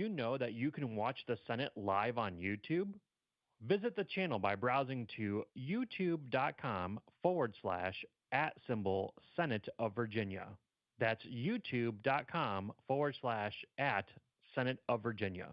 you know that you can watch the Senate live on YouTube? Visit the channel by browsing to youtube.com/@Senate of Virginia. That's youtube.com/@Senate of Virginia.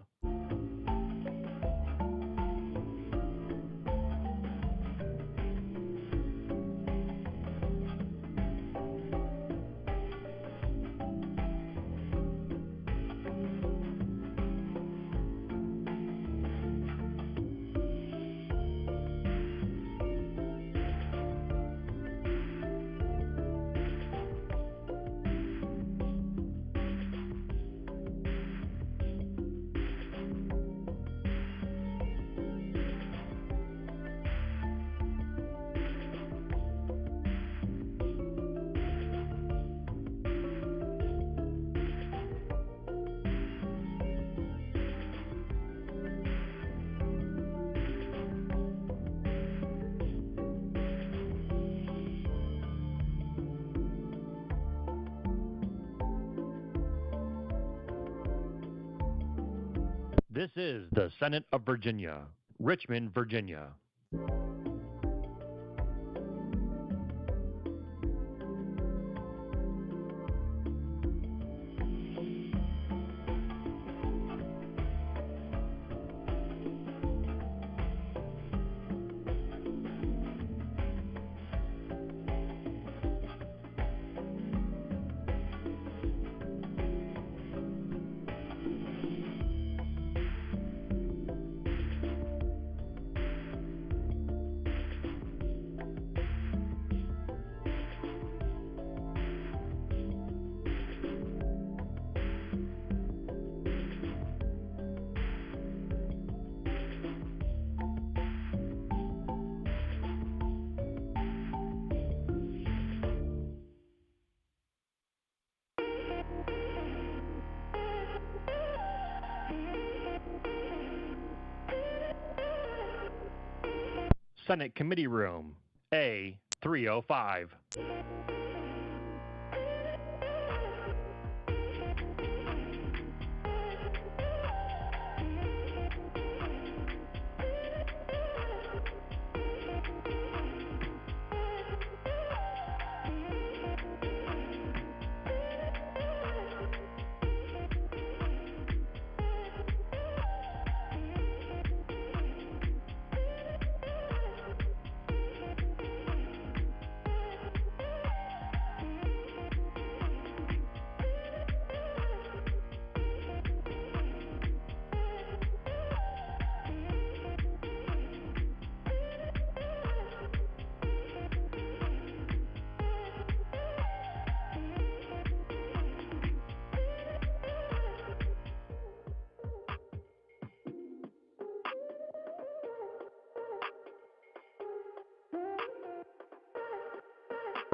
This is the Senate of Virginia, Richmond, Virginia. Senate Committee Room, A305.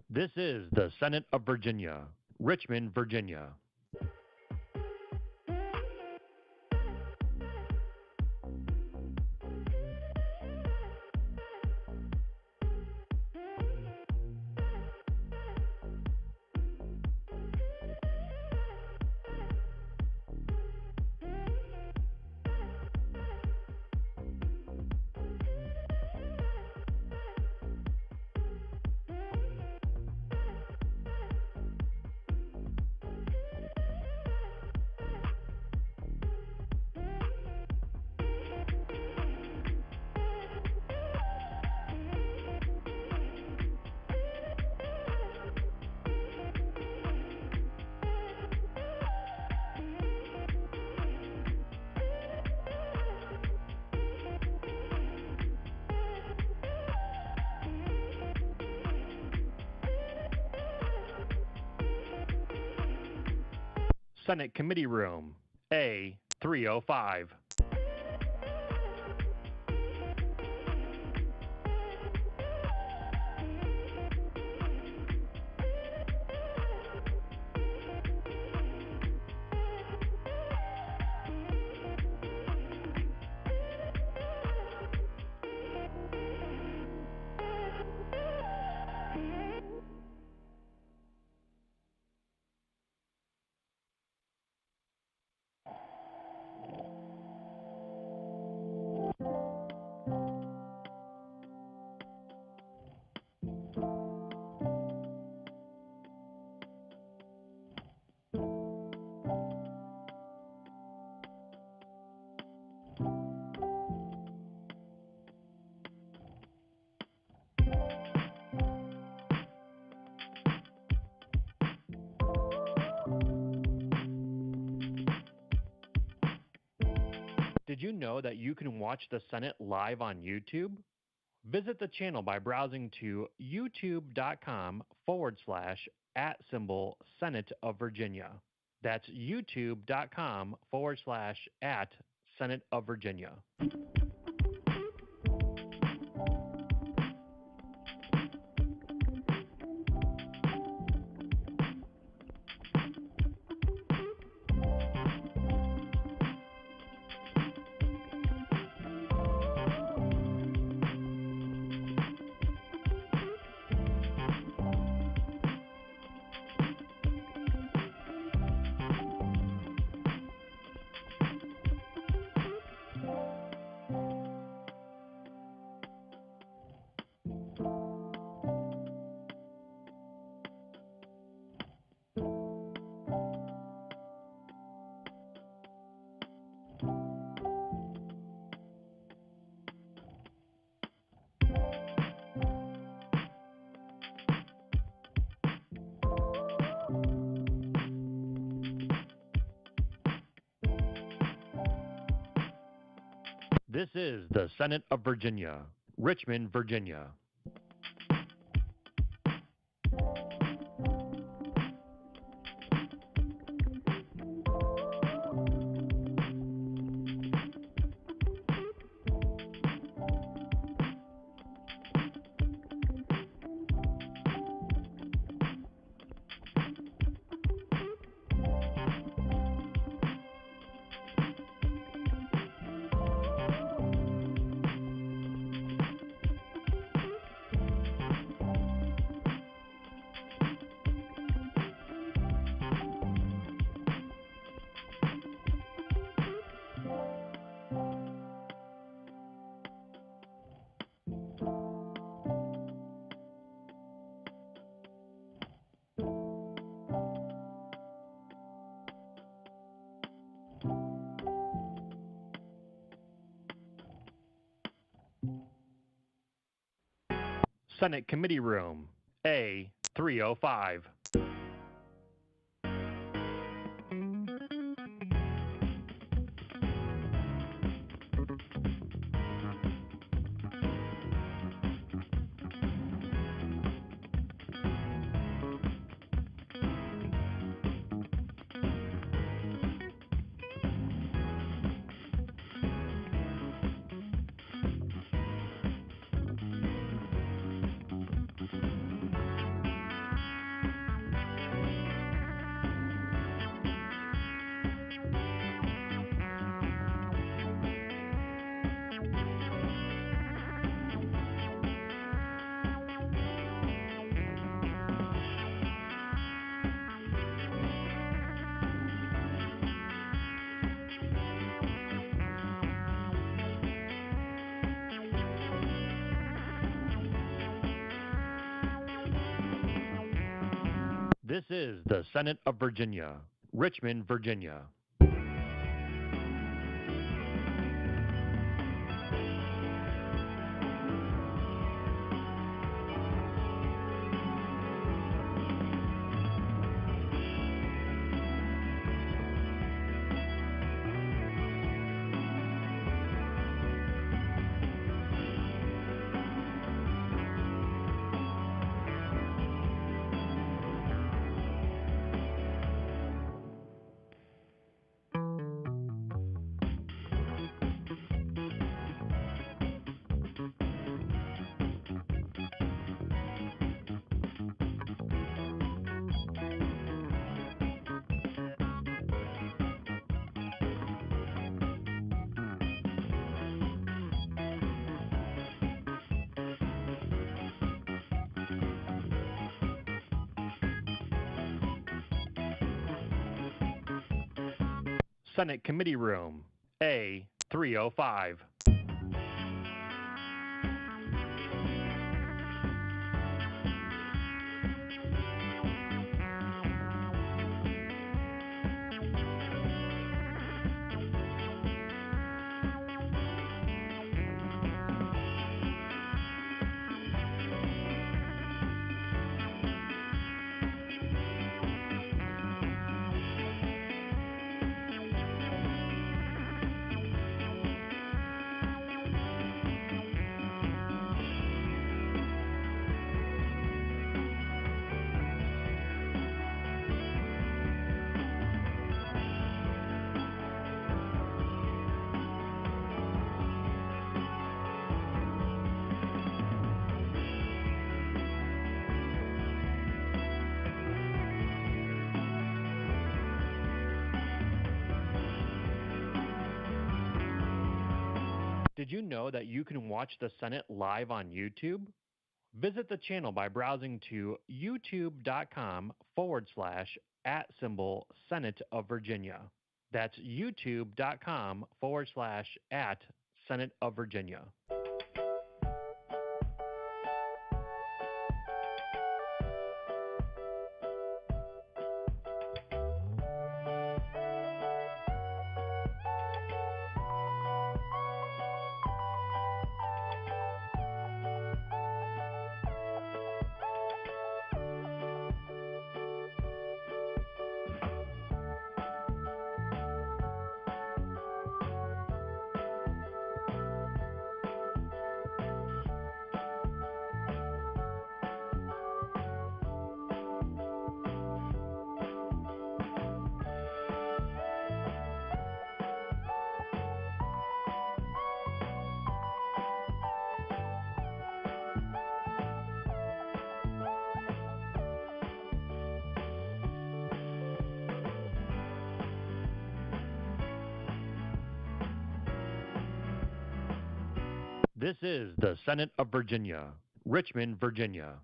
This is the Senate of Virginia, Richmond, Virginia. Senate Committee Room, A305. you know that you can watch the Senate live on YouTube? Visit the channel by browsing to youtube.com/@Senate of Virginia. That's youtube.com/@Senate of Virginia. This is the Senate of Virginia, Richmond, Virginia. Senate Committee Room, A305. This is the Senate of Virginia, Richmond, Virginia. Senate Committee Room, A305. Did you know that you can watch the Senate live on YouTube? Visit the channel by browsing to youtube.com/@ Senate of Virginia. That's youtube.com/@ Senate of Virginia. This is the Senate of Virginia, Richmond, Virginia.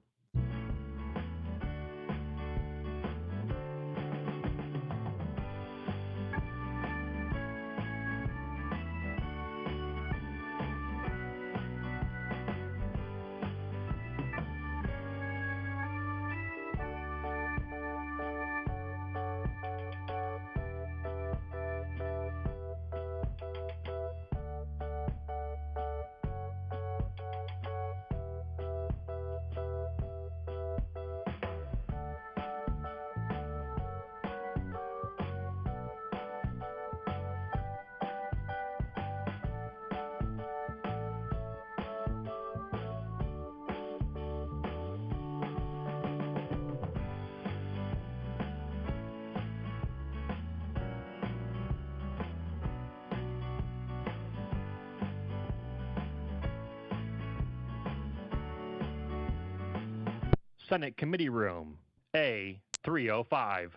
Senate Committee Room, A305.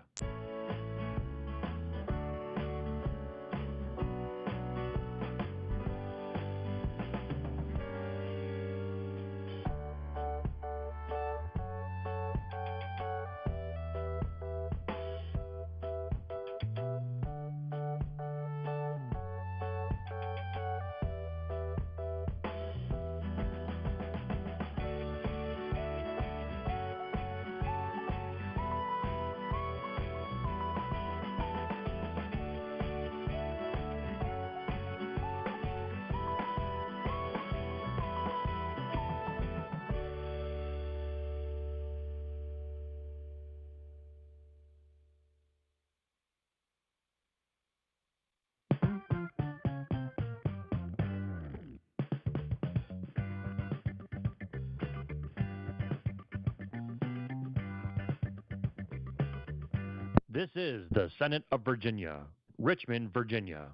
This is the Senate of Virginia, Richmond, Virginia.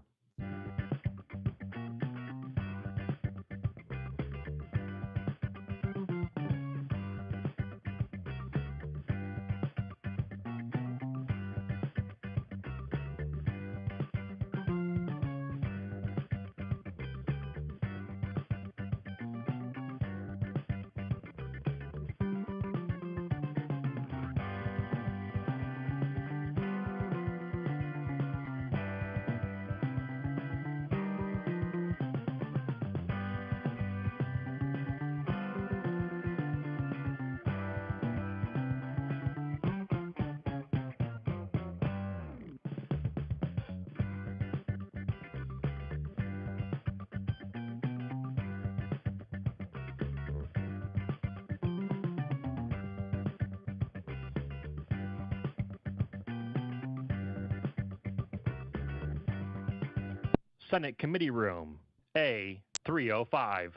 Senate Committee Room, A305.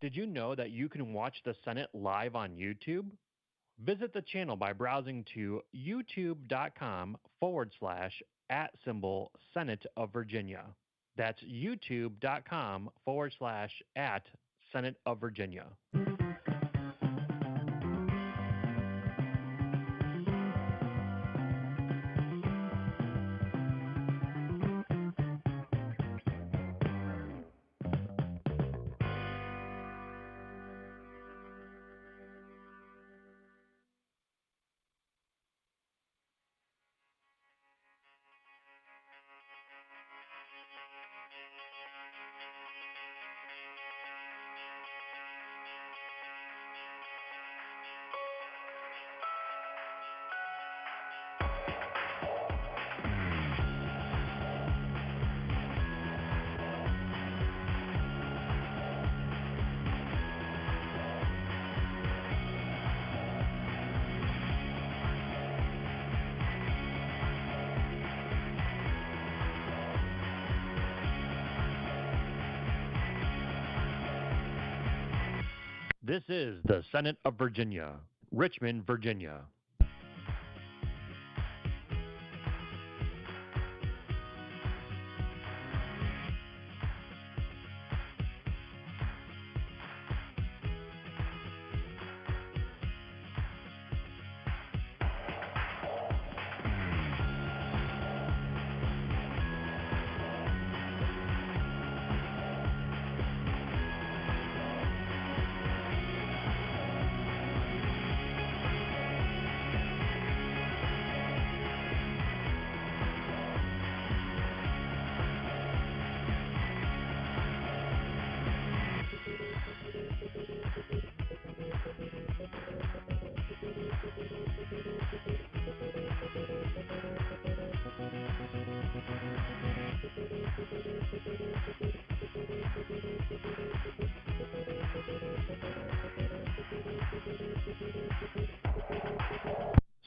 Did you know that you can watch the Senate live on YouTube? Visit the channel by browsing to youtube.com/@Senate of Virginia. That's youtube.com/@Senate of Virginia. This is the Senate of Virginia, Richmond, Virginia.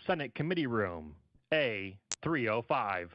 Senate Committee Room, A305.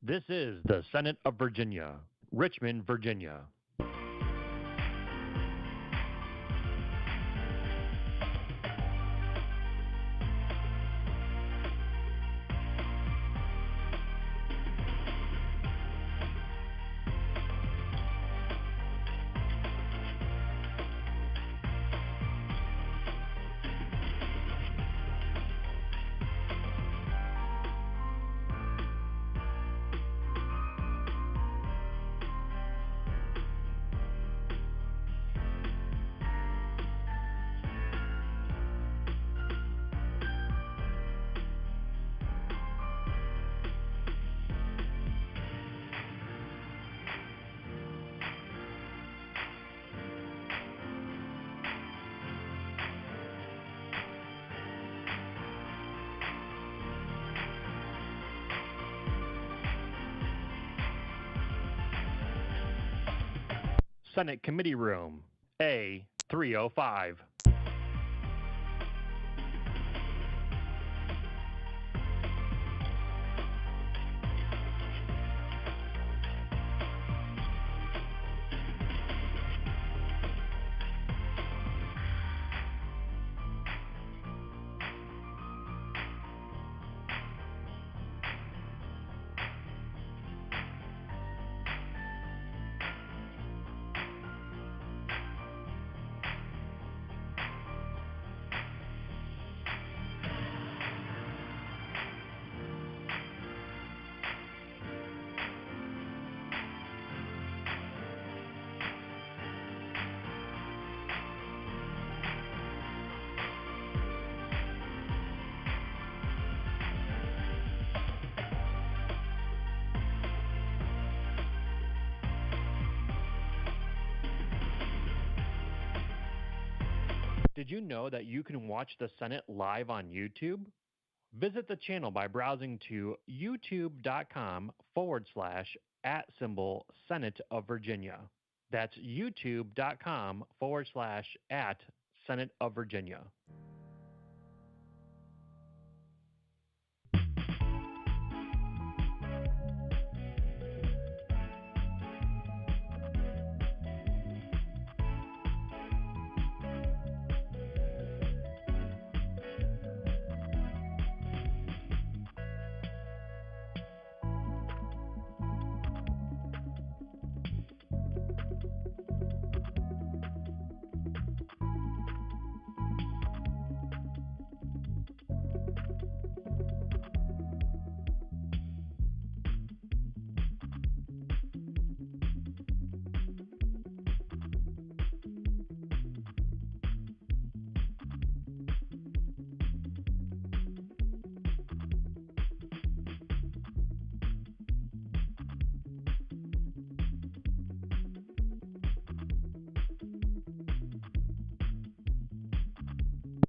This is the Senate of Virginia, Richmond, Virginia. Senate Committee Room, A305. Did you know that you can watch the Senate live on YouTube? Visit the channel by browsing to youtube.com/@ Senate of Virginia. That's youtube.com/@ Senate of Virginia.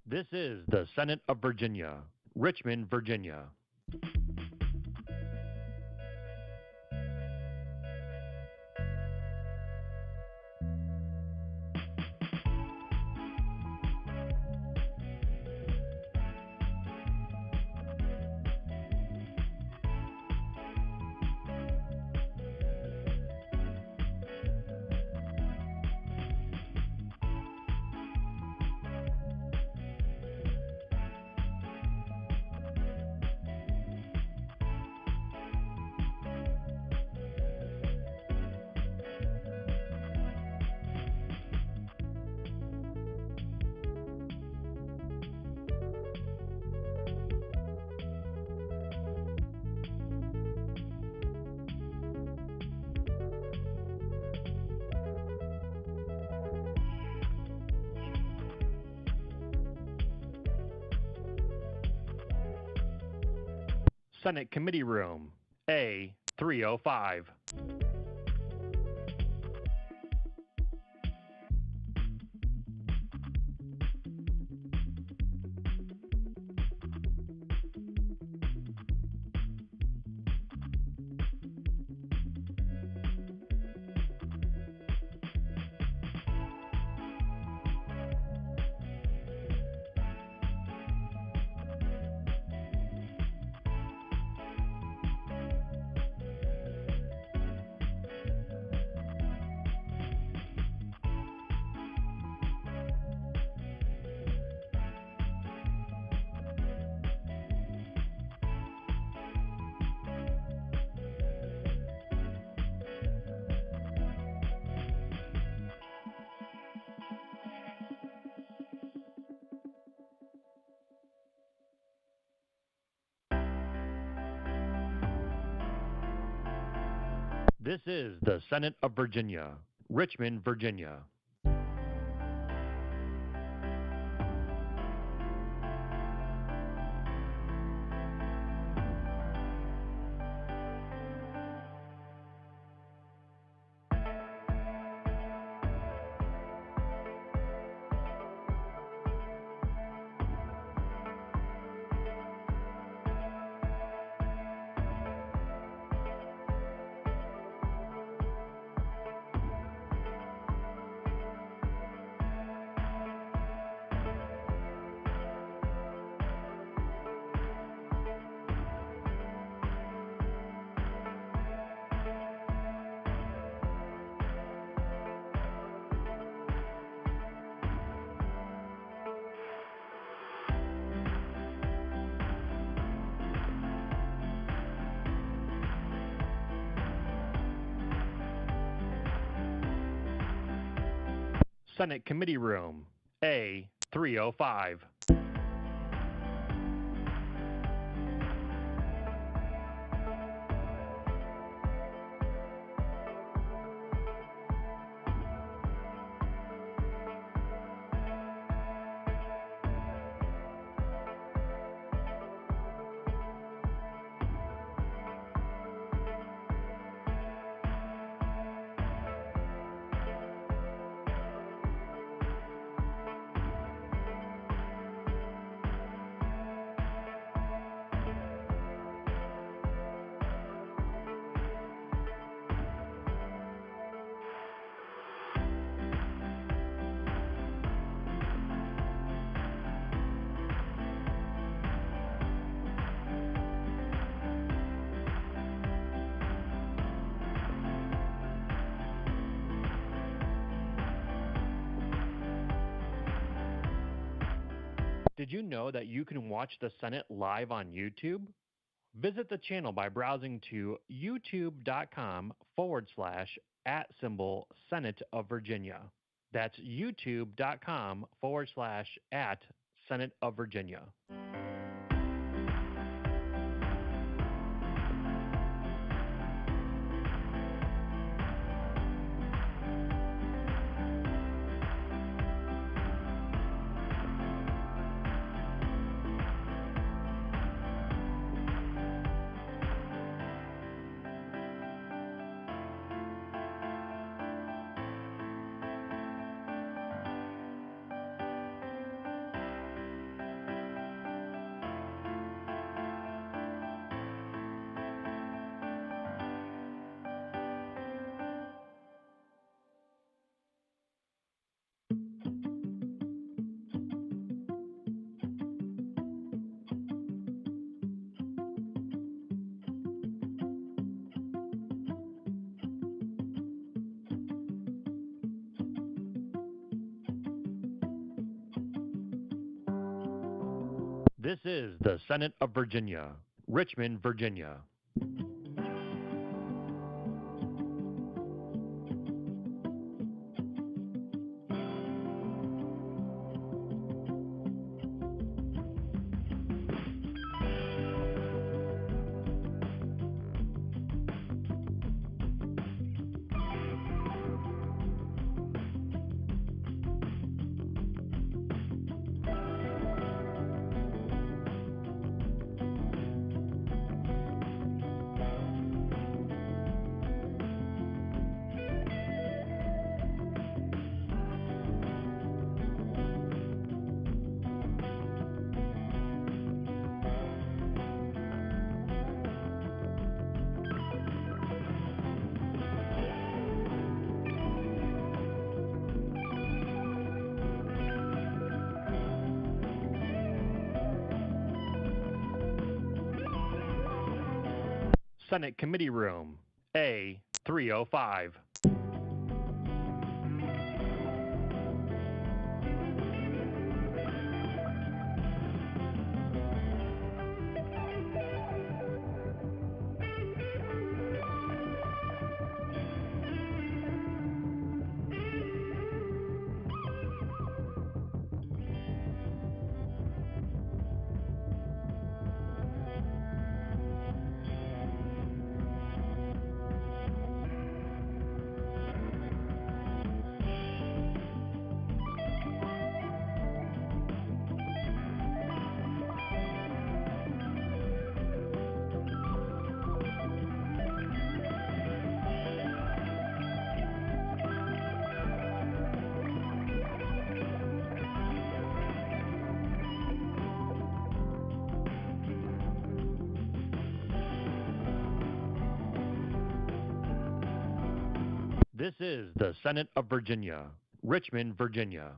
This is the Senate of Virginia, Richmond, Virginia. Senate Committee Room, A305. This is the Senate of Virginia, Richmond, Virginia. Senate Committee Room, A305. Did you know that you can watch the Senate live on YouTube? Visit the channel by browsing to youtube.com/@Senate of Virginia. That's youtube.com/@Senate of Virginia. This is the Senate of Virginia, Richmond, Virginia. Senate Committee Room, A305. This is the Senate of Virginia, Richmond, Virginia.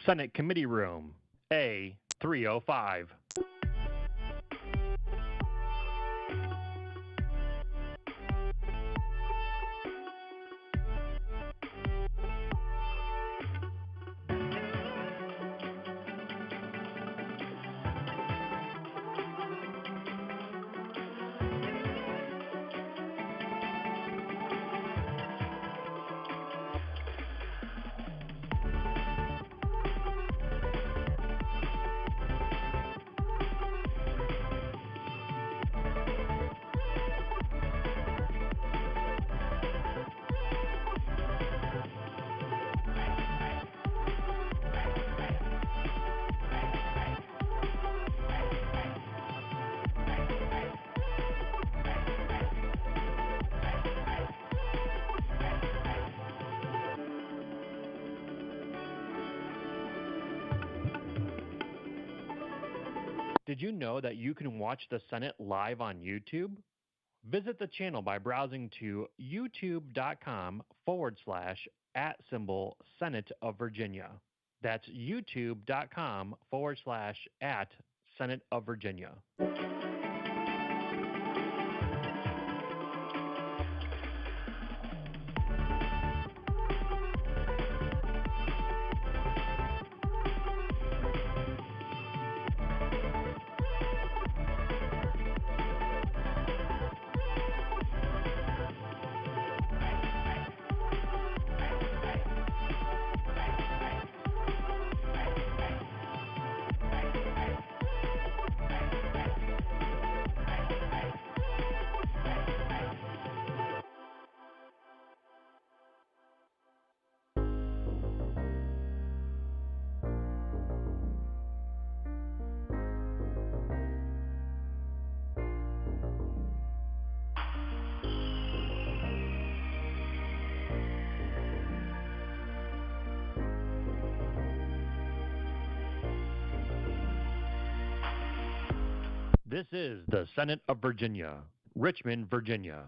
Senate Committee Room, A305. Did you know that you can watch the Senate live on YouTube? Visit the channel by browsing to youtube.com/@ Senate of Virginia. That's youtube.com/@ Senate of Virginia. This is the Senate of Virginia, Richmond, Virginia.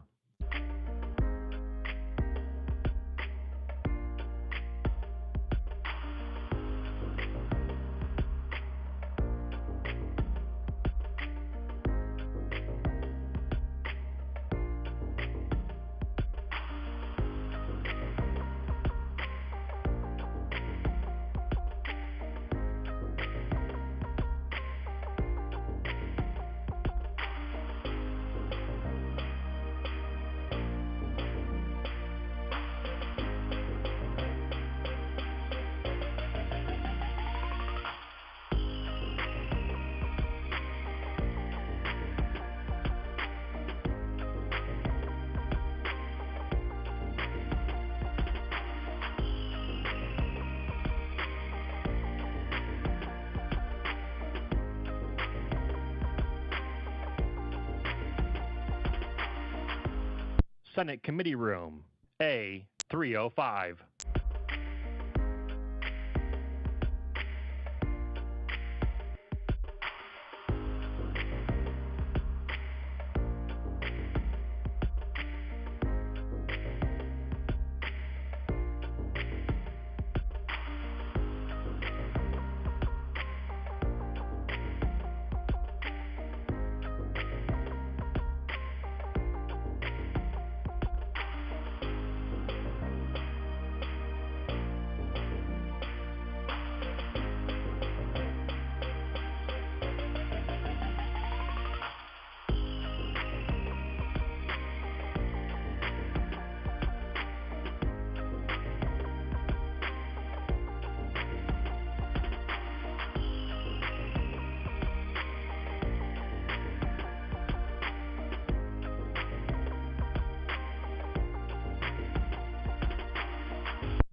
Senate Committee Room, A305.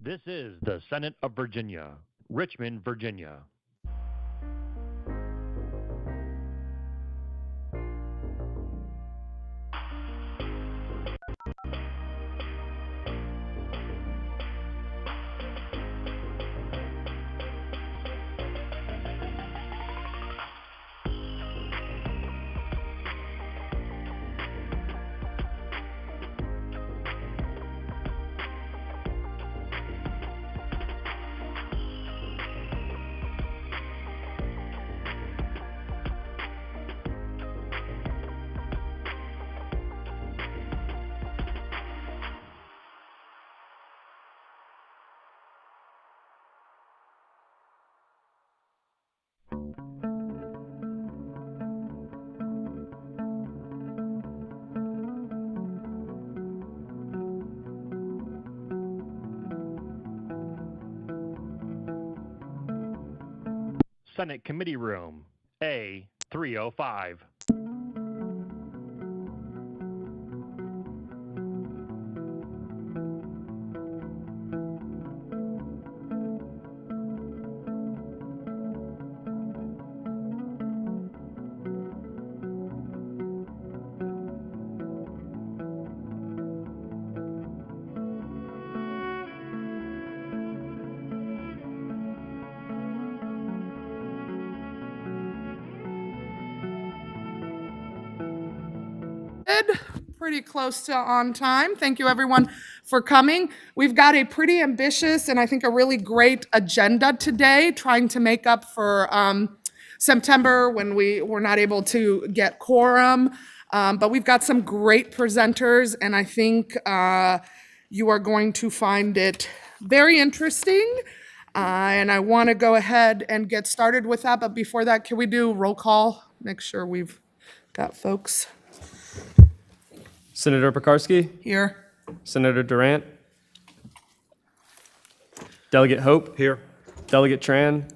This is the Senate of Virginia, Richmond, Virginia. Senate Committee Room, A305. Pretty close to on time. Thank you, everyone, for coming. We've got a pretty ambitious and I think a really great agenda today, trying to make up for September when we were not able to get quorum. But we've got some great presenters, and I think you are going to find it very interesting. And I want to go ahead and get started with that. But before that, can we do roll call? Make sure we've got folks Senator Pekarsky, here. Senator Durant, Delegate Hope, Here. Delegate Tran,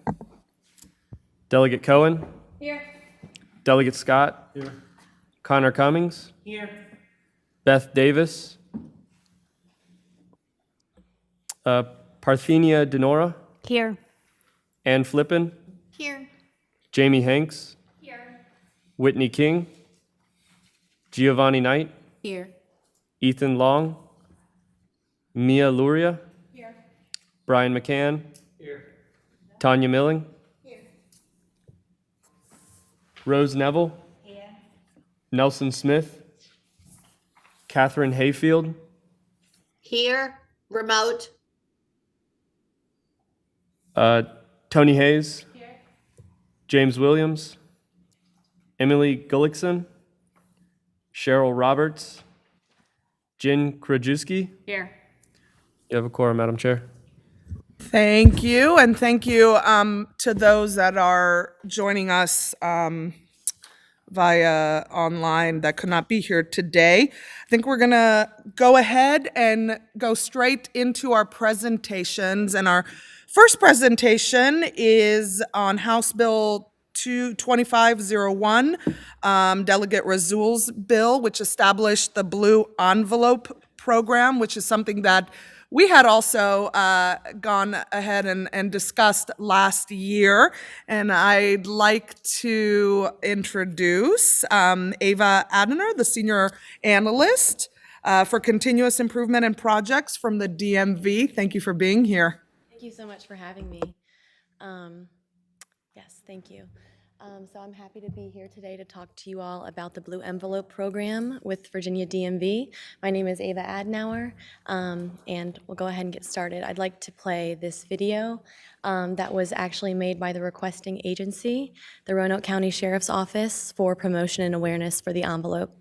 Delegate Cohen, Here. Delegate Scott, Here. Connor Cummings, Here. Beth Davis, Parthenia Denora, Here. Ann Flippin, Here. Jamie Hanks, Here. Whitney King, Giovanni Knight, Here. Ethan Long, Mia Luria, Here. Brian McCann, Here. Tanya Milling, Here. Rose Neville, Here. Nelson Smith, Catherine Hayfield, Here, remote. Tony Hayes, James Williams, Emily Gullickson, Cheryl Roberts, Jen Krajewski. Here. You have a quorum, Madam Chair. Thank you, and thank you to those that are joining us via online that could not be here today. I think we're gonna go ahead and go straight into our presentations, and our first presentation is on House Bill 2501, Delegate Razul's bill, which established the Blue Envelope program, which is something that we had also gone ahead and discussed last year. And I'd like to introduce Ava Adner, the Senior Analyst for Continuous Improvement and Projects from the DMV. Thank you for being here. Thank you so much for having me. Yes, thank you. So I'm happy to be here today to talk to you all about the Blue Envelope program with Virginia DMV. My name is Ava Adnauer, and we'll go ahead and get started. I'd like to play this video that was actually made by the requesting agency, the Roanoke County Sheriff's Office, for promotion and awareness for the envelope.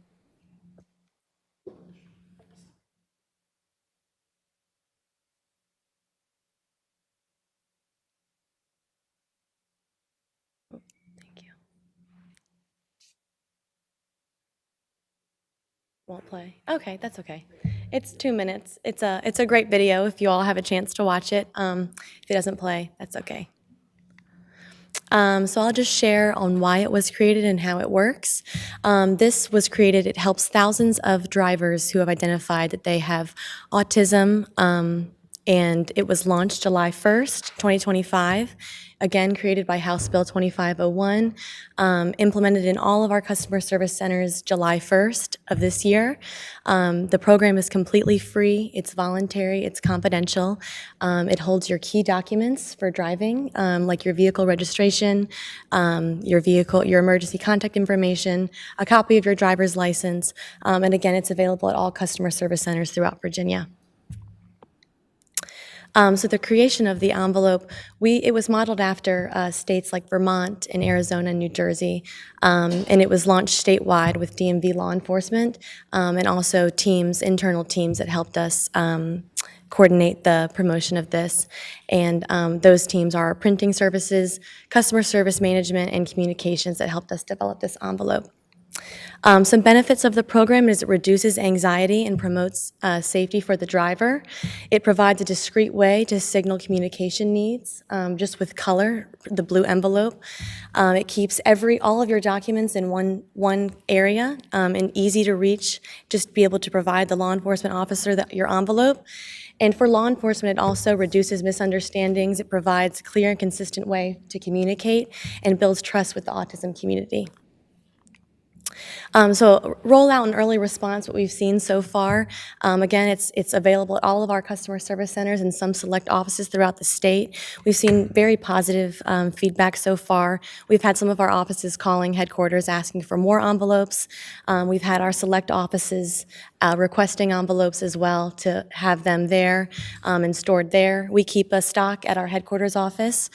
Won't play. Okay, that's okay. It's 2 minutes. It's a great video if you all have a chance to watch it. If it doesn't play, that's okay. So I'll just share on why it was created and how it works. This was created, it helps thousands of drivers who have identified that they have autism, and it was launched July 1st, 2025. Again, created by House Bill 2501, implemented in all of our customer service centers July 1st of this year. The program is completely free, it's voluntary, it's confidential. It holds your key documents for driving, like your vehicle registration, your emergency contact information, a copy of your driver's license, and again, it's available at all customer service centers throughout Virginia. So the creation of the envelope, it was modeled after states like Vermont and Arizona and New Jersey, and it was launched statewide with DMV law enforcement and also internal teams that helped us coordinate the promotion of this. And those teams are printing services, customer service management, and communications that helped us develop this envelope. Some benefits of the program is it reduces anxiety and promotes safety for the driver. It provides a discreet way to signal communication needs, just with color, the blue envelope. It keeps all of your documents in one area and easy to reach, just be able to provide the law enforcement officer your envelope. And for law enforcement, it also reduces misunderstandings. It provides a clear and consistent way to communicate and builds trust with the autism community. So rollout and early response, what we've seen so far, again, it's available at all of our customer service centers and some select offices throughout the state. We've seen very positive feedback so far. We've had some of our offices calling headquarters asking for more envelopes. We've had our select offices requesting envelopes as well to have them there and stored there. We keep a stock at our headquarters office.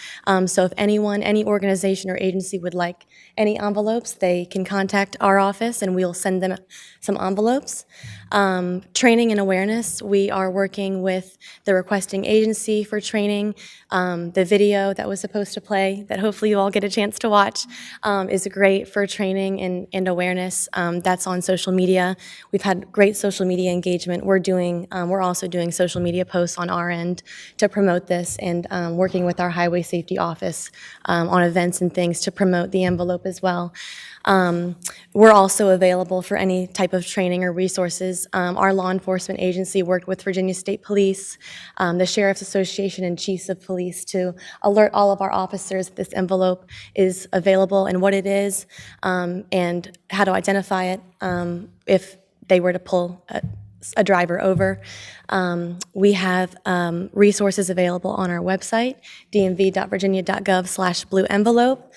So if anyone, any organization or agency would like any envelopes, they can contact our office and we'll send them some envelopes. Training and awareness, we are working with the requesting agency for training. The video that was supposed to play, that hopefully you all get a chance to watch, is great for training and awareness. That's on social media. We've had great social media engagement. We're also doing social media posts on our end to promote this and working with our highway safety office on events and things to promote the envelope as well. We're also available for any type of training or resources. Our law enforcement agency worked with Virginia State Police, the Sheriff's Association, and Chiefs of Police to alert all of our officers that this envelope is available and what it is, and how to identify it if they were to pull a driver over. We have resources available on our website, dmv.virginia.gov/blue envelope.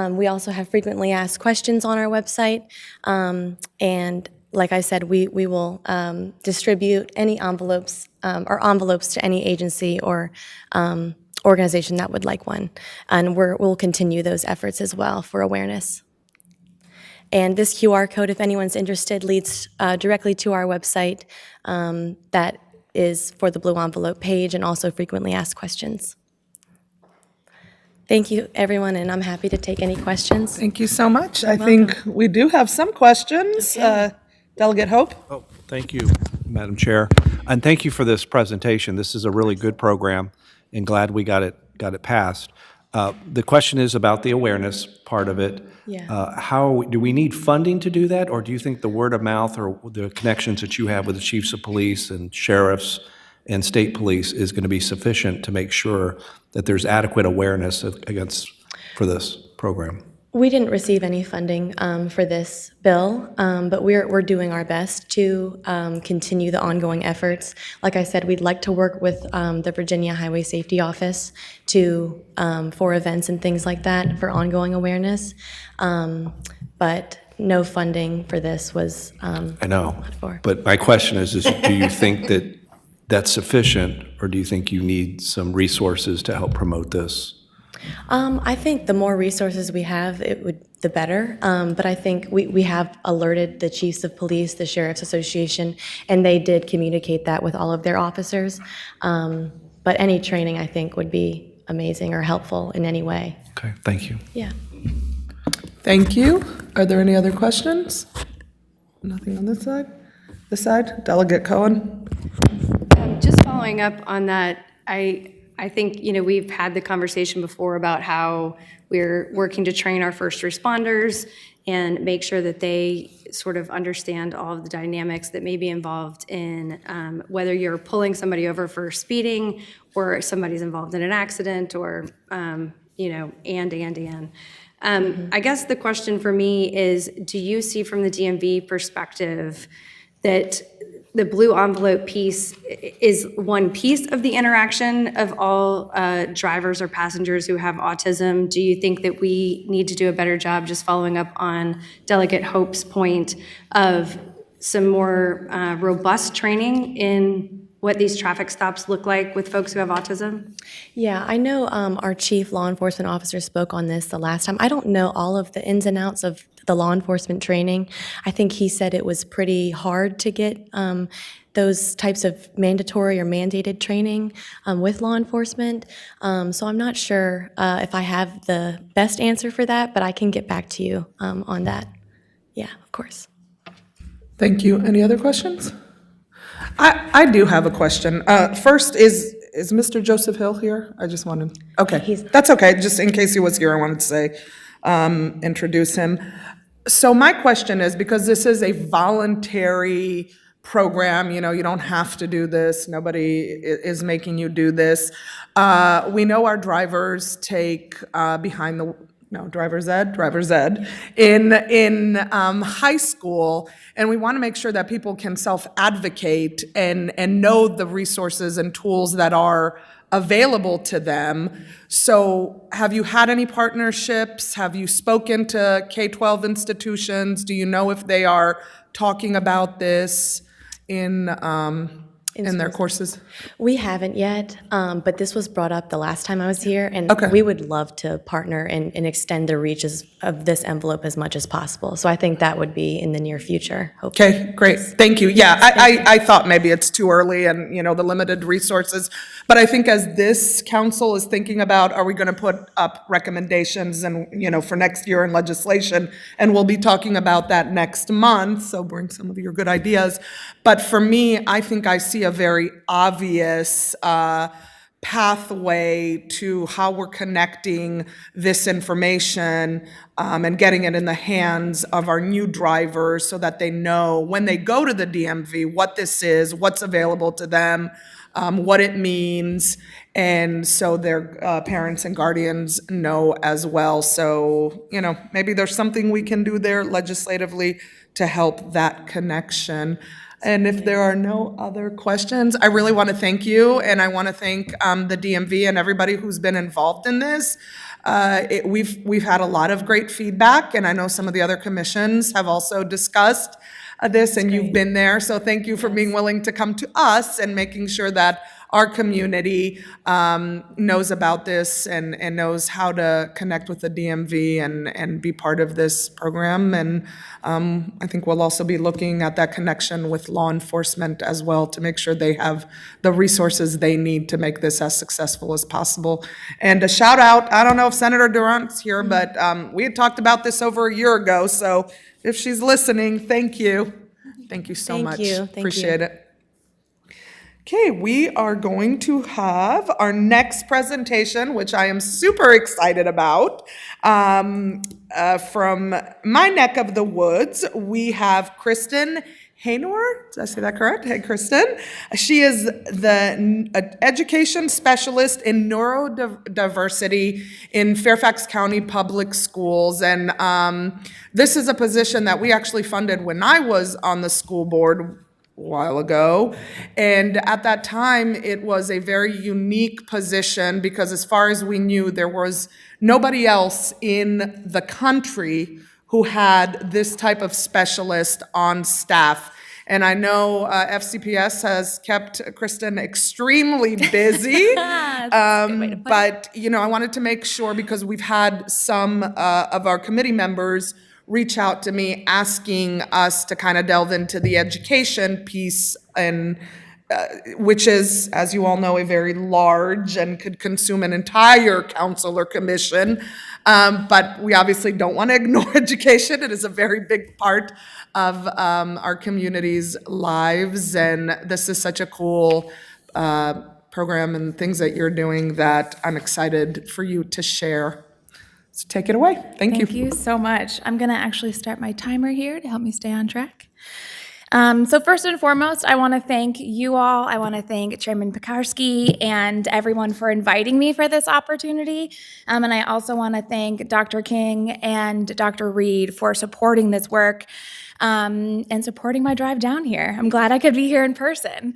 We also have frequently asked questions on our website. And like I said, we will distribute any envelopes or envelopes to any agency or organization that would like one. And we'll continue those efforts as well for awareness. And this QR code, if anyone's interested, leads directly to our website that is for the blue envelope page and also frequently asked questions. Thank you, everyone, and I'm happy to take any questions. Thank you so much. I think we do have some questions. Delegate Hope? Oh, thank you, Madam Chair. And thank you for this presentation. This is a really good program, and glad we got it passed. The question is about the awareness part of it. Yeah. How do we need funding to do that, or do you think the word of mouth or the connections that you have with the chiefs of police and sheriffs and state police is going to be sufficient to make sure that there's adequate awareness for this program? We didn't receive any funding for this bill, but we're doing our best to continue the ongoing efforts. Like I said, we'd like to work with the Virginia Highway Safety Office for events and things like that for ongoing awareness, but no funding for this was I know, for. but my question is do you think that that's sufficient, or do you think you need some resources to help promote this? I think the more resources we have, the better. But I think we have alerted the chiefs of police, the Sheriff's Association, and they did communicate that with all of their officers. But any training, I think, would be amazing or helpful in any way. Okay, thank you. Yeah. Thank you. Are there any other questions? Nothing on this side? This side? Delegate Cohen? Just following up on that, I think, we've had the conversation before about how we're working to train our first responders and make sure that they sort of understand all of the dynamics that may be involved in whether you're pulling somebody over for speeding or somebody's involved in an accident or, and. I guess the question for me is, do you see from the DMV perspective that the blue envelope piece is one piece of the interaction of all drivers or passengers who have autism? Do you think that we need to do a better job, just following up on Delegate Hope's point, of some more robust training in what these traffic stops look like with folks who have autism? Yeah, I know our chief law enforcement officer spoke on this the last time. I don't know all of the ins and outs of the law enforcement training. I think he said it was pretty hard to get those types of mandatory or mandated training with law enforcement. So I'm not sure if I have the best answer for that, but I can get back to you on that. Yeah, of course. Thank you. Any other questions? I do have a question. First, is Mr. Joseph Hill here? I just wanted, okay, that's okay. Just in case he was here, I wanted to say, introduce him. So my question is, because this is a voluntary program, you don't have to do this. Nobody is making you do this. We know our drivers take behind driver's ed, in high school, and we want to make sure that people can self-advocate and know the resources and tools that are available to them. So have you had any partnerships? Have you spoken to K-12 institutions? Do you know if they are talking about this in their courses? We haven't yet, but this was brought up the last time I was here, and Okay. we would love to partner and extend the reaches of this envelope as much as possible. So I think that would be in the near future, hopefully. Okay, great, thank you. Yeah, I thought maybe it's too early and, the limited resources. But I think as this council is thinking about, are we going to put up recommendations and, for next year in legislation? And we'll be talking about that next month, so bring some of your good ideas. But for me, I think I see a very obvious pathway to how we're connecting this information and getting it in the hands of our new drivers so that they know when they go to the DMV what this is, what's available to them, what it means, and so their parents and guardians know as well. So, maybe there's something we can do there legislatively to help that connection. And if there are no other questions, I really want to thank you, and I want to thank the DMV and everybody who's been involved in this. We've had a lot of great feedback, and I know some of the other commissions have also discussed this, and you've been there. So thank you for being willing to come to us and making sure that our community knows about this and knows how to connect with the DMV and be part of this program. And I think we'll also be looking at that connection with law enforcement as well to make sure they have the resources they need to make this as successful as possible. And a shout out, I don't know if Senator Durant's here, but we had talked about this over a year ago. So if she's listening, thank you. Thank you so much. Appreciate it. Okay, we are going to have our next presentation, which I am super excited about. From my neck of the woods, we have Kristen Haynor. Did I say that correct? Hey, Kristen. She is the education specialist in neurodiversity in Fairfax County Public Schools. And this is a position that we actually funded when I was on the school board a while ago. And at that time, it was a very unique position because as far as we knew, there was nobody else in the country who had this type of specialist on staff. And I know FCPS has kept Kristen extremely busy. But, I wanted to make sure because we've had some of our committee members reach out to me asking us to kind of delve into the education piece, and which is, as you all know, a very large and could consume an entire council or commission. But we obviously don't want to ignore education. It is a very big part of our community's lives, and this is such a cool program and things that you're doing that I'm excited for you to share. So take it away. Thank you. Thank you so much. I'm going to actually start my timer here to help me stay on track. So first and foremost, I want to thank you all. I want to thank Chairman Pekarsky and everyone for inviting me for this opportunity. And I also want to thank Dr. King and Dr. Reed for supporting this work and supporting my drive down here. I'm glad I could be here in person.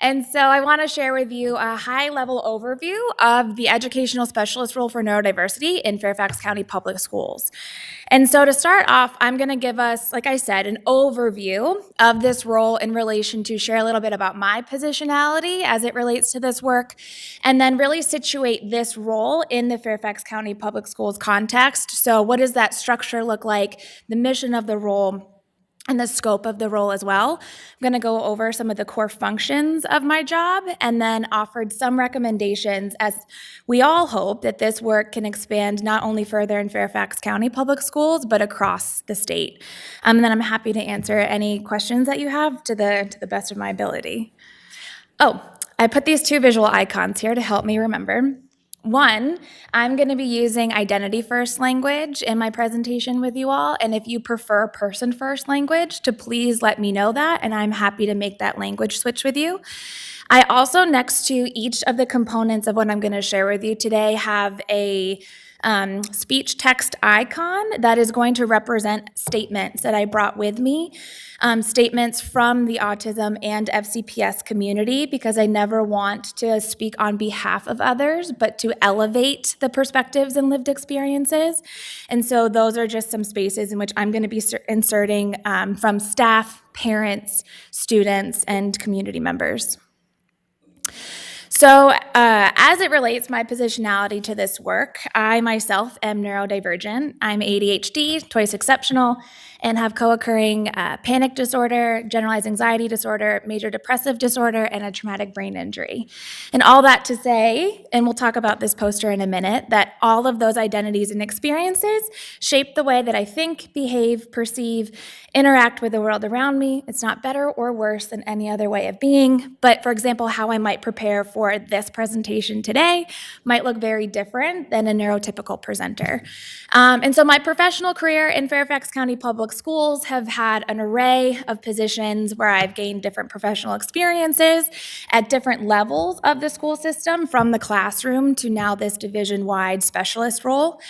And so I want to share with you a high-level overview of the educational specialist role for neurodiversity in Fairfax County Public Schools. And so to start off, I'm going to give us, like I said, an overview of this role in relation to share a little bit about my positionality as it relates to this work, and then really situate this role in the Fairfax County Public Schools context. So what does that structure look like, the mission of the role, and the scope of the role as well. I'm going to go over some of the core functions of my job and then offered some recommendations as we all hope that this work can expand not only further in Fairfax County Public Schools, but across the state. And then I'm happy to answer any questions that you have to the best of my ability. Oh, I put these two visual icons here to help me remember. One, I'm going to be using identity-first language in my presentation with you all, and if you prefer person-first language, to please let me know that, and I'm happy to make that language switch with you. I also, next to each of the components of what I'm going to share with you today, have a speech text icon that is going to represent statements that I brought with me, statements from the autism and FCPS community, because I never want to speak on behalf of others, but to elevate the perspectives and lived experiences. And so those are just some spaces in which I'm going to be inserting from staff, parents, students, and community members. So as it relates my positionality to this work, I myself am neurodivergent. I'm ADHD, twice exceptional, and have co-occurring panic disorder, generalized anxiety disorder, major depressive disorder, and a traumatic brain injury. And all that to say, and we'll talk about this poster in a minute, that all of those identities and experiences shape the way that I think, behave, perceive, interact with the world around me. It's not better or worse than any other way of being, but for example, how I might prepare for this presentation today might look very different than a neurotypical presenter. And so my professional career in Fairfax County Public Schools have had an array of positions where I've gained different professional experiences at different levels of the school system, from the classroom to now this division-wide specialist role.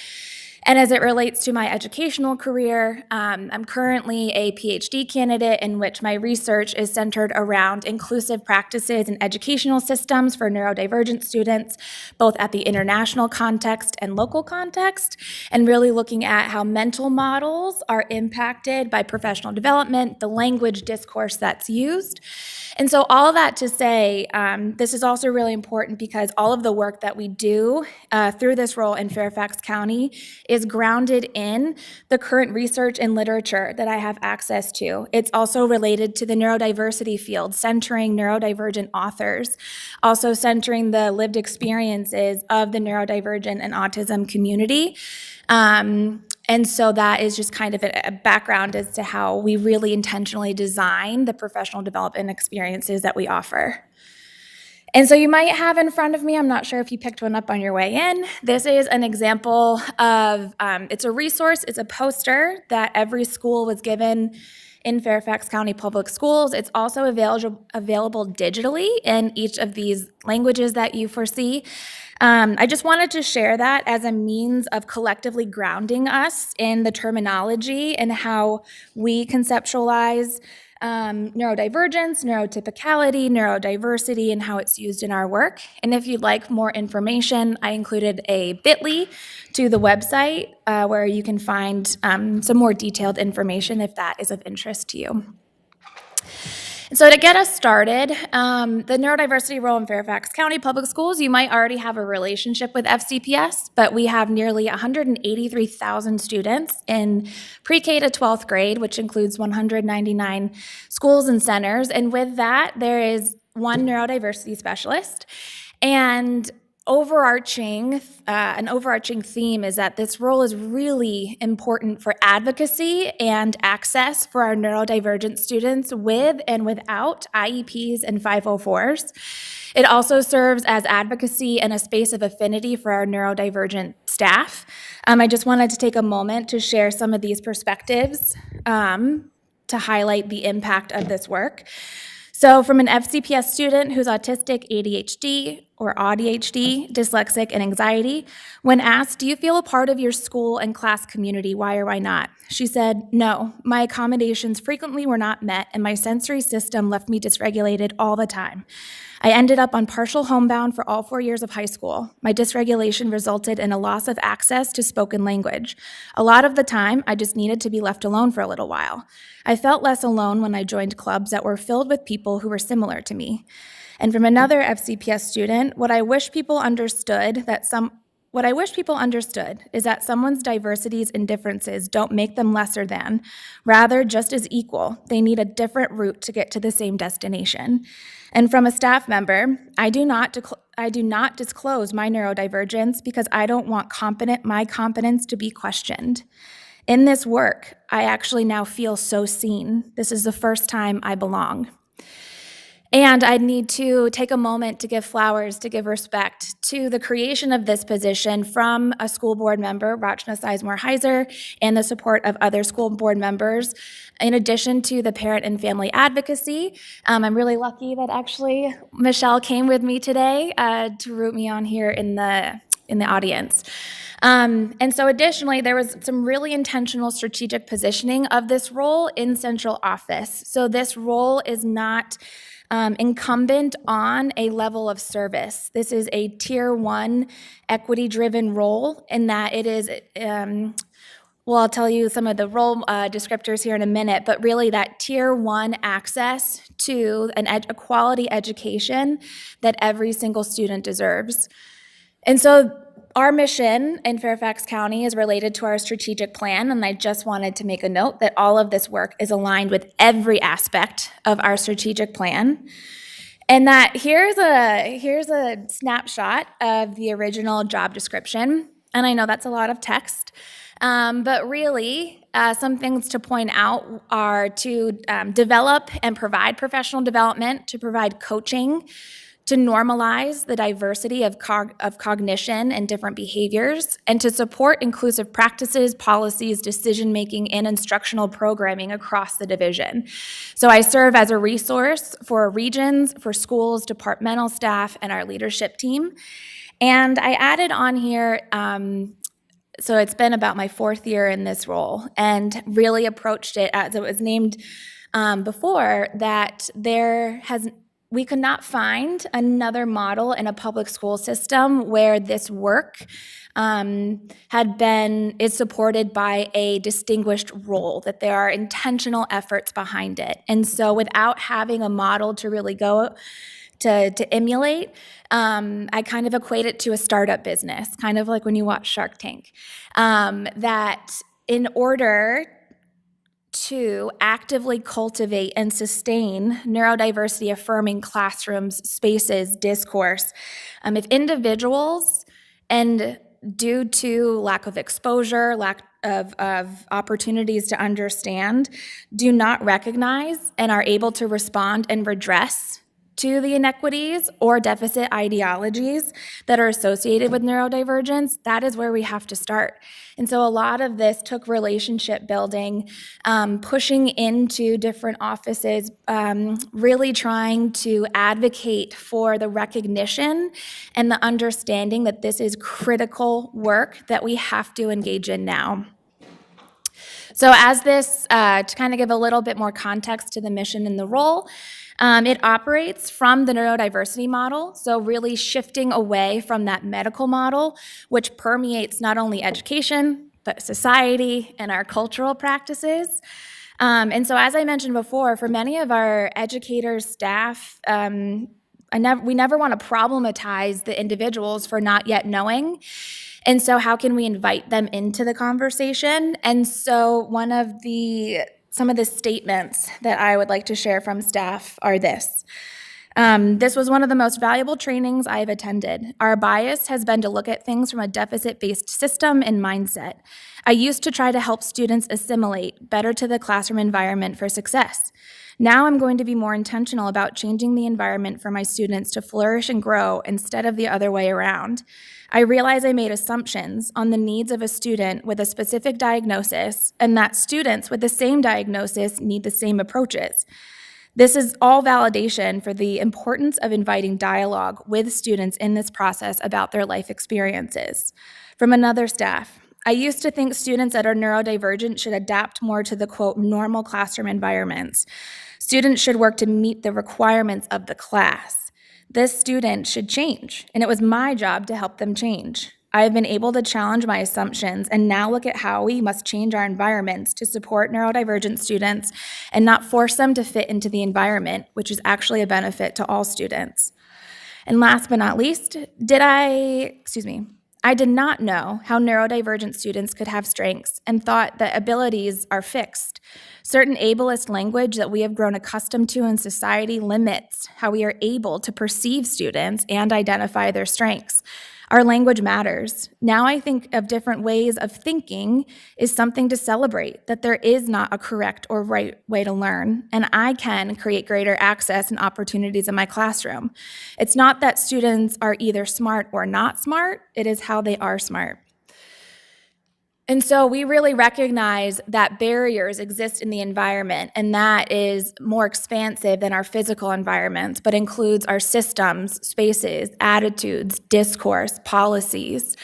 And as it relates to my educational career, I'm currently a PhD candidate in which my research is centered around inclusive practices and educational systems for neurodivergent students, both at the international context and local context, and really looking at how mental models are impacted by professional development, the language discourse that's used. And so all of that to say, this is also really important because all of the work that we do through this role in Fairfax County is grounded in the current research and literature that I have access to. It's also related to the neurodiversity field, centering neurodivergent authors, also centering the lived experiences of the neurodivergent and autism community. And so that is just kind of a background as to how we really intentionally design the professional development experiences that we offer. And so you might have in front of me, I'm not sure if you picked one up on your way in, this is an example of, it's a resource, it's a poster that every school was given in Fairfax County Public Schools. It's also available digitally in each of these languages that you foresee. I just wanted to share that as a means of collectively grounding us in the terminology and how we conceptualize neurodivergence, neurotypicality, neurodiversity, and how it's used in our work. And if you'd like more information, I included a bit.ly to the website where you can find some more detailed information if that is of interest to you. So to get us started, the neurodiversity role in Fairfax County Public Schools, you might already have a relationship with FCPS, but we have nearly 183,000 students in pre-K to 12th grade, which includes 199 schools and centers. And with that, there is one neurodiversity specialist. And an overarching theme is that this role is really important for advocacy and access for our neurodivergent students with and without IEPs and 504s. It also serves as advocacy and a space of affinity for our neurodivergent staff. I just wanted to take a moment to share some of these perspectives to highlight the impact of this work. So from an FCPS student who's autistic, ADHD, or ADHD, dyslexic, and anxiety, when asked, do you feel a part of your school and class community, why or why not? She said, no, my accommodations frequently were not met and my sensory system left me dysregulated all the time. I ended up on partial homebound for all 4 years of high school. My dysregulation resulted in a loss of access to spoken language. A lot of the time, I just needed to be left alone for a little while. I felt less alone when I joined clubs that were filled with people who were similar to me. And from another FCPS student, what I wish people understood is that someone's diversities and differences don't make them lesser than, rather just as equal. They need a different route to get to the same destination. And from a staff member, I do not disclose my neurodivergence because I don't want my competence to be questioned. In this work, I actually now feel so seen. This is the first time I belong. And I need to take a moment to give flowers, to give respect to the creation of this position from a school board member, Rachna Sizemore-Heiser, and the support of other school board members, in addition to the parent and family advocacy. I'm really lucky that actually Michelle came with me today to root me on here in the in the audience. And so additionally, there was some really intentional strategic positioning of this role in central office. So this role is not incumbent on a level of service. This is a tier 1 equity-driven role in that it is, well, I'll tell you some of the role descriptors here in a minute, but really that tier 1 access to a quality education that every single student deserves. And so our mission in Fairfax County is related to our strategic plan, and I just wanted to make a note that all of this work is aligned with every aspect of our strategic plan. And that here's a snapshot of the original job description, and I know that's a lot of text, but really some things to point out are to develop and provide professional development, to provide coaching, to normalize the diversity of cognition and different behaviors, and to support inclusive practices, policies, decision-making, and instructional programming across the division. So I serve as a resource for regions, for schools, departmental staff, and our leadership team. And I added on here, so it's been about my 4th year in this role, and really approached it as it was named before, that we could not find another model in a public school system where this work is supported by a distinguished role, that there are intentional efforts behind it. And so without having a model to really go to emulate, I kind of equate it to a startup business, kind of like when you watch Shark Tank, that in order to actively cultivate and sustain neurodiversity affirming classrooms, spaces, discourse, if individuals, and due to lack of exposure, lack of opportunities to understand, do not recognize and are able to respond and redress to the inequities or deficit ideologies that are associated with neurodivergence, that is where we have to start. And so a lot of this took relationship building, pushing into different offices, really trying to advocate for the recognition and the understanding that this is critical work that we have to engage in now. So as this, to kind of give a little bit more context to the mission and the role, it operates from the neurodiversity model, so really shifting away from that medical model, which permeates not only education, but society and our cultural practices. And so as I mentioned before, for many of our educators, staff, we never want to problematize the individuals for not yet knowing. And so how can we invite them into the conversation? And so some of the statements that I would like to share from staff are this. This was one of the most valuable trainings I've attended. Our bias has been to look at things from a deficit-based system and mindset. I used to try to help students assimilate better to the classroom environment for success. Now I'm going to be more intentional about changing the environment for my students to flourish and grow instead of the other way around. I realize I made assumptions on the needs of a student with a specific diagnosis, and that students with the same diagnosis need the same approaches. This is all validation for the importance of inviting dialogue with students in this process about their life experiences. From another staff, I used to think students that are neurodivergent should adapt more to the, quote, normal classroom environments. Students should work to meet the requirements of the class. This student should change, and it was my job to help them change. I have been able to challenge my assumptions and now look at how we must change our environments to support neurodivergent students and not force them to fit into the environment, which is actually a benefit to all students. And last but not least, I did not know how neurodivergent students could have strengths and thought that abilities are fixed. Certain ableist language that we have grown accustomed to in society limits how we are able to perceive students and identify their strengths. Our language matters. Now I think of different ways of thinking is something to celebrate, that there is not a correct or right way to learn, and I can create greater access and opportunities in my classroom. It's not that students are either smart or not smart, it is how they are smart. And so we really recognize that barriers exist in the environment, and that is more expansive than our physical environments, but includes our systems, spaces, attitudes, discourse, policies.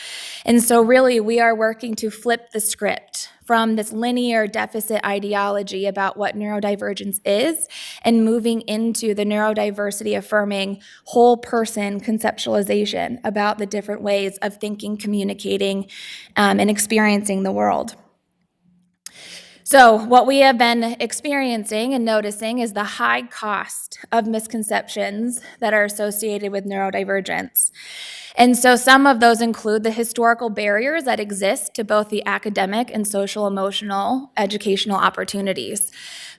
And so really we are working to flip the script from this linear deficit ideology about what neurodivergence is and moving into the neurodiversity affirming whole person conceptualization about the different ways of thinking, communicating, and experiencing the world. So what we have been experiencing and noticing is the high cost of misconceptions that are associated with neurodivergence. And so some of those include the historical barriers that exist to both the academic and social emotional educational opportunities.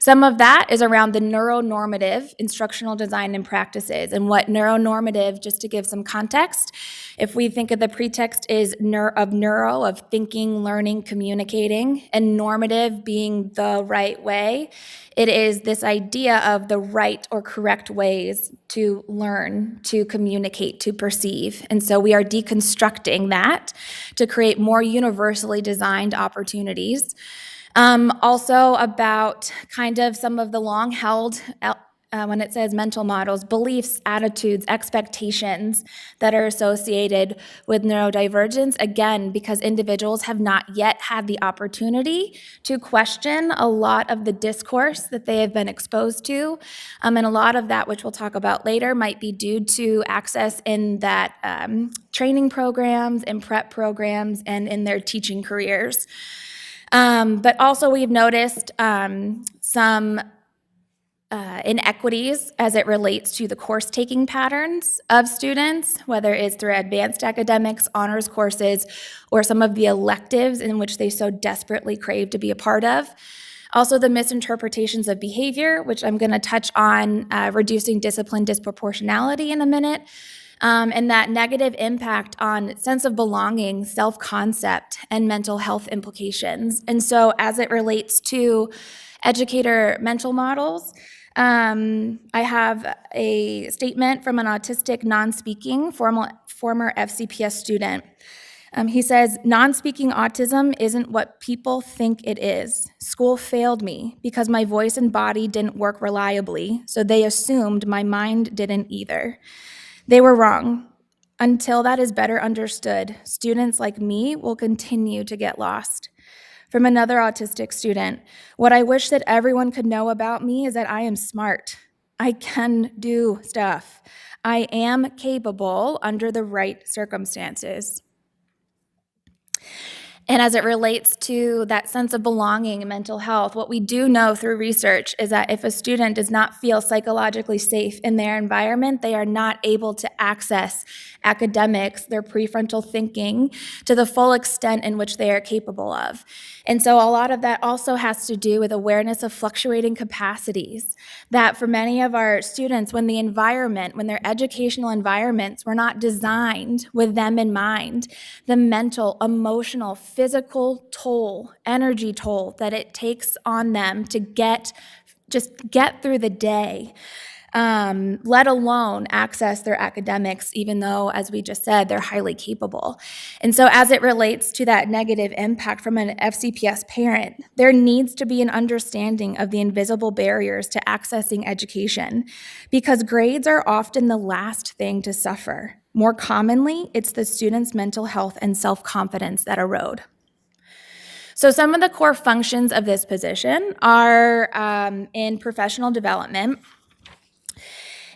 Some of that is around the neuronormative instructional design and practices. And what neuronormative, just to give some context, if we think of the pretext is of thinking, learning, communicating, and normative being the right way, it is this idea of the right or correct ways to learn, to communicate, to perceive. And so we are deconstructing that to create more universally designed opportunities. Also about kind of some of the long-held, when it says mental models, beliefs, attitudes, expectations that are associated with neurodivergence, again, because individuals have not yet had the opportunity to question a lot of the discourse that they have been exposed to. And a lot of that, which we'll talk about later, might be due to access in that training programs and prep programs and in their teaching careers. But also we've noticed some inequities as it relates to the course-taking patterns of students, whether it's through advanced academics, honors courses, or some of the electives in which they so desperately crave to be a part of. Also the misinterpretations of behavior, which I'm going to touch on reducing discipline disproportionality in a minute. And that negative impact on sense of belonging, self-concept, and mental health implications. And so as it relates to educator mental models, I have a statement from an autistic non-speaking former FCPS student. He says, "Non-speaking autism isn't what people think it is. School failed me because my voice and body didn't work reliably, so they assumed my mind didn't either. They were wrong. Until that is better understood, students like me will continue to get lost." From another autistic student, "What I wish that everyone could know about me is that I am smart. I can do stuff. I am capable under the right circumstances." And as it relates to that sense of belonging and mental health, what we do know through research is that if a student does not feel psychologically safe in their environment, they are not able to access academics, their prefrontal thinking, to the full extent in which they are capable of. And so a lot of that also has to do with awareness of fluctuating capacities, that for many of our students, when their educational environments were not designed with them in mind, the mental, emotional, physical toll, energy toll that it takes on them to just get through the day, let alone access their academics, even though, as we just said, they're highly capable. And so as it relates to that negative impact from an FCPS parent, there needs to be an understanding of the invisible barriers to accessing education, because grades are often the last thing to suffer. More commonly, it's the student's mental health and self-confidence that erode. So some of the core functions of this position are in professional development.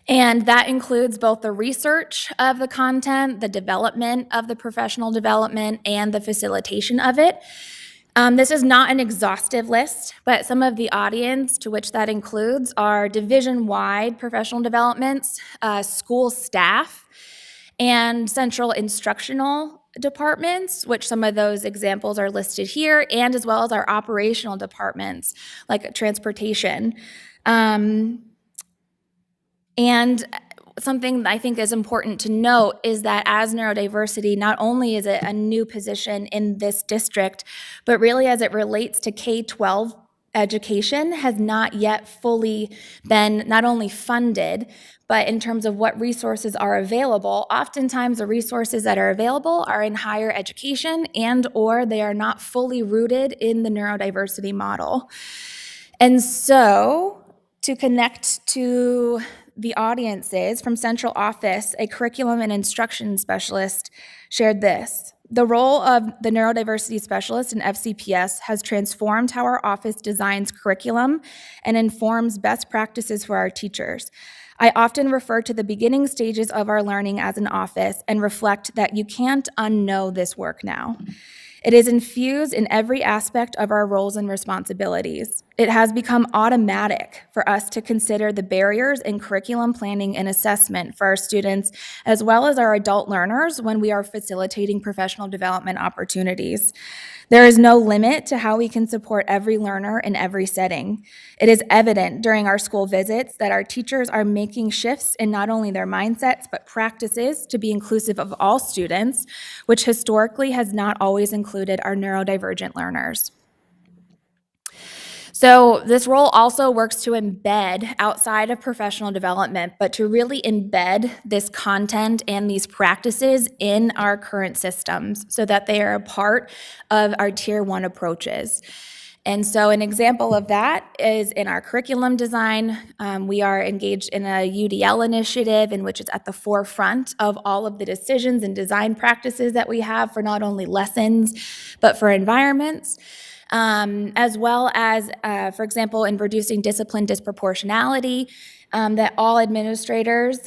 And that includes both the research of the content, the development of the professional development, and the facilitation of it. This is not an exhaustive list, but some of the audience to which that includes are division-wide professional developments, school staff, and central instructional departments, which some of those examples are listed here, and as well as our operational departments, like transportation. And something I think is important to note is that as neurodiversity, not only is it a new position in this district, but really as it relates to K-12 education has not yet fully been not only funded, but in terms of what resources are available, oftentimes the resources that are available are in higher education and or they are not fully rooted in the neurodiversity model. And so to connect to the audiences from central office, a curriculum and instruction specialist shared this. The role of the neurodiversity specialist in FCPS has transformed how our office designs curriculum and informs best practices for our teachers. I often refer to the beginning stages of our learning as an office and reflect that you can't unknow this work now. It is infused in every aspect of our roles and responsibilities. It has become automatic for us to consider the barriers in curriculum planning and assessment for our students, as well as our adult learners when we are facilitating professional development opportunities. There is no limit to how we can support every learner in every setting. It is evident during our school visits that our teachers are making shifts in not only their mindsets, but practices to be inclusive of all students, which historically has not always included our neurodivergent learners. So this role also works to embed outside of professional development, but to really embed this content and these practices in our current systems so that they are a part of our Tier 1 approaches. And so an example of that is in our curriculum design. We are engaged in a UDL initiative in which it's at the forefront of all of the decisions and design practices that we have for not only lessons, but for environments. As well as, for example, in reducing discipline disproportionality, that all administrators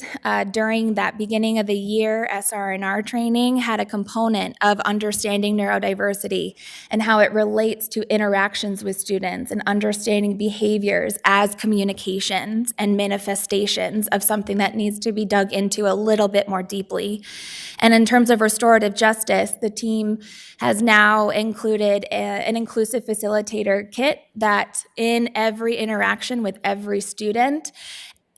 during that beginning of the year SR&R training had a component of understanding neurodiversity and how it relates to interactions with students and understanding behaviors as communications and manifestations of something that needs to be dug into a little bit more deeply. And in terms of restorative justice, the team has now included an inclusive facilitator kit that in every interaction with every student,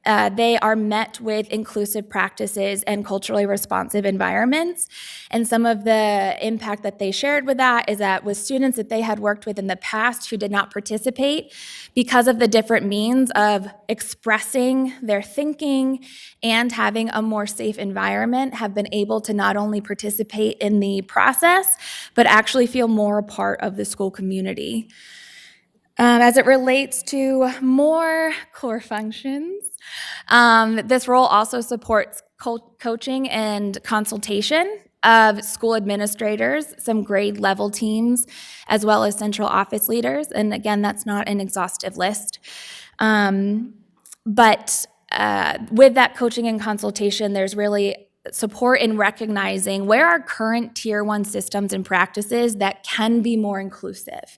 they are met with inclusive practices and culturally responsive environments. And some of the impact that they shared with that is that with students that they had worked with in the past who did not participate, because of the different means of expressing their thinking and having a more safe environment, have been able to not only participate in the process, but actually feel more a part of the school community. As it relates to more core functions, this role also supports coaching and consultation of school administrators, some grade level teams, as well as central office leaders. And again, that's not an exhaustive list. But with that coaching and consultation, there's really support in recognizing where are current Tier 1 systems and practices that can be more inclusive.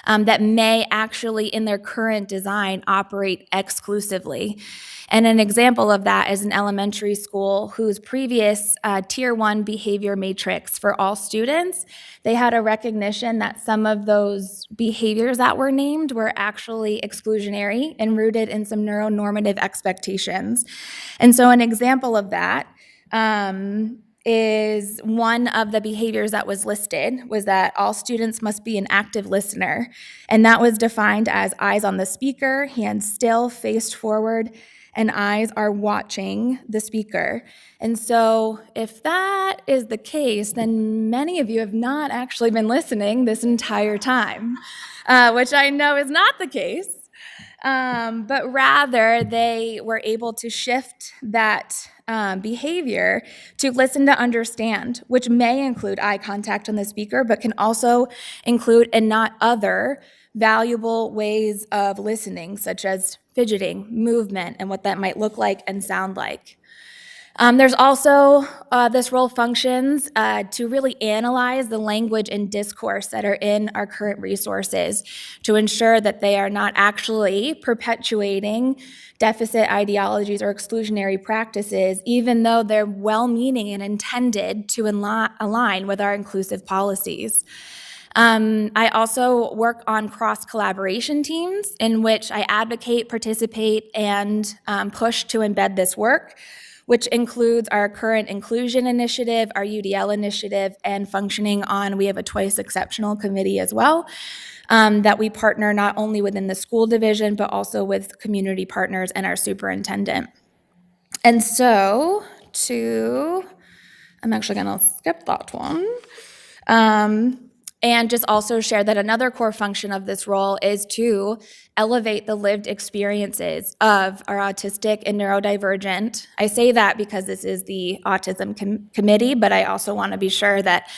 That may actually, in their current design, operate exclusively. And an example of that is an elementary school whose previous Tier 1 behavior matrix for all students, they had a recognition that some of those behaviors that were named were actually exclusionary and rooted in some neuronormative expectations. And so an example of that is one of the behaviors that was listed was that all students must be an active listener. And that was defined as eyes on the speaker, hands still, faced forward, and eyes are watching the speaker. And so if that is the case, then many of you have not actually been listening this entire time, which I know is not the case. But rather they were able to shift that behavior to listen to understand, which may include eye contact on the speaker, but can also include and not other valuable ways of listening, such as fidgeting, movement, and what that might look like and sound like. There's also this role functions to really analyze the language and discourse that are in our current resources to ensure that they are not actually perpetuating deficit ideologies or exclusionary practices, even though they're well-meaning and intended to align with our inclusive policies. I also work on cross-collaboration teams in which I advocate, participate, and push to embed this work. which includes our current inclusion initiative, our UDL initiative, and functioning on, we have a twice exceptional committee as well, that we partner not only within the school division, but also with community partners and our superintendent. And so I'm actually gonna skip that one. And just also share that another core function of this role is to elevate the lived experiences of our autistic and neurodivergent. I say that because this is the autism committee, but I also want to be sure that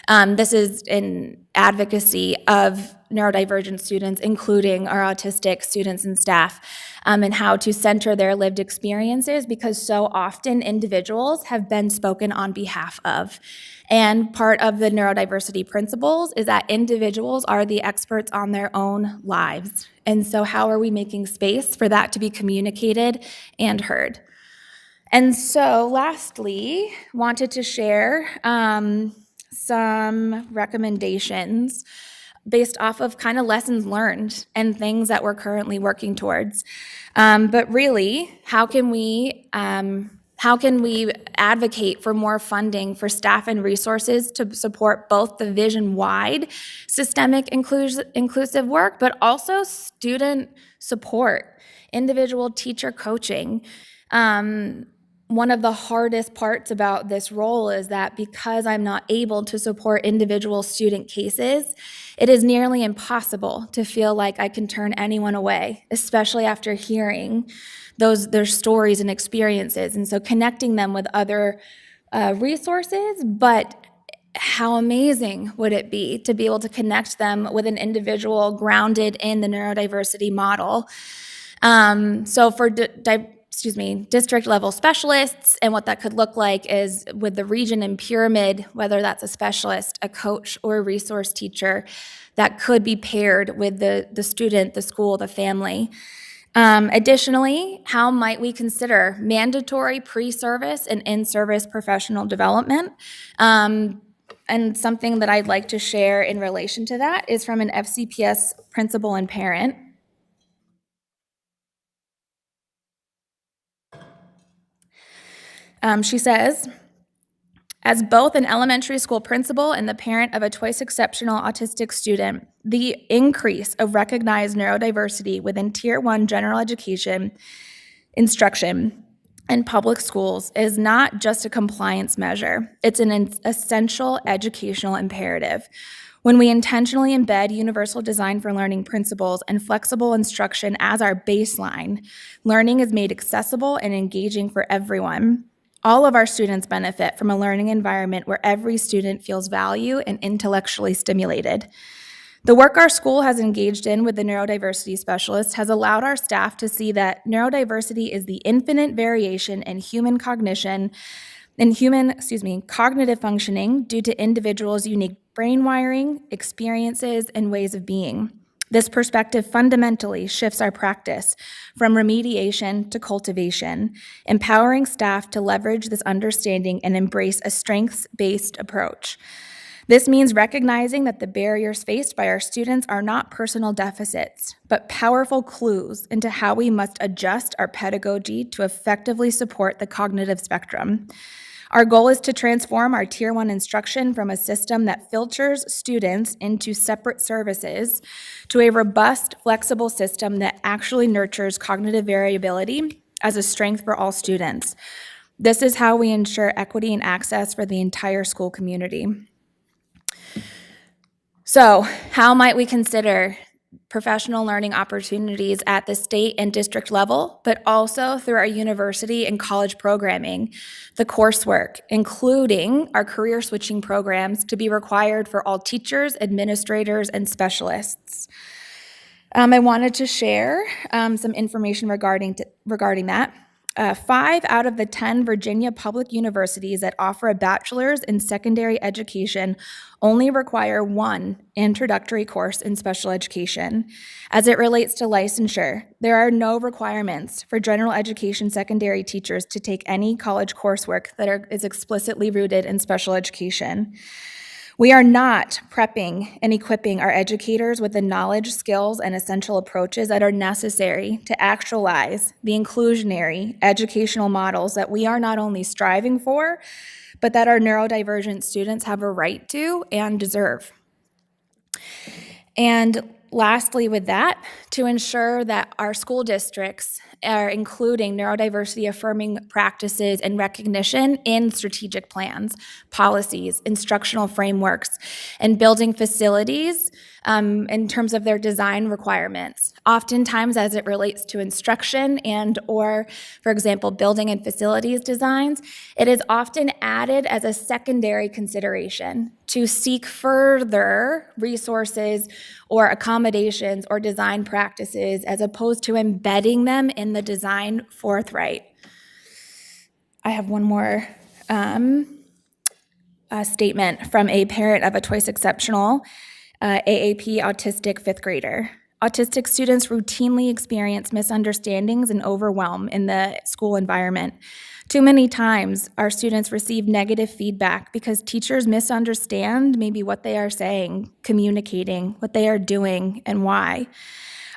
this is an advocacy of neurodivergent students, including our autistic students and staff, and how to center their lived experiences, because so often individuals have been spoken on behalf of. And part of the neurodiversity principles is that individuals are the experts on their own lives. And so how are we making space for that to be communicated and heard? And so lastly, wanted to share some recommendations based off of kind of lessons learned and things that we're currently working towards. But really, how can we advocate for more funding for staff and resources to support both the vision-wide systemic inclusive work, but also student support, individual teacher coaching? One of the hardest parts about this role is that because I'm not able to support individual student cases, it is nearly impossible to feel like I can turn anyone away, especially after hearing their stories and experiences. And so connecting them with other resources, but how amazing would it be to be able to connect them with an individual grounded in the neurodiversity model? So for district level specialists, and what that could look like is with the region and pyramid, whether that's a specialist, a coach, or a resource teacher, that could be paired with the student, the school, the family. Additionally, how might we consider mandatory pre-service and in-service professional development? And something that I'd like to share in relation to that is from an FCPS principal and parent. She says, as both an elementary school principal and the parent of a twice exceptional autistic student, the increase of recognized neurodiversity within Tier 1 general education instruction in public schools is not just a compliance measure. It's an essential educational imperative. When we intentionally embed universal design for learning principles and flexible instruction as our baseline, learning is made accessible and engaging for everyone. All of our students benefit from a learning environment where every student feels value and intellectually stimulated. The work our school has engaged in with the neurodiversity specialists has allowed our staff to see that neurodiversity is the infinite variation in human cognition and cognitive functioning due to individuals' unique brain wiring, experiences, and ways of being. This perspective fundamentally shifts our practice from remediation to cultivation, empowering staff to leverage this understanding and embrace a strengths-based approach. This means recognizing that the barriers faced by our students are not personal deficits, but powerful clues into how we must adjust our pedagogy to effectively support the cognitive spectrum. Our goal is to transform our Tier 1 instruction from a system that filters students into separate services to a robust, flexible system that actually nurtures cognitive variability as a strength for all students. This is how we ensure equity and access for the entire school community. So, how might we consider professional learning opportunities at the state and district level, but also through our university and college programming, the coursework, including our career switching programs to be required for all teachers, administrators, and specialists? I wanted to share some information regarding that. 5 out of the 10 Virginia public universities that offer a bachelor's in secondary education only require 1 introductory course in special education. As it relates to licensure, there are no requirements for general education secondary teachers to take any college coursework that is explicitly rooted in special education. We are not prepping and equipping our educators with the knowledge, skills, and essential approaches that are necessary to actualize the inclusionary educational models that we are not only striving for, but that our neurodivergent students have a right to and deserve. And lastly, with that, to ensure that our school districts are including neurodiversity affirming practices and recognition in strategic plans, policies, instructional frameworks, and building facilities in terms of their design requirements. Oftentimes, as it relates to instruction and or, for example, building and facilities designs, it is often added as a secondary consideration to seek further resources or accommodations or design practices as opposed to embedding them in the design forthright. I have one more statement from a parent of a twice exceptional AAP autistic fifth grader. Autistic students routinely experience misunderstandings and overwhelm in the school environment. Too many times, our students receive negative feedback because teachers misunderstand maybe what they are saying, communicating, what they are doing, and why.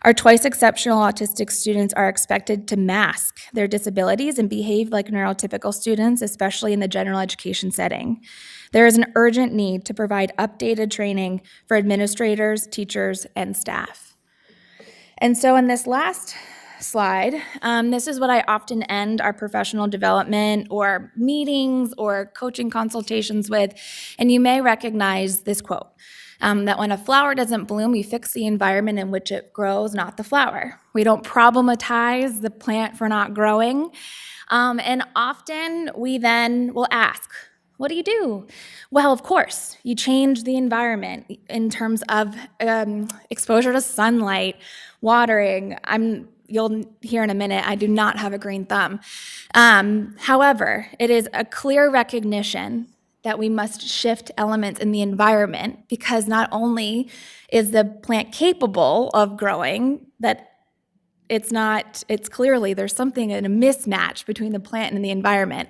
Our twice exceptional autistic students are expected to mask their disabilities and behave like neurotypical students, especially in the general education setting. There is an urgent need to provide updated training for administrators, teachers, and staff. And so in this last slide, this is what I often end our professional development or meetings or coaching consultations with, and you may recognize this quote. That when a flower doesn't bloom, we fix the environment in which it grows, not the flower. We don't problematize the plant for not growing. And often we then will ask, what do you do? Well, of course, you change the environment in terms of exposure to sunlight, watering. You'll hear in a minute, I do not have a green thumb. However, it is a clear recognition that we must shift elements in the environment because not only is the plant capable of growing, that it's clearly there's something in a mismatch between the plant and the environment.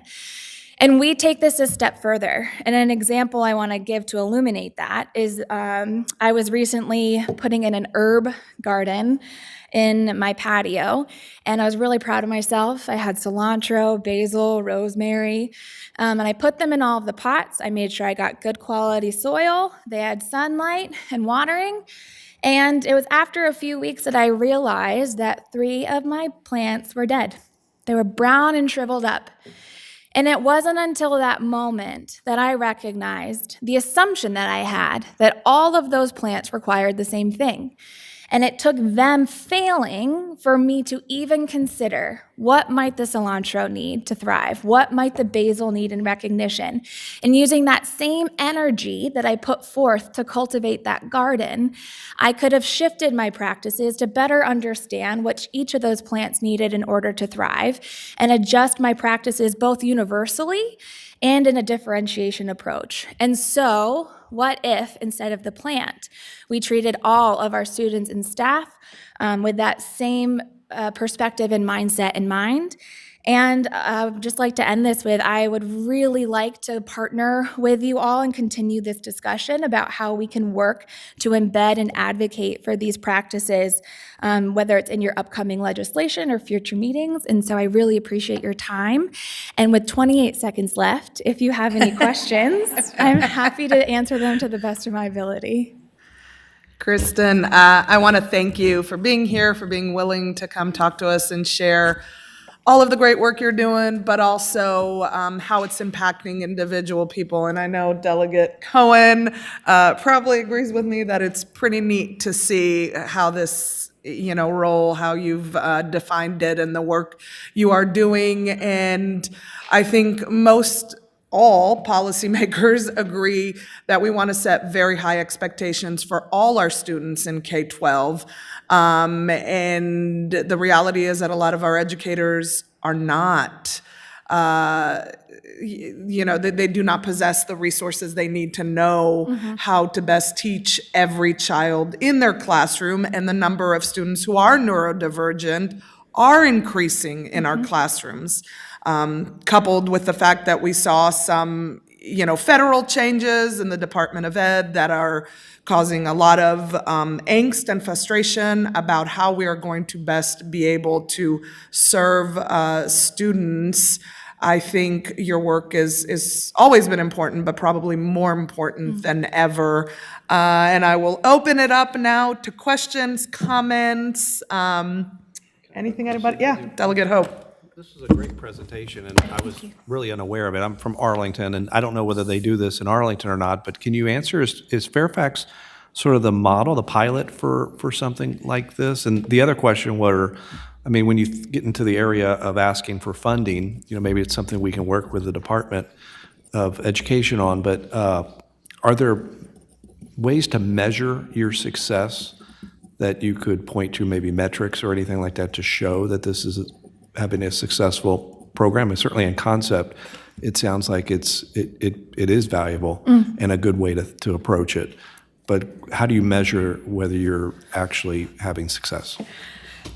And we take this a step further. And an example I want to give to illuminate that is I was recently putting in an herb garden in my patio, and I was really proud of myself. I had cilantro, basil, rosemary, and I put them in all of the pots. I made sure I got good quality soil. They had sunlight and watering. And it was after a few weeks that I realized that 3 of my plants were dead. They were brown and shriveled up. And it wasn't until that moment that I recognized the assumption that I had that all of those plants required the same thing. And it took them failing for me to even consider what might the cilantro need to thrive? What might the basil need in recognition? And using that same energy that I put forth to cultivate that garden, I could have shifted my practices to better understand what each of those plants needed in order to thrive and adjust my practices both universally and in a differentiation approach. And so, what if, instead of the plant, we treated all of our students and staff with that same perspective and mindset in mind? And I would just like to end this with, I would really like to partner with you all and continue this discussion about how we can work to embed and advocate for these practices, whether it's in your upcoming legislation or future meetings. And so I really appreciate your time. And with 28 seconds left, if you have any questions, I'm happy to answer them to the best of my ability. Kristen, I want to thank you for being here, for being willing to come talk to us and share all of the great work you're doing, but also how it's impacting individual people. And I know Delegate Cohen probably agrees with me that it's pretty neat to see how this role, how you've defined it and the work you are doing. And I think most all policymakers agree that we want to set very high expectations for all our students in K-12. And the reality is that a lot of our educators are not, they do not possess the resources they need to know how to best teach every child in their classroom. And the number of students who are neurodivergent are increasing in our classrooms, coupled with the fact that we saw some federal changes in the Department of Ed that are causing a lot of angst and frustration about how we are going to best be able to serve students. I think your work is always been important, but probably more important than ever. And I will open it up now to questions, comments. Anything, anybody? Yeah, Delegate Hope. This is a great presentation, and I was really unaware of it. I'm from Arlington, and I don't know whether they do this in Arlington or not, but can you answer, is Fairfax sort of the model, the pilot for something like this? And the other question were, I mean, when you get into the area of asking for funding, maybe it's something we can work with the Department of Education on, but are there ways to measure your success that you could point to, maybe metrics or anything like that, to show that this is having a successful program? And certainly in concept, it sounds like it is valuable and a good way to approach it. But how do you measure whether you're actually having success?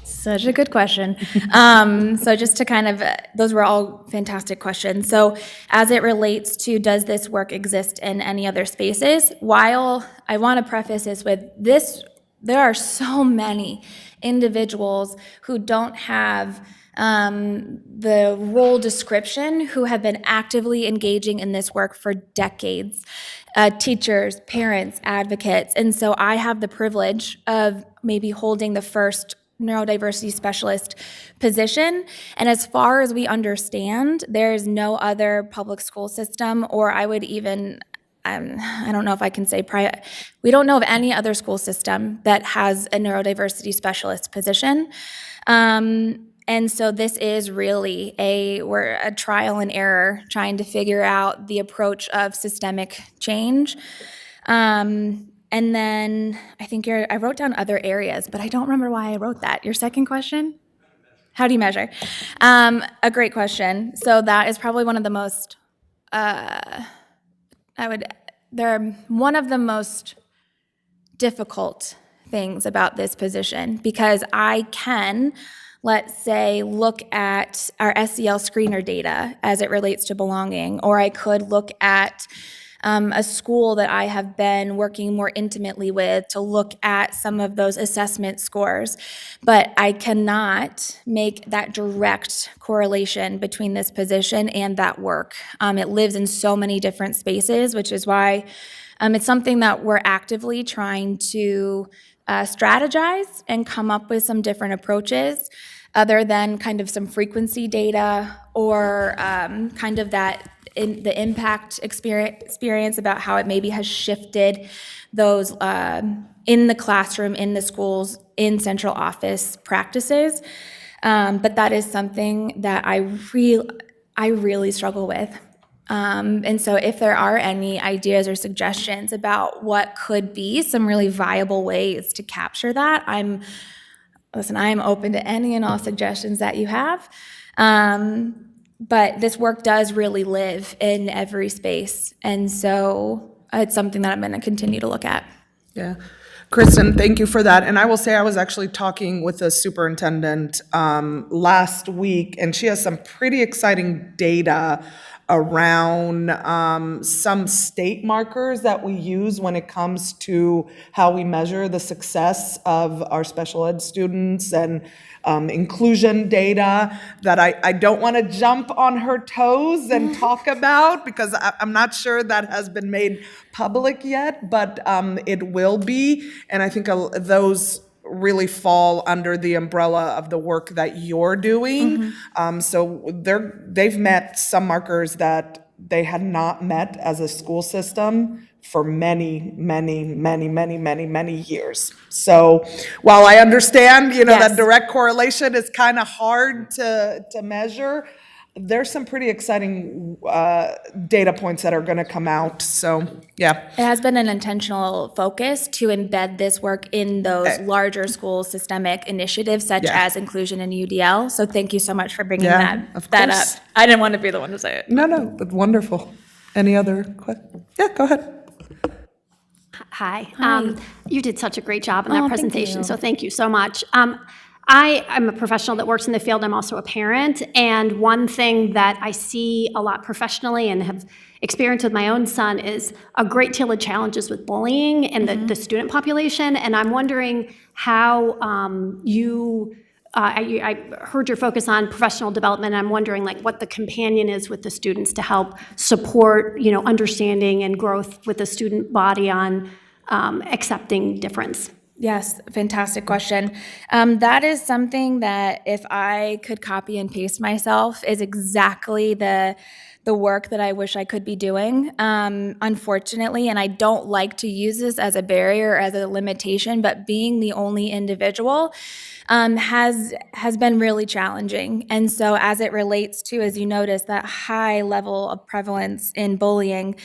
Such a good question. So just to those were all fantastic questions. So as it relates to, does this work exist in any other spaces? While I want to preface this with this, there are so many individuals who don't have the role description who have been actively engaging in this work for decades. Teachers, parents, advocates. And so I have the privilege of maybe holding the first neurodiversity specialist position. And as far as we understand, there is no other public school system, or I would even, I don't know if I can say private, we don't know of any other school system that has a neurodiversity specialist position. And so this is really we're a trial and error trying to figure out the approach of systemic change. And then I think I wrote down other areas, but I don't remember why I wrote that. Your second question? How do you measure? A great question. So that is probably one of the most, they're one of the most difficult things about this position, because I can, let's say, look at our SEL screener data as it relates to belonging, or I could look at a school that I have been working more intimately with to look at some of those assessment scores. But I cannot make that direct correlation between this position and that work. It lives in so many different spaces, which is why it's something that we're actively trying to strategize and come up with some different approaches other than kind of some frequency data or kind of that in the impact experience about how it maybe has shifted those in the classroom, in the schools, in central office practices. But that is something that I really struggle with. And so if there are any ideas or suggestions about what could be some really viable ways to capture that, I'm open to any and all suggestions that you have. But this work does really live in every space. And so it's something that I'm going to continue to look at. Yeah. Kristen, thank you for that. And I will say I was actually talking with a superintendent last week, and she has some pretty exciting data around some state markers that we use when it comes to how we measure the success of our special ed students, and inclusion data that I don't want to jump on her toes and talk about, because I'm not sure that has been made public yet, but it will be. And I think those really fall under the umbrella of the work that you're doing. So they've met some markers that they had not met as a school system for many years. So while I understand, Yes. that direct correlation is kind of hard to measure, there's some pretty exciting data points that are going to come out. So, yeah. It has been an intentional focus to embed this work in those larger school systemic initiatives, such as inclusion in UDL. So thank you so much for bringing that course. up. I didn't want to be the one to say it. No, but wonderful. Any other questions? Yeah, go ahead. Hi. You did such a great job in that Oh, thank presentation, you. so thank you so much. I am a professional that works in the field. I'm also a parent. And one thing that I see a lot professionally and have experienced with my own son is a great deal of challenges with bullying and the student population. And I'm wondering how I heard your focus on professional development. And I'm wondering like what the companion is with the students to help support, understanding and growth with the student body on accepting difference. Yes, fantastic question. That is something that if I could copy and paste myself is exactly the work that I wish I could be doing. Unfortunately, and I don't like to use this as a barrier, as a limitation, but being the only individual has been really challenging. And so as it relates to, as you notice, that high level of prevalence in bullying,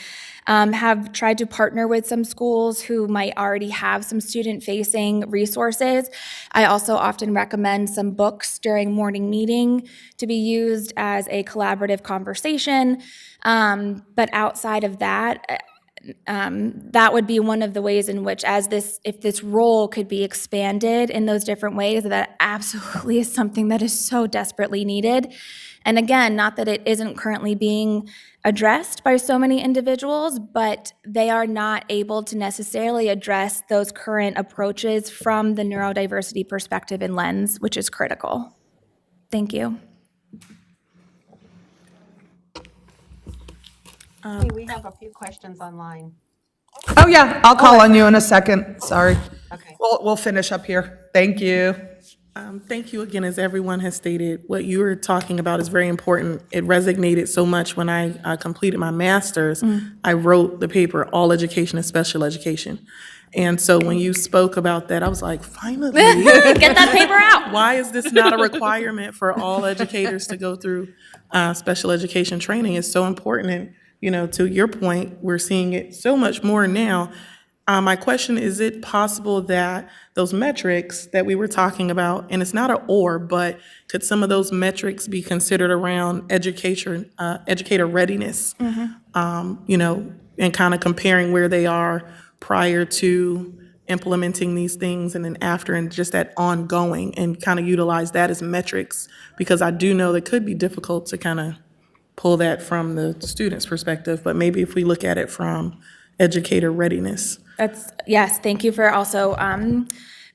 have tried to partner with some schools who might already have some student-facing resources. I also often recommend some books during morning meeting to be used as a collaborative conversation. But outside of that, that would be one of the ways in which, if this role could be expanded in those different ways, that absolutely is something that is so desperately needed. And again, not that it isn't currently being addressed by so many individuals, but they are not able to necessarily address those current approaches from the neurodiversity perspective and lens, which is critical. Thank you. We have a few questions online. Oh, yeah, I'll call on you in a second. Sorry. Okay. We'll finish up here. Thank you. Thank you again. As everyone has stated, what you were talking about is very important. It resonated so much when I completed my master's. I wrote the paper, All Education is Special Education. And so when you spoke about that, I was like, finally. Get that paper out. Why is this not a requirement for all educators to go through special education training? It's so important. And, to your point, we're seeing it so much more now. My question, is it possible that those metrics that we were talking about, and it's not an or, but could some of those metrics be considered around educator readiness? And kind of comparing where they are prior to implementing these things and then after, and just that ongoing, and kind of utilize that as metrics, because I do know it could be difficult to kind of pull that from the student's perspective, but maybe if we look at it from educator readiness. Yes, thank you for also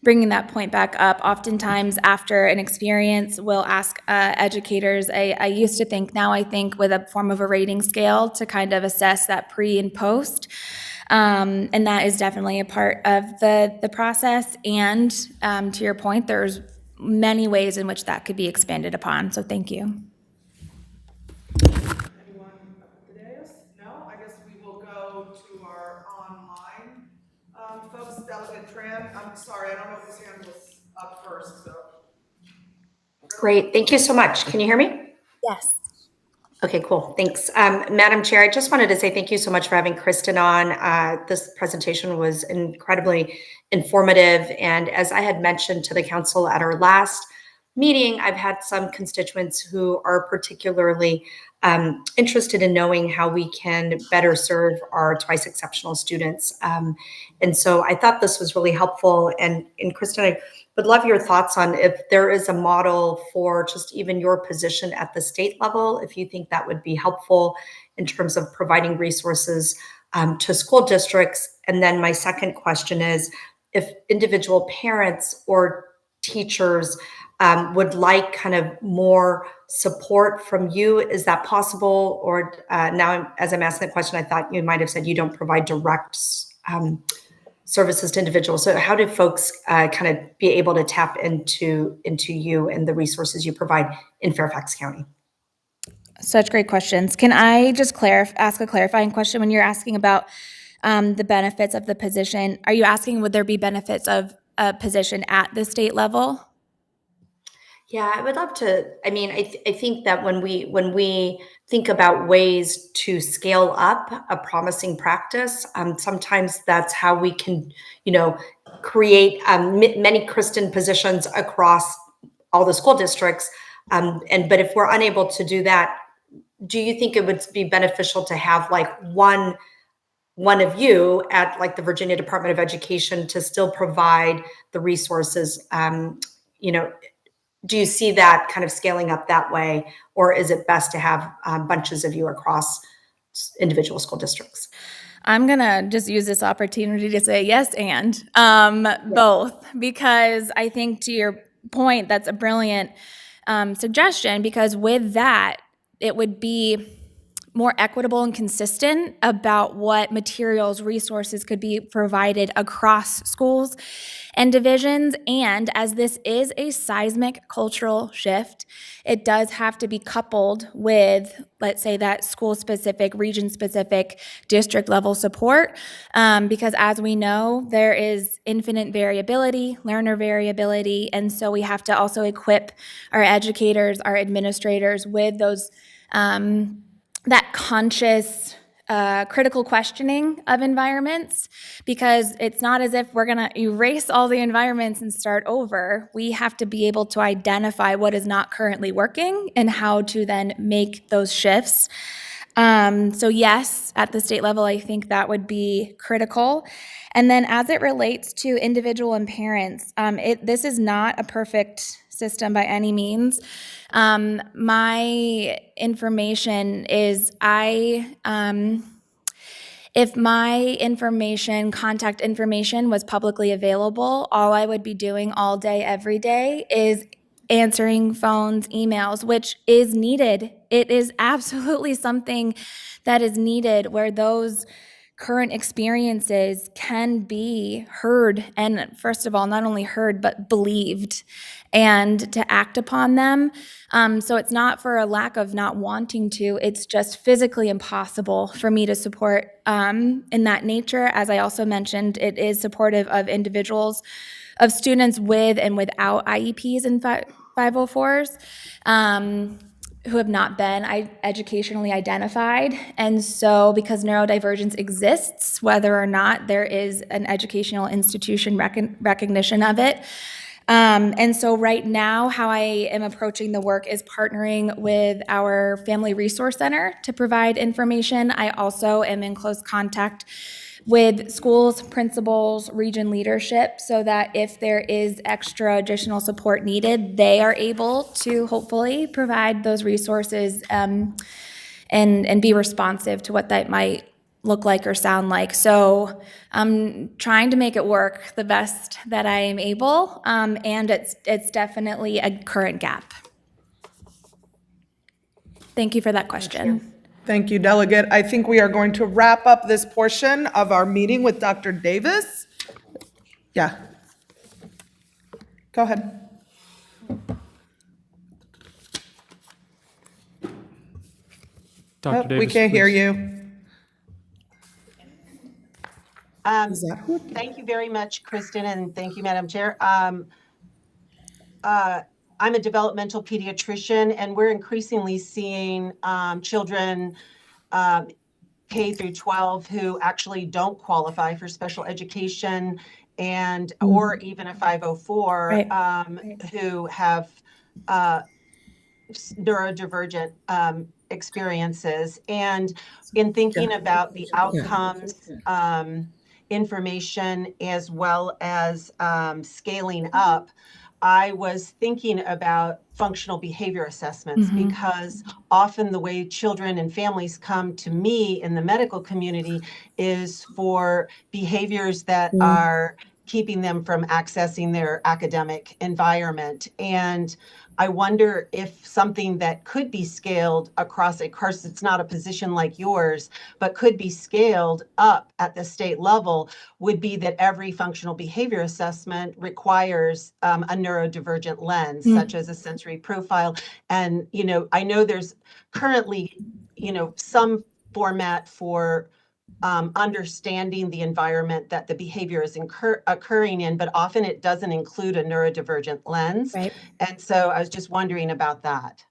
bringing that point back up. Oftentimes after an experience, we'll ask educators, I used to think, now I think, with a form of a rating scale to kind of assess that pre and post. And that is definitely a part of the process. And to your point, there's many ways in which that could be expanded upon. So thank you. Anyone up to dais? No? I guess we will go to our online folks. Delegate Tran, I'm sorry, I don't know if this hand was up first, so. Great, thank you so much. Can you hear me? Yes. Okay, cool, thanks. Madam Chair, I just wanted to say thank you so much for having Kristen on. This presentation was incredibly informative, and as I had mentioned to the council at our last meeting, I've had some constituents who are particularly interested in knowing how we can better serve our twice exceptional students. And so I thought this was really helpful. And Kristen, I would love your thoughts on if there is a model for just even your position at the state level, if you think that would be helpful in terms of providing resources to school districts. And then my second question is, if individual parents or teachers would like kind of more support from you, is that possible? Or now, as I'm asking the question, I thought you might have said you don't provide direct services to individuals. So how do folks kind of be able to tap into you and the resources you provide in Fairfax County? Such great questions. Can I just ask a clarifying question? When you're asking about the benefits of the position, are you asking would there be benefits of a position at the state level? Yeah, I would love to. I mean, I think that when we think about ways to scale up a promising practice, sometimes that's how we can, create many Kristen positions across all the school districts. But if we're unable to do that, do you think it would be beneficial to have like one of you at like the Virginia Department of Education to still provide the resources, do you see that kind of scaling up that way, or is it best to have bunches of you across individual school districts? I'm gonna just use this opportunity to say yes and both, because I think to your point, that's a brilliant suggestion, because with that, it would be more equitable and consistent about what materials, resources could be provided across schools and divisions. And as this is a seismic cultural shift, it does have to be coupled with, let's say, that school-specific, region-specific, district-level support, because as we know, there is infinite variability, learner variability, and so we have to also equip our educators, our administrators with those that conscious, critical questioning of environments, because it's not as if we're going to erase all the environments and start over. We have to be able to identify what is not currently working and how to then make those shifts. So yes, at the state level, I think that would be critical. And then as it relates to individual and parents, this is not a perfect system by any means. My information is if my contact information was publicly available, all I would be doing all day, every day is answering phones, emails, which is needed. It is absolutely something that is needed, where those current experiences can be heard, and first of all, not only heard, but believed, and to act upon them. So it's not for a lack of not wanting to, it's just physically impossible for me to support in that nature. As I also mentioned, it is supportive of individuals, of students with and without IEPs and 504s. Who have not been educationally identified. And so because neurodivergence exists, whether or not there is an educational institution recognition of it. And so right now, how I am approaching the work is partnering with our Family Resource Center to provide information. I also am in close contact with schools, principals, region leadership, so that if there is extra additional support needed, they are able to hopefully provide those resources and be responsive to what that might look like or sound like. So I'm trying to make it work the best that I am able, and it's definitely a current gap. Thank you for that question. Thank you, Delegate. I think we are going to wrap up this portion of our meeting with Dr. Davis. Yeah. Go ahead. Dr. Davis, we can't hear please. you. Thank you very much, Kristen, and thank you, Madam Chair. I'm a developmental pediatrician, and we're increasingly seeing children K through 12 who actually don't qualify for special education and or even a 504 who have neurodivergent experiences. And in thinking about the outcomes, information, as well as scaling up, I was thinking about functional behavior assessments, because often the way children and families come to me in the medical community is for behaviors that are keeping them from accessing their academic environment. And I wonder if something that could be scaled across, of course, it's not a position like yours, but could be scaled up at the state level, would be that every functional behavior assessment requires a neurodivergent lens, such as a sensory profile. And, I know there's currently, some format for understanding the environment that the behavior is occurring in, but often it doesn't include a neurodivergent lens. Right. And so I was just wondering about that.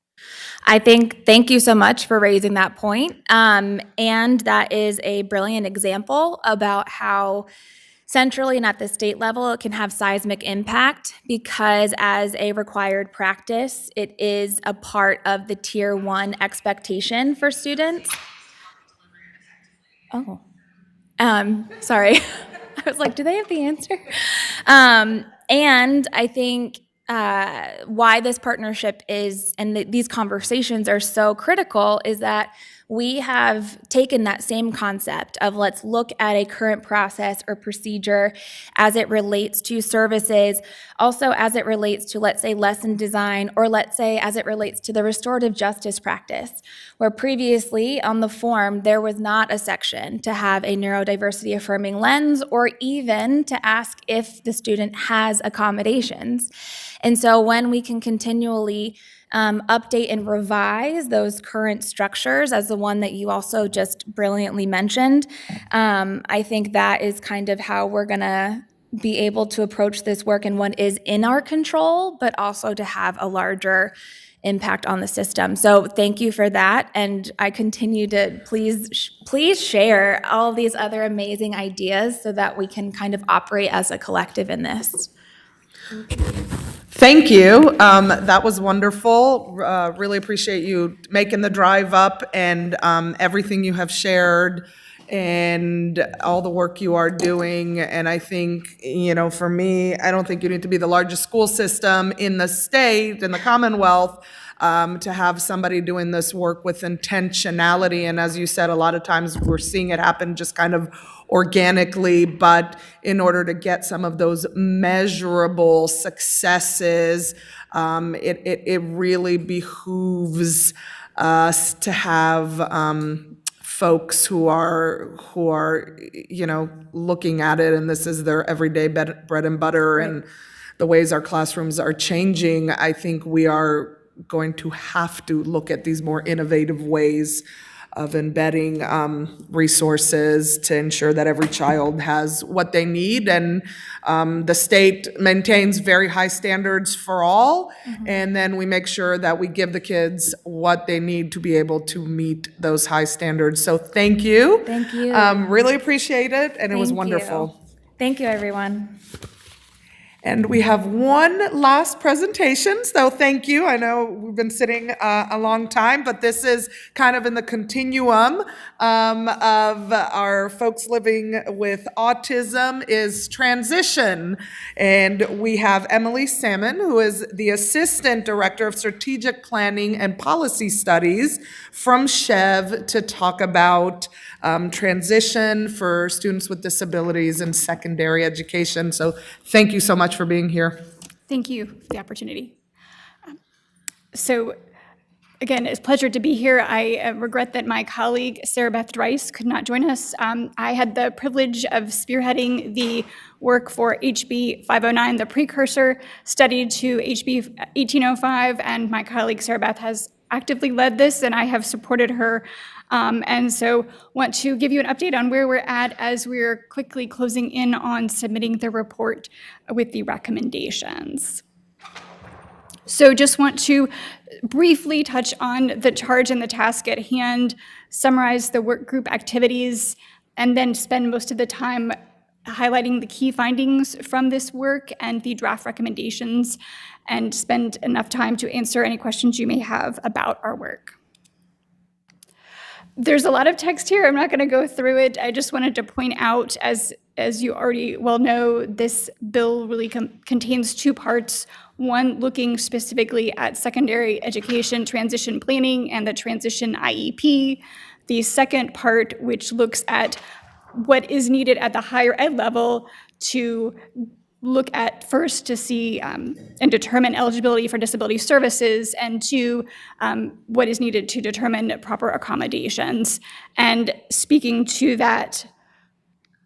Thank you so much for raising that point. And that is a brilliant example about how centrally and at the state level it can have seismic impact, because as a required practice, it is a part of the Tier 1 expectation for students. Oh, sorry. I was like, do they have the answer? And I think why this partnership is and these conversations are so critical is that we have taken that same concept of let's look at a current process or procedure as it relates to services, also as it relates to, let's say, lesson design, or let's say as it relates to the restorative justice practice, where previously on the form there was not a section to have a neurodiversity affirming lens or even to ask if the student has accommodations. And so when we can continually update and revise those current structures, as the one that you also just brilliantly mentioned, I think that is kind of how we're going to be able to approach this work in what is in our control, but also to have a larger impact on the system. So thank you for that. And I continue to please share all of these other amazing ideas so that we can kind of operate as a collective in this. Thank you. That was wonderful. Really appreciate you making the drive up and everything you have shared and all the work you are doing. And I think, for me, I don't think you need to be the largest school system in the state, in the Commonwealth, to have somebody doing this work with intentionality. And as you said, a lot of times we're seeing it happen just kind of organically, but in order to get some of those measurable successes, it really behooves us to have folks who are looking at it, and this is their everyday bread and butter, right. And the ways our classrooms are changing. I think we are going to have to look at these more innovative ways of embedding resources to ensure that every child has what they need. And the state maintains very high standards for all. Mm-hmm. And then we make sure that we give the kids what they need to be able to meet those high standards. So thank you. Thank you. Really appreciate it. And it was wonderful. Thank you, everyone. And we have one last presentation, so thank you. I know we've been sitting a long time, but this is kind of in the continuum of our folks living with autism is transition. And we have Emily Salmon, who is the Assistant Director of Strategic Planning and Policy Studies from SHEV, to talk about transition for students with disabilities in secondary education. So thank you so much for being here. Thank you for the opportunity. So again, it's a pleasure to be here. I regret that my colleague, Sarah Beth Dreiss, could not join us. I had the privilege of spearheading the work for HB 509, the precursor study to HB 1805, and my colleague, Sarah Beth, has actively led this, and I have supported her. And so want to give you an update on where we're at as we're quickly closing in on submitting the report with the recommendations. So just want to briefly touch on the charge and the task at hand, summarize the work group activities, and then spend most of the time highlighting the key findings from this work and the draft recommendations, and spend enough time to answer any questions you may have about our work. There's a lot of text here. I'm not going to go through it. I just wanted to point out, as you already well know, this bill really contains two parts. One, looking specifically at secondary education transition planning and the transition IEP. The second part, which looks at what is needed at the higher ed level to look at first to see and determine eligibility for disability services, and two, what is needed to determine proper accommodations. And speaking to that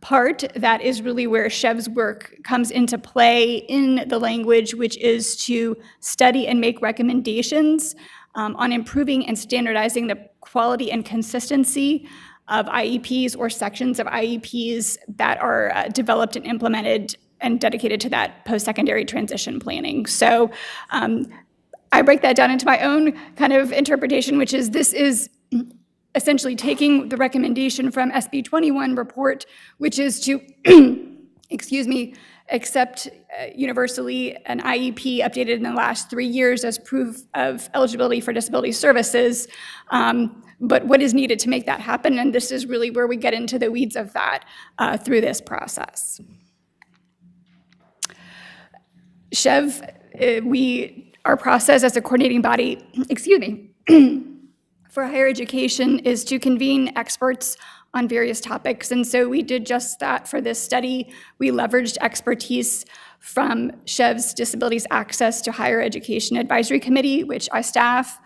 part, that is really where SHEV's work comes into play in the language, which is to study and make recommendations on improving and standardizing the quality and consistency of IEPs or sections of IEPs that are developed and implemented and dedicated to that post-secondary transition planning. So I break that down into my own kind of interpretation, which is this is essentially taking the recommendation from SB 21 report, which is to, accept universally an IEP updated in the last 3 years as proof of eligibility for disability services. But what is needed to make that happen? And this is really where we get into the weeds of that through this process. SHEV our process as a coordinating body, excuse me, for higher education is to convene experts on various topics. And so we did just that for this study. We leveraged expertise from SHEV's Disabilities Access to Higher Education Advisory Committee, which I staff.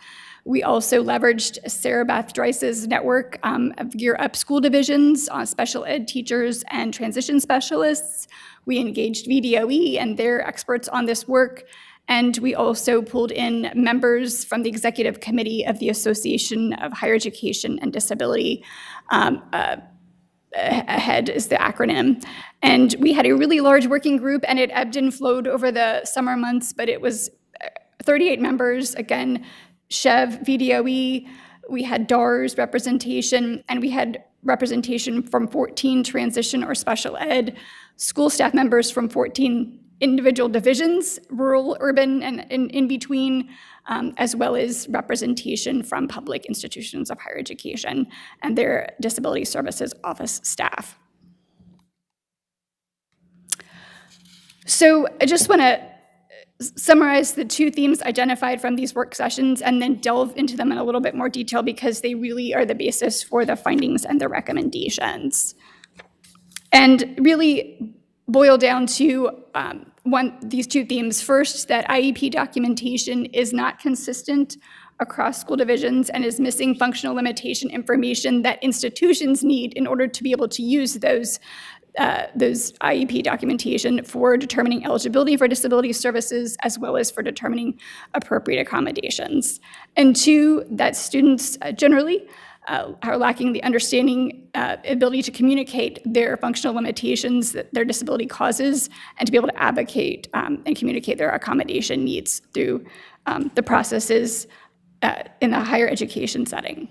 We also leveraged Sarah Beth Joyce's network of Gear Up school divisions on special ed teachers and transition specialists. We engaged VDOE and their experts on this work. And we also pulled in members from the executive committee of the Association of Higher Education and Disability. AHEAD is the acronym. And we had a really large working group, and it ebbed and flowed over the summer months, but it was 38 members, again, SHEV, VDOE, we had DARS representation, and we had representation from 14 transition or special ed school staff members from 14 individual divisions, rural, urban, and in between, as well as representation from public institutions of higher education and their disability services office staff. So I just want to summarize the two themes identified from these work sessions and then delve into them in a little bit more detail because they really are the basis for the findings and the recommendations. And really boil down to these two themes. First, that IEP documentation is not consistent across school divisions and is missing functional limitation information that institutions need in order to be able to use those IEP documentation for determining eligibility for disability services as well as for determining appropriate accommodations. And two, that students generally are lacking the understanding, ability to communicate their functional limitations that their disability causes and to be able to advocate and communicate their accommodation needs through the processes in the higher education setting.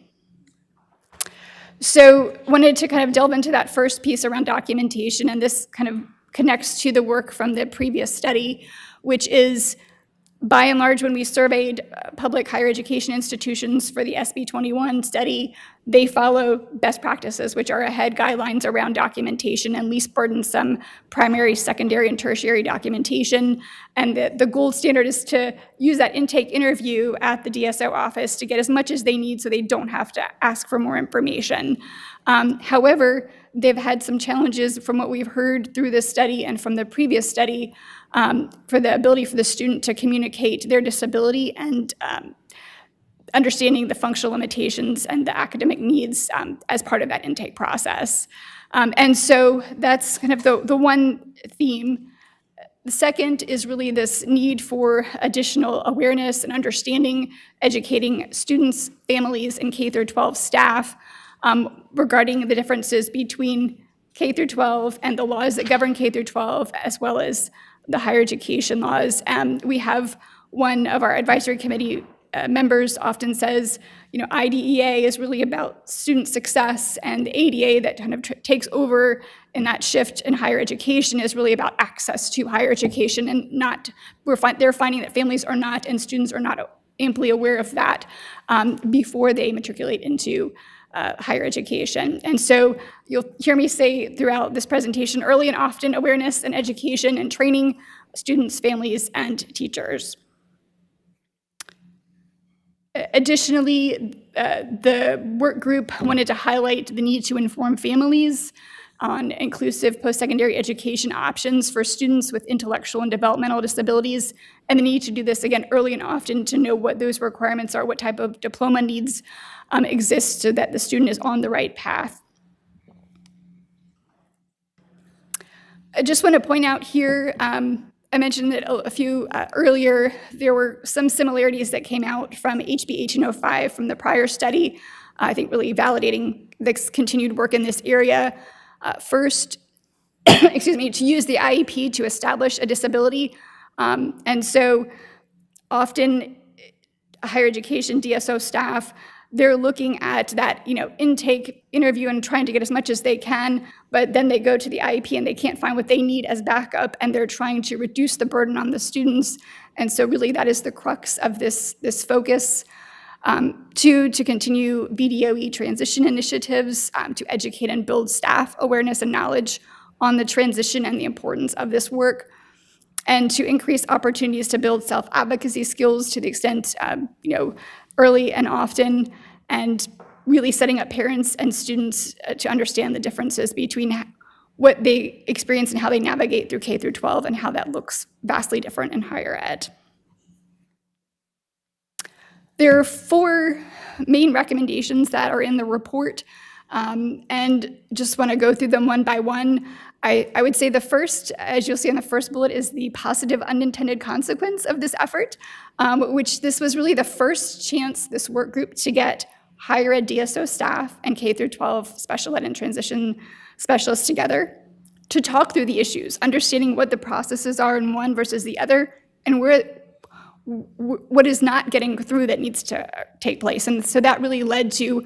So wanted to kind of delve into that first piece around documentation, and this kind of connects to the work from the previous study, which is by and large, when we surveyed public higher education institutions for the SB 21 study, they follow best practices, which are AHEAD guidelines around documentation and least burdensome primary, secondary, and tertiary documentation. And the gold standard is to use that intake interview at the DSO office to get as much as they need so they don't have to ask for more information. However, they've had some challenges from what we've heard through this study and from the previous study for the ability for the student to communicate their disability and understanding the functional limitations and the academic needs as part of that intake process. And so that's kind of the one theme. The second is really this need for additional awareness and understanding, educating students, families, and K through 12 staff regarding the differences between K through 12 and the laws that govern K through 12, as well as the higher education laws. We have one of our advisory committee members often says, IDEA is really about student success, and the ADA that kind of takes over in that shift in higher education is really about access to higher education, and they're finding that families are not and students are not amply aware of that before they matriculate into higher education. And so you'll hear me say throughout this presentation, early and often awareness and education and training students, families, and teachers. Additionally, the work group wanted to highlight the need to inform families on inclusive post-secondary education options for students with intellectual and developmental disabilities, and the need to do this again early and often to know what those requirements are, what type of diploma needs exist so that the student is on the right path. I just want to point out here, I mentioned that a few earlier, there were some similarities that came out from HB 1805 from the prior study, I think really validating this continued work in this area. First, excuse me, to use the IEP to establish a disability. And so often higher education DSO staff, they're looking at that, intake interview and trying to get as much as they can, but then they go to the IEP and they can't find what they need as backup, and they're trying to reduce the burden on the students. And so really that is the crux of this focus. To continue VDOE transition initiatives, to educate and build staff awareness and knowledge on the transition and the importance of this work. and to increase opportunities to build self-advocacy skills to the extent, early and often, and really setting up parents and students to understand the differences between what they experience and how they navigate through K through 12 and how that looks vastly different in higher ed. There are 4 main recommendations that are in the report, and just want to go through them one by one. I would say the first, as you'll see on the first bullet, is the positive unintended consequence of this effort, which this was really the first chance, this work group, to get higher ed DSO staff and K through 12 special ed and transition specialists together to talk through the issues, understanding what the processes are in one versus the other, and what is not getting through that needs to take place. And so that really led to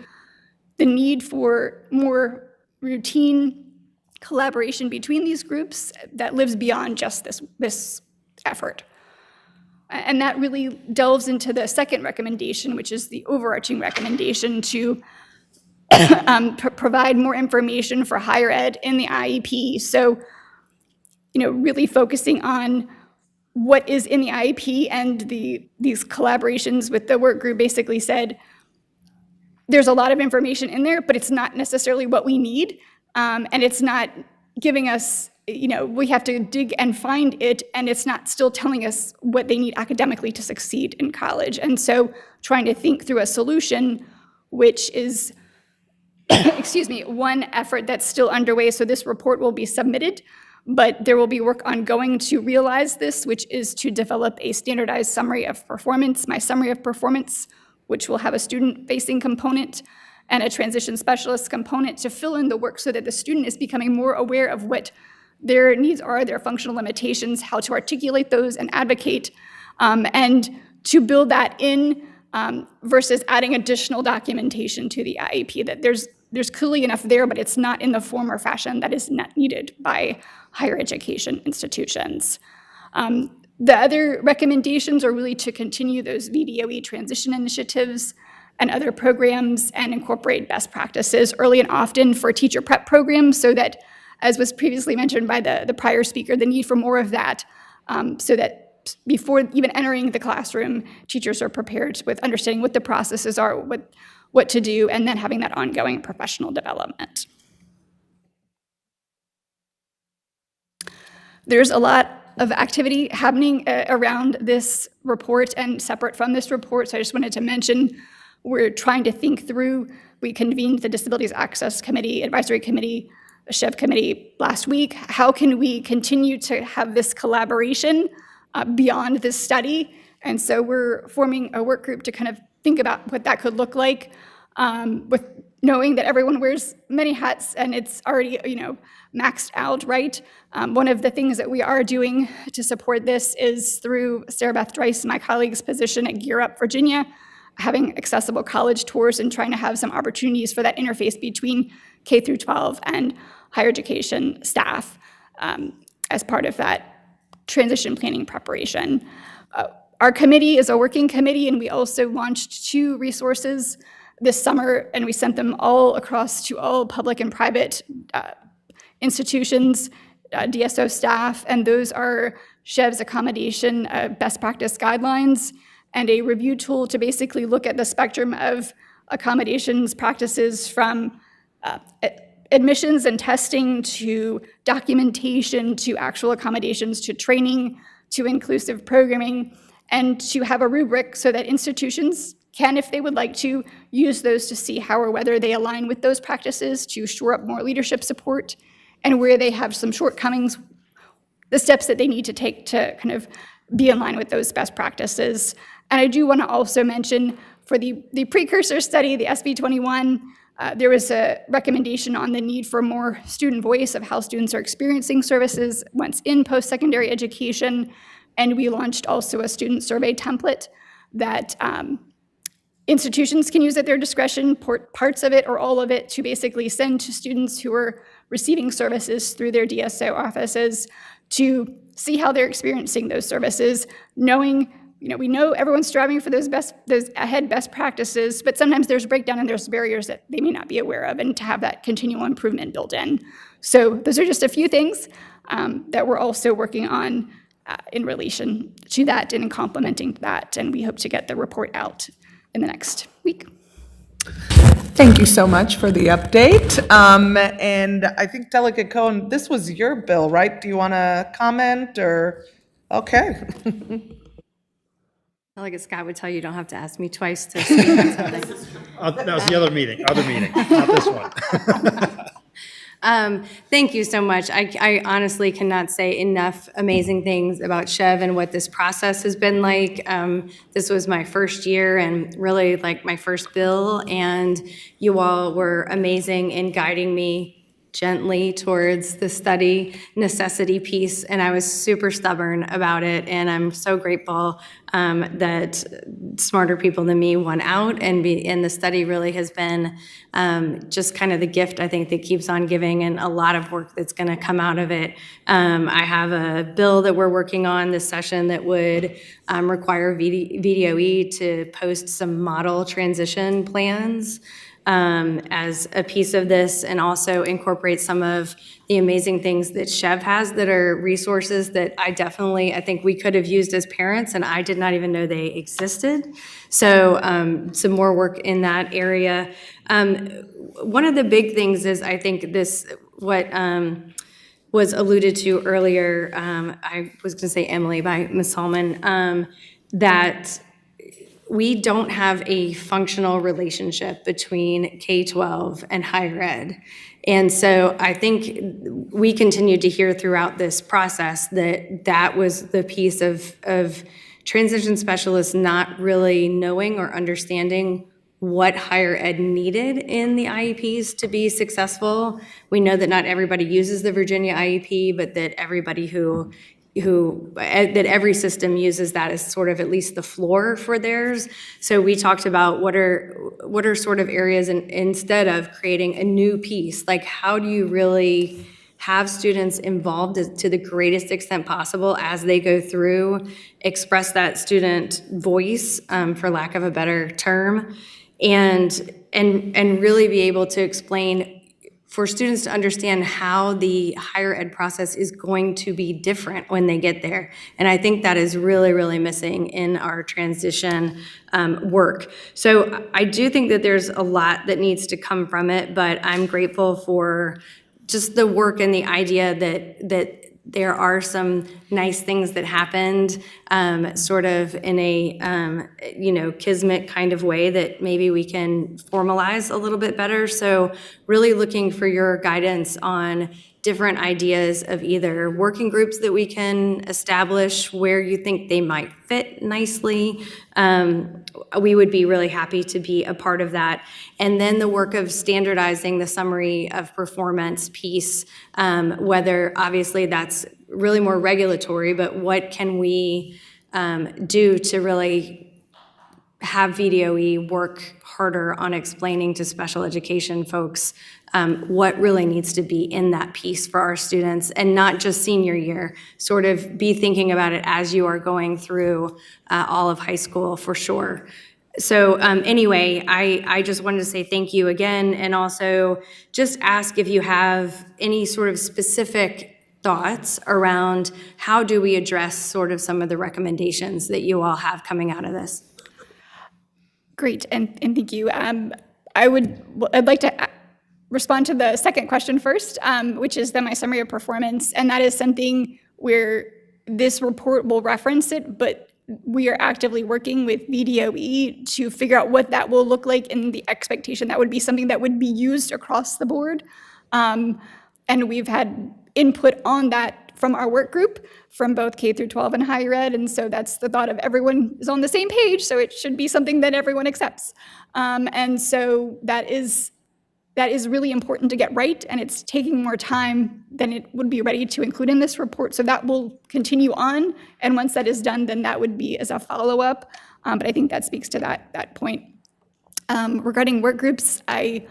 the need for more routine collaboration between these groups that lives beyond just this effort. And that really delves into the second recommendation, which is the overarching recommendation to provide more information for higher ed in the IEP. So, really focusing on what is in the IEP, and these collaborations with the work group basically said, there's a lot of information in there, but it's not necessarily what we need. And it's not giving us, we have to dig and find it, and it's not still telling us what they need academically to succeed in college. And so trying to think through a solution, which is, one effort that's still underway. So this report will be submitted, but there will be work ongoing to realize this, which is to develop a standardized summary of performance, my summary of performance, which will have a student-facing component and a transition specialist component to fill in the work so that the student is becoming more aware of what their needs are, their functional limitations, how to articulate those and advocate, and to build that in versus adding additional documentation to the IEP, that there's clearly enough there, but it's not in the form or fashion that is not needed by higher education institutions. The other recommendations are really to continue those VDOE transition initiatives and other programs and incorporate best practices early and often for teacher prep programs, so that, as was previously mentioned by the prior speaker, the need for more of that, so that before even entering the classroom, teachers are prepared with understanding what the processes are, what to do, and then having that ongoing professional development. There's a lot of activity happening around this report and separate from this report, so I just wanted to mention we're trying to think through, we convened the Disabilities Access Committee, Advisory Committee, SHEV Committee last week. How can we continue to have this collaboration beyond this study? And so we're forming a work group to kind of think about what that could look like, with knowing that everyone wears many hats and it's already, maxed out, right? One of the things that we are doing to support this is through Sarah Beth Dreiss, my colleague's position at Gear Up Virginia, having accessible college tours and trying to have some opportunities for that interface between K through 12 and higher education staff as part of that transition planning preparation. Our committee is a working committee, and we also launched 2 resources this summer, and we sent them all across to all public and private institutions, DSO staff, and those are SHEV's accommodation best practice guidelines and a review tool to basically look at the spectrum of accommodations practices from admissions and testing to documentation to actual accommodations to training to inclusive programming, and to have a rubric so that institutions can, if they would like to, use those to see how or whether they align with those practices to shore up more leadership support, and where they have some shortcomings, the steps that they need to take to kind of be in line with those best practices. And I do want to also mention for the precursor study, the SB21, there was a recommendation on the need for more student voice of how students are experiencing services once in post-secondary education. And we launched also a student survey template that institutions can use at their discretion, parts of it or all of it, to basically send to students who are receiving services through their DSO offices to see how they're experiencing those services, knowing, we know everyone's striving for those best practices, but sometimes there's breakdown and there's barriers that they may not be aware of, and to have that continual improvement built in. So those are just a few things that we're also working on in relation to that and in complementing that. And we hope to get the report out in the next week. Thank you so much for the update. And I think Delegate Cohen, this was your bill, right? Do you want to comment or? Okay. Delegate Scott would tell you don't have to ask me twice to speak on something. That was the other meeting, not this one. Thank you so much. I honestly cannot say enough amazing things about Chev and what this process has been like. This was my first year and really like my first bill, and you all were amazing in guiding me gently towards the study necessity piece, and I was super stubborn about it, and I'm so grateful that smarter people than me won out, and the study really has been just kind of the gift, I think, that keeps on giving, and a lot of work that's going to come out of it. I have a bill that we're working on this session that would require VDOE to post some model transition plans as a piece of this, and also incorporate some of the amazing things that Chev has that are resources that I think we could have used as parents, and I did not even know they existed. So some more work in that area. One of the big things is, I think what was alluded to earlier, I was going to say Emily by Ms. Hallman, that we don't have a functional relationship between K-12 and higher ed. And so I think we continued to hear throughout this process that was the piece of transition specialists not really knowing or understanding what higher ed needed in the IEPs to be successful. We know that not everybody uses the Virginia IEP, but that everybody that every system uses that as sort of at least the floor for theirs. So we talked about what are sort of areas, instead of creating a new piece, like how do you really have students involved to the greatest extent possible as they go through, express that student voice, for lack of a better term, and really be able to explain for students to understand how the higher ed process is going to be different when they get there. And I think that is really, really missing in our transition work. So I do think that there's a lot that needs to come from it, but I'm grateful for just the work and the idea that there are some nice things that happened, sort of in a, kismet kind of way that maybe we can formalize a little bit better. So really looking for your guidance on different ideas of either working groups that we can establish where you think they might fit nicely. We would be really happy to be a part of that. And then the work of standardizing the summary of performance piece, whether obviously that's really more regulatory, but what can we do to really have VDOE work harder on explaining to special education folks what really needs to be in that piece for our students, and not just senior year, sort of be thinking about it as you are going through all of high school for sure. So anyway, I just wanted to say thank you again, and also just ask if you have any sort of specific thoughts around how do we address sort of some of the recommendations that you all have coming out of this. Great, and thank you. I'd like to respond to the second question first, which is then my summary of performance, and that is something where this report will reference it, but we are actively working with VDOE to figure out what that will look like in the expectation. That would be something that would be used across the board, and we've had input on that from our work group, from both K through 12 and higher ed, and so that's the thought of everyone is on the same page, so it should be something that everyone accepts. And so that is really important to get right, and it's taking more time than it would be ready to include in this report, so that will continue on, and once that is done, then that would be as a follow-up, but I think that speaks to that point. Regarding work groups, I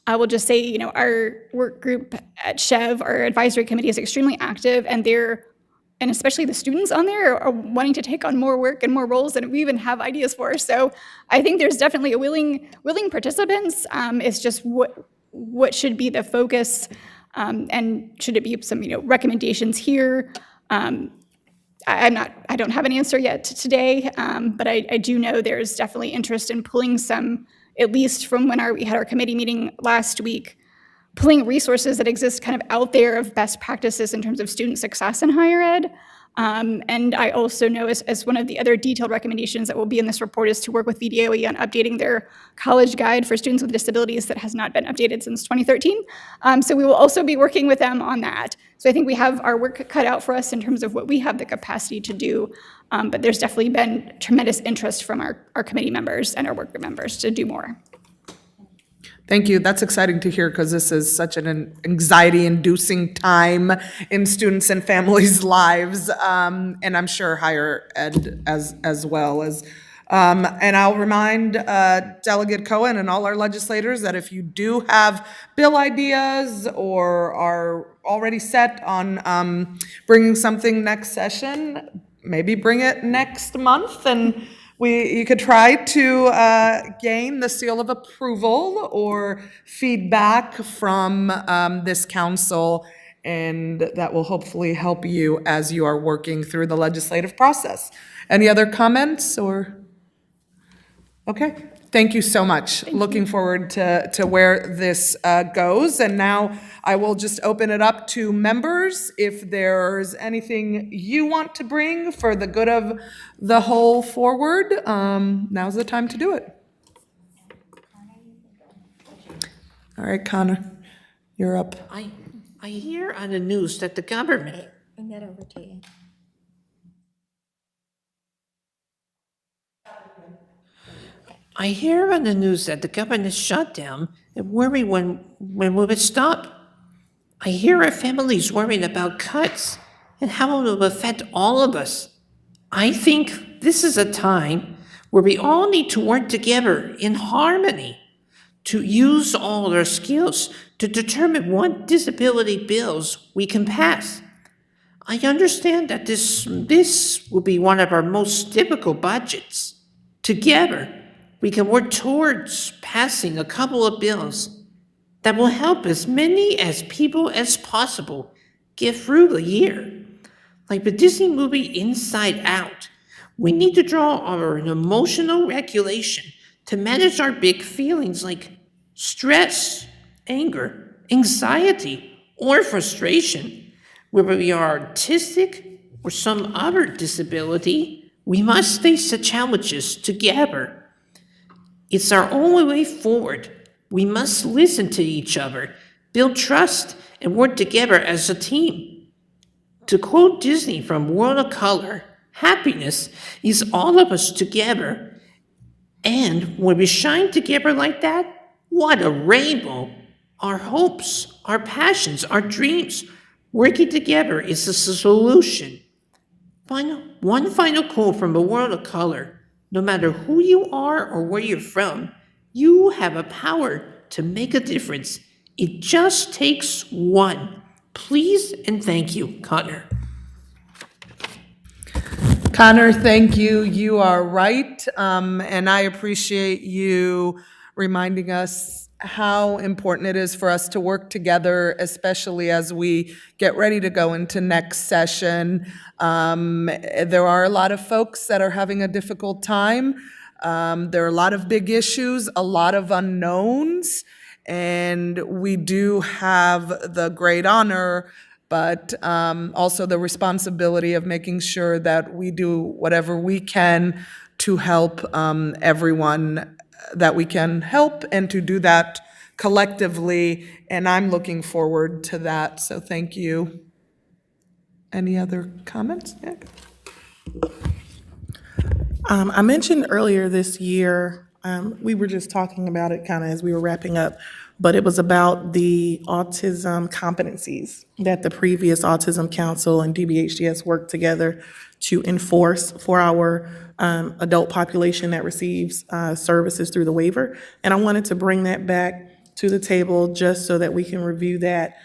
will just say, our work group at Chev, our advisory committee, is extremely active, and and especially the students on there are wanting to take on more work and more roles than we even have ideas for. So I think there's definitely a willing participants. It's just what should be the focus, and should it be some recommendations here? I don't have an answer yet today, but I do know there's definitely interest in pulling some, at least from when we had our committee meeting last week, pulling resources that exist kind of out there of best practices in terms of student success in higher ed. And I also know as one of the other detailed recommendations that will be in this report is to work with VDOE on updating their college guide for students with disabilities that has not been updated since 2013. So we will also be working with them on that. So I think we have our work cut out for us in terms of what we have the capacity to do. But there's definitely been tremendous interest from our committee members and our work group members to do more. Thank you. That's exciting to hear because this is such an anxiety-inducing time in students and families' lives, and I'm sure higher ed as well as. And I'll remind Delegate Cohen and all our legislators that if you do have bill ideas or are already set on bringing something next session, maybe bring it next month and you could try to gain the seal of approval or feedback from this council, and that will hopefully help you as you are working through the legislative process. Any other comments or? Okay, thank you so much. Looking forward to where this goes. And now I will just open it up to members. If there's anything you want to bring for the good of the whole forward, now's the time to do it. All right, Connor, you're up. I hear on the news that the government. Bring that over to you. I hear on the news that the government is shut down and worry when will it stop? I hear our families worrying about cuts and how it will affect all of us. I think this is a time where we all need to work together in harmony to use all our skills to determine what disability bills we can pass. I understand that this will be one of our most difficult budgets. Together, we can work towards passing a couple of bills that will help as many as people as possible get through the year. Like the Disney movie Inside Out, we need to draw our emotional regulation to manage our big feelings like stress, anger, anxiety, or frustration. Whether we are autistic or some other disability, we must face the challenges together. It's our only way forward. We must listen to each other, build trust, and work together as a team. To quote Disney from World of Color, happiness is all of us together. And when we shine together like that, what a rainbow! Our hopes, our passions, our dreams, working together is the solution. One final quote from A World of Color. No matter who you are or where you're from, you have a power to make a difference. It just takes one. Please and thank you, Connor. Connor, thank you. You are right. And I appreciate you reminding us how important it is for us to work together, especially as we get ready to go into next session. There are a lot of folks that are having a difficult time. There are a lot of big issues, a lot of unknowns, and we do have the great honor, but also the responsibility of making sure that we do whatever we can to help everyone that we can help, and to do that collectively, and I'm looking forward to that, so thank you. Any other comments? Yeah. I mentioned earlier this year, we were just talking about it kind of as we were wrapping up, but it was about the autism competencies that the previous Autism Council and DBHDS worked together to enforce for our adult population that receives services through the waiver. And I wanted to bring that back to the table just so that we can review that.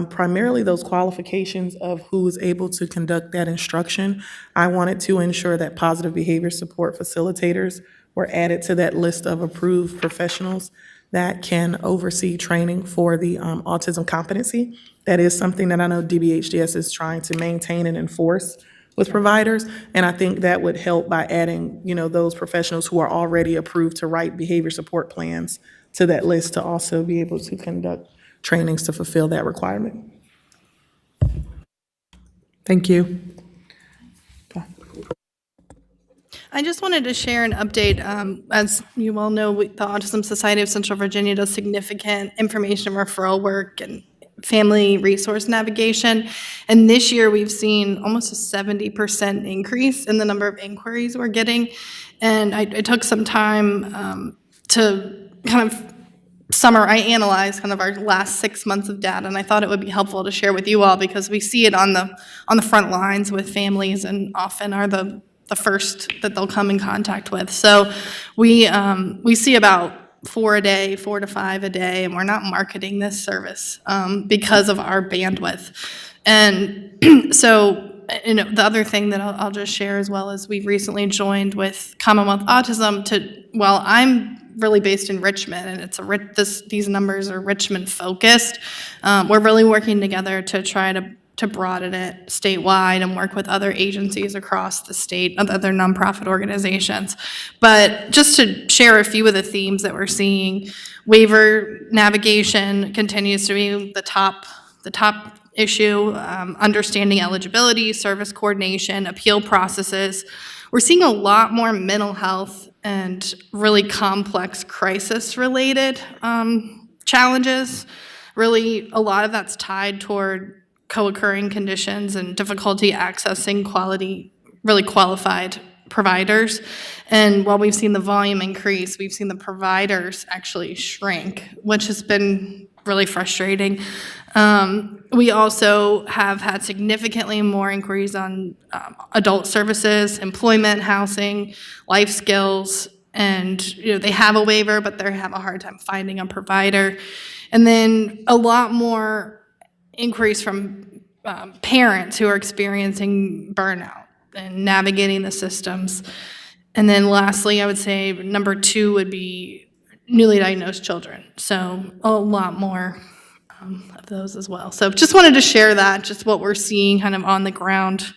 Primarily those qualifications of who is able to conduct that instruction. I wanted to ensure that positive behavior support facilitators were added to that list of approved professionals that can oversee training for the autism competency. That is something that I know DBHDS is trying to maintain and enforce with providers. And I think that would help by adding, those professionals who are already approved to write behavior support plans to that list to also be able to conduct trainings to fulfill that requirement. Thank you. I just wanted to share an update. As you all know, the Autism Society of Central Virginia does significant information referral work and family resource navigation. And this year, we've seen almost a 70% increase in the number of inquiries we're getting. And I took some time to kind of I analyzed kind of our last 6 months of data, and I thought it would be helpful to share with you all because we see it on the front lines with families, and often are the first that they'll come in contact with. So we see about 4 to 5 a day, and we're not marketing this service because of our bandwidth. And so, the other thing that I'll just share as well is we've recently joined with Commonwealth Autism I'm really based in Richmond, and these numbers are Richmond focused. We're really working together to try to broaden it statewide and work with other agencies across the state, other nonprofit organizations. But just to share a few of the themes that we're seeing, waiver navigation continues to be the top issue, understanding eligibility, service coordination, appeal processes. We're seeing a lot more mental health and really complex crisis-related challenges. Really, a lot of that's tied toward co-occurring conditions and difficulty accessing really qualified providers. And while we've seen the volume increase, we've seen the providers actually shrink, which has been really frustrating. We also have had significantly more inquiries on adult services, employment, housing, life skills, and they have a waiver, but they have a hard time finding a provider. And then a lot more inquiries from parents who are experiencing burnout and navigating the systems. And then lastly, I would say number 2 would be newly diagnosed children. So a lot more of those as well. So just wanted to share that, just what we're seeing kind of on the ground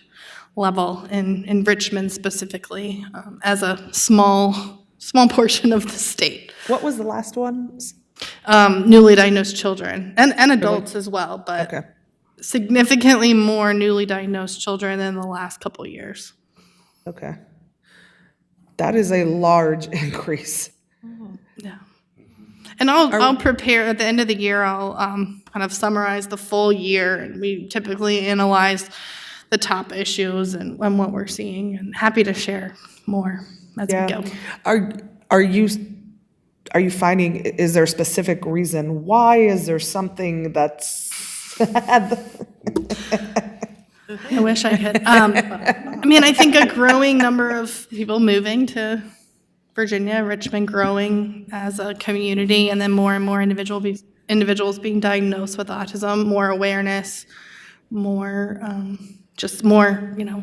level in Richmond specifically, as a small portion of the state. What was the last one? Newly diagnosed children and adults as well, but Okay. significantly more newly diagnosed children than the last couple of years. Okay. That is a large increase. Yeah. And I'll prepare at the end of the year. I'll kind of summarize the full year, and we typically analyze the top issues and what we're seeing. And happy to share more as we go. Are you finding, is there a specific reason why? Is there something that's I wish I could. I think a growing number of people moving to Virginia, Richmond growing as a community, and then more and more individuals being diagnosed with autism, more awareness, more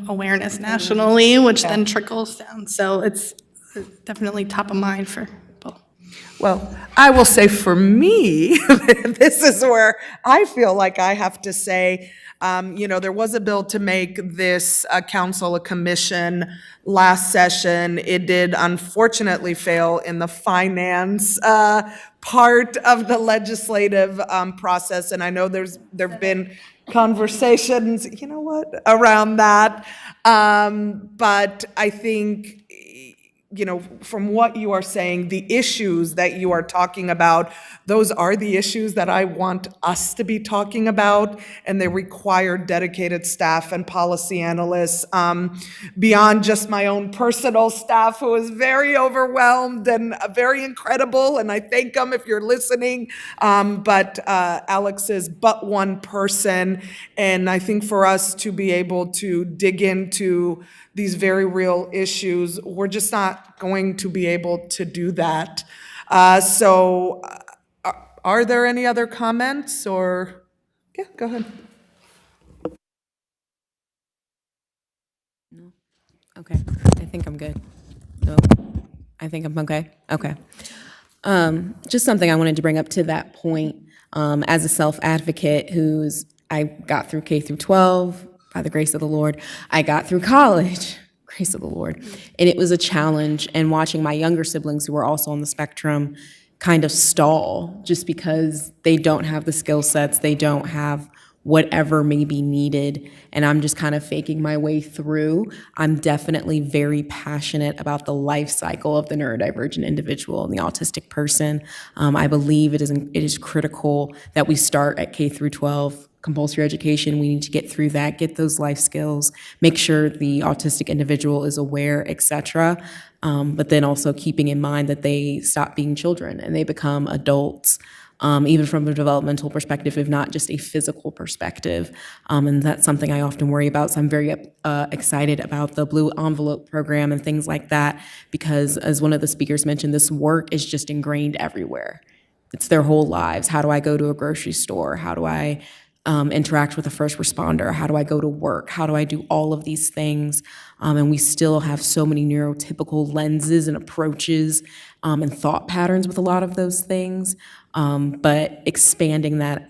awareness nationally, which then trickles down. So it's definitely top of mind for people. Well, I will say for me, this is where I feel like I have to say, there was a bill to make this council a commission last session. It did unfortunately fail in the finance part of the legislative process, and I know there've been conversations, around that. But I think, from what you are saying, the issues that you are talking about, those are the issues that I want us to be talking about, and they require dedicated staff and policy analysts, beyond just my own personal staff, who is very overwhelmed and very incredible, and I thank them if you're listening, but Alex is but one person, and I think for us to be able to dig into these very real issues, we're just not going to be able to do that. So are there any other comments or? Yeah, go ahead. No? Okay, I think I'm good. No? I think I'm okay? Okay. Just something I wanted to bring up to that point. As a self-advocate I got through K through 12, by the grace of the Lord, I got through college. Grace of the Lord. And it was a challenge. And watching my younger siblings who were also on the spectrum kind of stall just because they don't have the skill sets, they don't have whatever may be needed, and I'm just kind of faking my way through. I'm definitely very passionate about the life cycle of the neurodivergent individual and the autistic person. I believe it is critical that we start at K through 12 compulsory education. We need to get through that, get those life skills, make sure the autistic individual is aware, etc. But then also keeping in mind that they stop being children and they become adults. Even from a developmental perspective, if not just a physical perspective. And that's something I often worry about. So I'm very excited about the Blue Envelope program and things like that, because as one of the speakers mentioned, this work is just ingrained everywhere. It's their whole lives. How do I go to a grocery store? How do I interact with a first responder? How do I go to work? How do I do all of these things? And we still have so many neurotypical lenses and approaches and thought patterns with a lot of those things. But expanding that,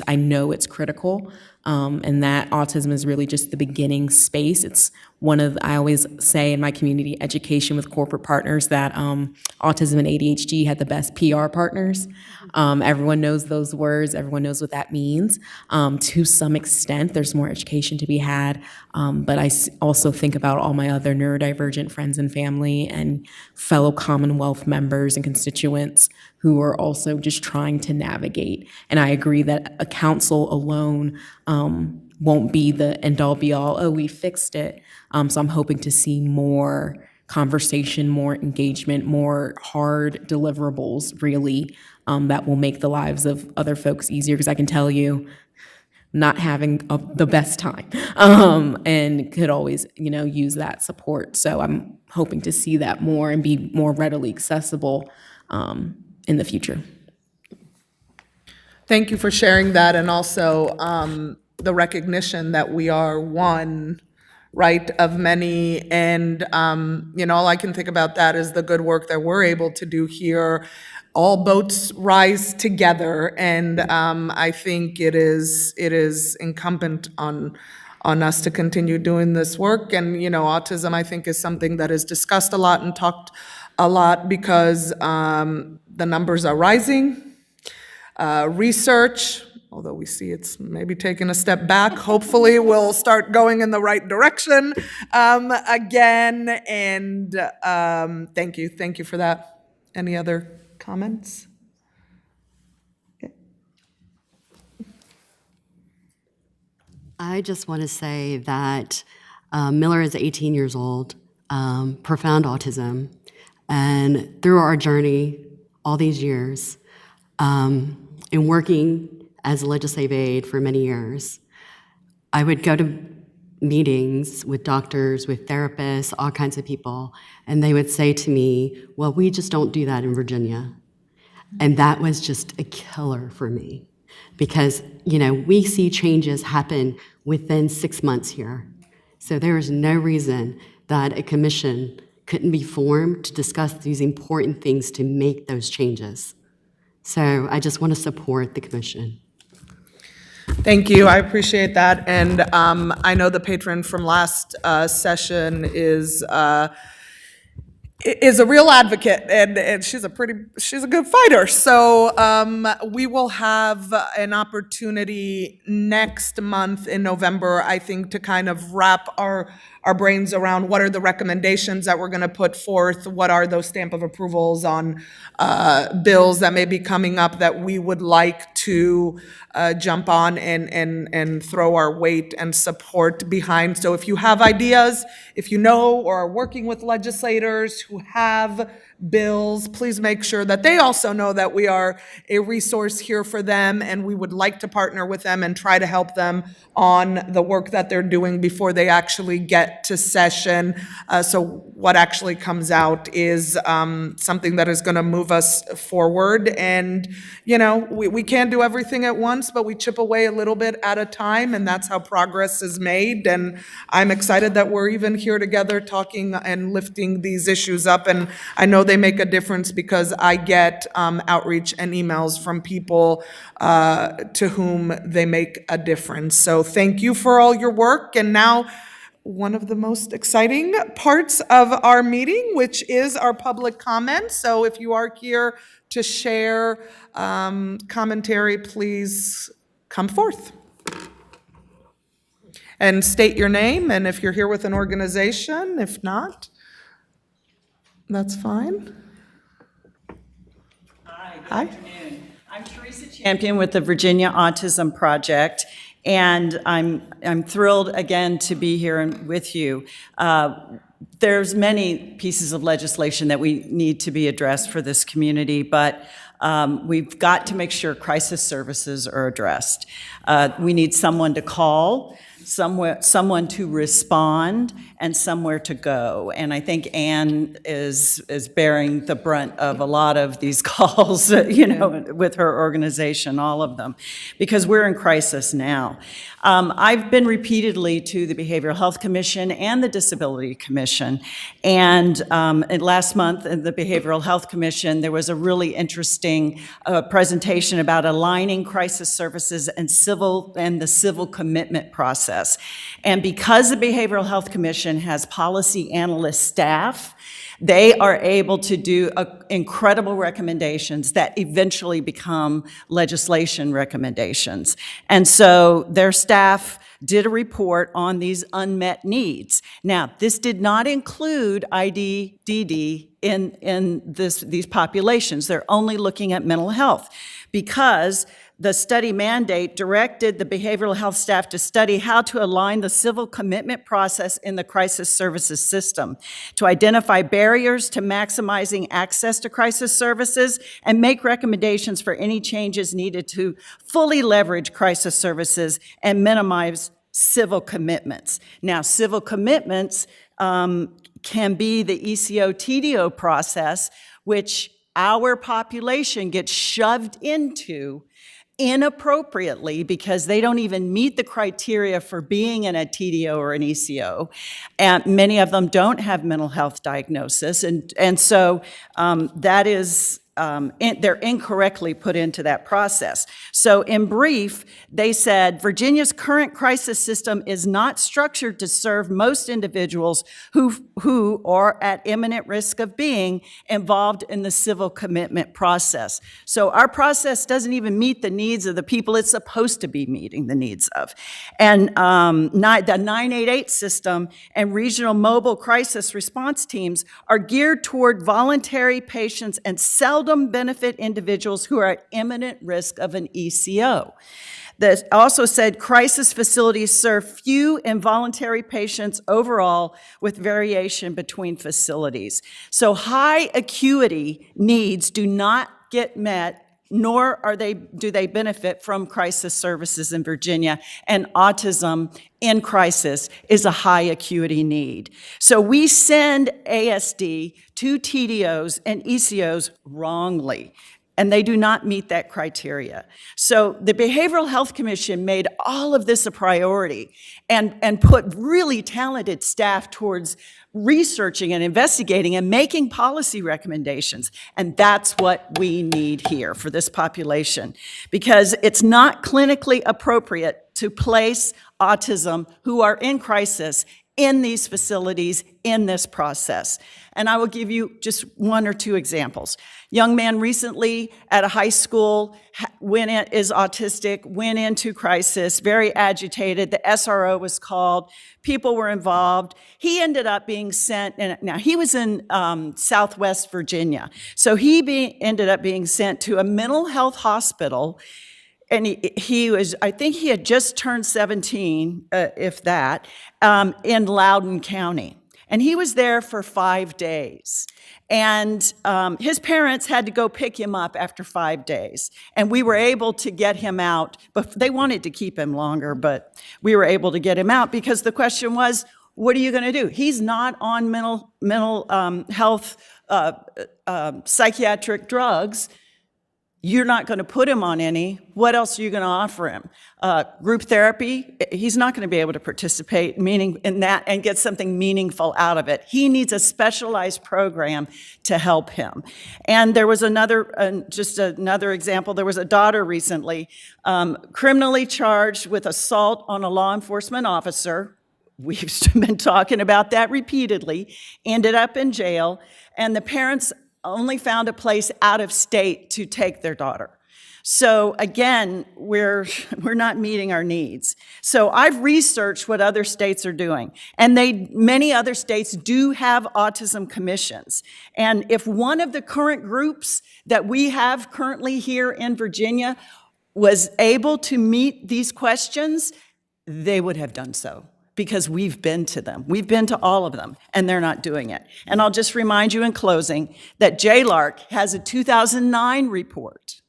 I know it's critical. And that autism is really just the beginning space. It's I always say in my community education with corporate partners that autism and ADHD had the best PR partners. Everyone knows those words. Everyone knows what that means. To some extent, there's more education to be had. But I also think about all my other neurodivergent friends and family and fellow Commonwealth members and constituents who are also just trying to navigate. And I agree that a council alone won't be the end-all be-all, oh, we fixed it. So I'm hoping to see more conversation, more engagement, more hard deliverables, really, that will make the lives of other folks easier, because I can tell you, not having the best time, and could always, use that support. So I'm hoping to see that more and be more readily accessible in the future. Thank you for sharing that, and also the recognition that we are one, right, of many. And, all I can think about that is the good work that we're able to do here. All boats rise together, and I think it is incumbent on us to continue doing this work. And, autism, I think, is something that is discussed a lot and talked a lot because the numbers are rising. Research, although we see it's maybe taking a step back, hopefully we'll start going in the right direction again. And thank you for that. Any other comments? I just want to say that Miller is 18 years old, profound autism, and through our journey all these years, in working as a legislative aide for many years, I would go to meetings with doctors, with therapists, all kinds of people, and they would say to me, well, we just don't do that in Virginia. And that was just a killer for me because, we see changes happen within 6 months here. So there is no reason that a commission couldn't be formed to discuss these important things to make those changes. So I just want to support the commission. Thank you. I appreciate that. And I know the patron from last session is a real advocate, and she's a good fighter. So we will have an opportunity next month in November, I think, to kind of wrap our brains around what are the recommendations that we're going to put forth, what are those stamp of approvals on bills that may be coming up that we would like to jump on and throw our weight and support behind. So if you have ideas, if you know or are working with legislators who have bills, please make sure that they also know that we are a resource here for them, and we would like to partner with them and try to help them on the work that they're doing before they actually get to session. So what actually comes out is something that is going to move us forward. And, we can't do everything at once, but we chip away a little bit at a time, and that's how progress is made. And I'm excited that we're even here together talking and lifting these issues up. And I know they make a difference because I get outreach and emails from people to whom they make a difference. So thank you for all your work. And now, one of the most exciting parts of our meeting, which is our public comment. So if you are here to share commentary, please come forth. And state your name, and if you're here with an organization, if not, that's fine. Hi. I'm Teresa Champion with the Virginia Autism Project, and I'm thrilled again to be here with you. There's many pieces of legislation that we need to be addressed for this community, but we've got to make sure crisis services are addressed. We need someone to call, someone to respond, and somewhere to go. And I think Anne is bearing the brunt of a lot of these calls, with her organization, all of them, because we're in crisis now. I've been repeatedly to the Behavioral Health Commission and the Disability Commission. And last month in the Behavioral Health Commission, there was a really interesting presentation about aligning crisis services and the civil commitment process. And because the Behavioral Health Commission has policy analyst staff, they are able to do incredible recommendations that eventually become legislation recommendations. And so their staff did a report on these unmet needs. Now, this did not include IDDD in these populations. They're only looking at mental health because the study mandate directed the behavioral health staff to study how to align the civil commitment process in the crisis services system, to identify barriers to maximizing access to crisis services, and make recommendations for any changes needed to fully leverage crisis services and minimize civil commitments. Now, civil commitments can be the ECO-TDO process, which our population gets shoved into inappropriately because they don't even meet the criteria for being in a TDO or an ECO. And many of them don't have mental health diagnosis. And so that is, they're incorrectly put into that process. So in brief, they said, Virginia's current crisis system is not structured to serve most individuals who are at imminent risk of being involved in the civil commitment process. So our process doesn't even meet the needs of the people it's supposed to be meeting the needs of. And the 988 system and regional mobile crisis response teams are geared toward voluntary patients and seldom benefit individuals who are at imminent risk of an ECO. That also said crisis facilities serve few involuntary patients overall, with variation between facilities. So high acuity needs do not get met, nor do they benefit from crisis services in Virginia, and autism in crisis is a high acuity need. So we send ASD to TDOs and ECOs wrongly, and they do not meet that criteria. So the Behavioral Health Commission made all of this a priority and put really talented staff towards researching and investigating and making policy recommendations. And that's what we need here for this population, because it's not clinically appropriate to place autism who are in crisis in these facilities in this process. And I will give you just one or two examples. Young man recently at a high school is autistic, went into crisis, very agitated. The SRO was called. People were involved. He ended up being sent, now he was in Southwest Virginia. So ended up being sent to a mental health hospital. And he was, I think he had just turned 17, if that, in Loudoun County. And he was there for 5 days. And his parents had to go pick him up after 5 days. And we were able to get him out, but they wanted to keep him longer, but we were able to get him out because the question was, what are you going to do? He's not on mental health psychiatric drugs. You're not going to put him on any. What else are you going to offer him? Group therapy, he's not going to be able to participate in that and get something meaningful out of it. He needs a specialized program to help him. And there was just another example. There was a daughter recently criminally charged with assault on a law enforcement officer. We've been talking about that repeatedly, ended up in jail, and the parents only found a place out of state to take their daughter. So again, we're not meeting our needs. So I've researched what other states are doing, and many other states do have autism commissions. And if one of the current groups that we have currently here in Virginia was able to meet these questions, they would have done so, because we've been to them. We've been to all of them, and they're not doing it. And I'll just remind you in closing that JLARC has a 2009 report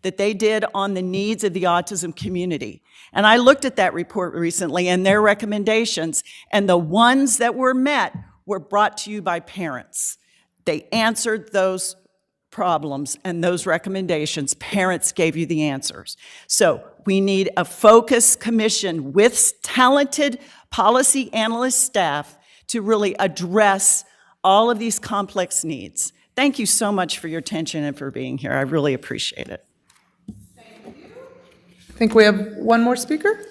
that they did on the needs of the autism community. And I looked at that report recently and their recommendations, and the ones that were met were brought to you by parents. They answered those problems and those recommendations. Parents gave you the answers. So we need a focused commission with talented policy analyst staff to really address all of these complex needs. Thank you so much for your attention and for being here. I really appreciate it. I think we have one more speaker.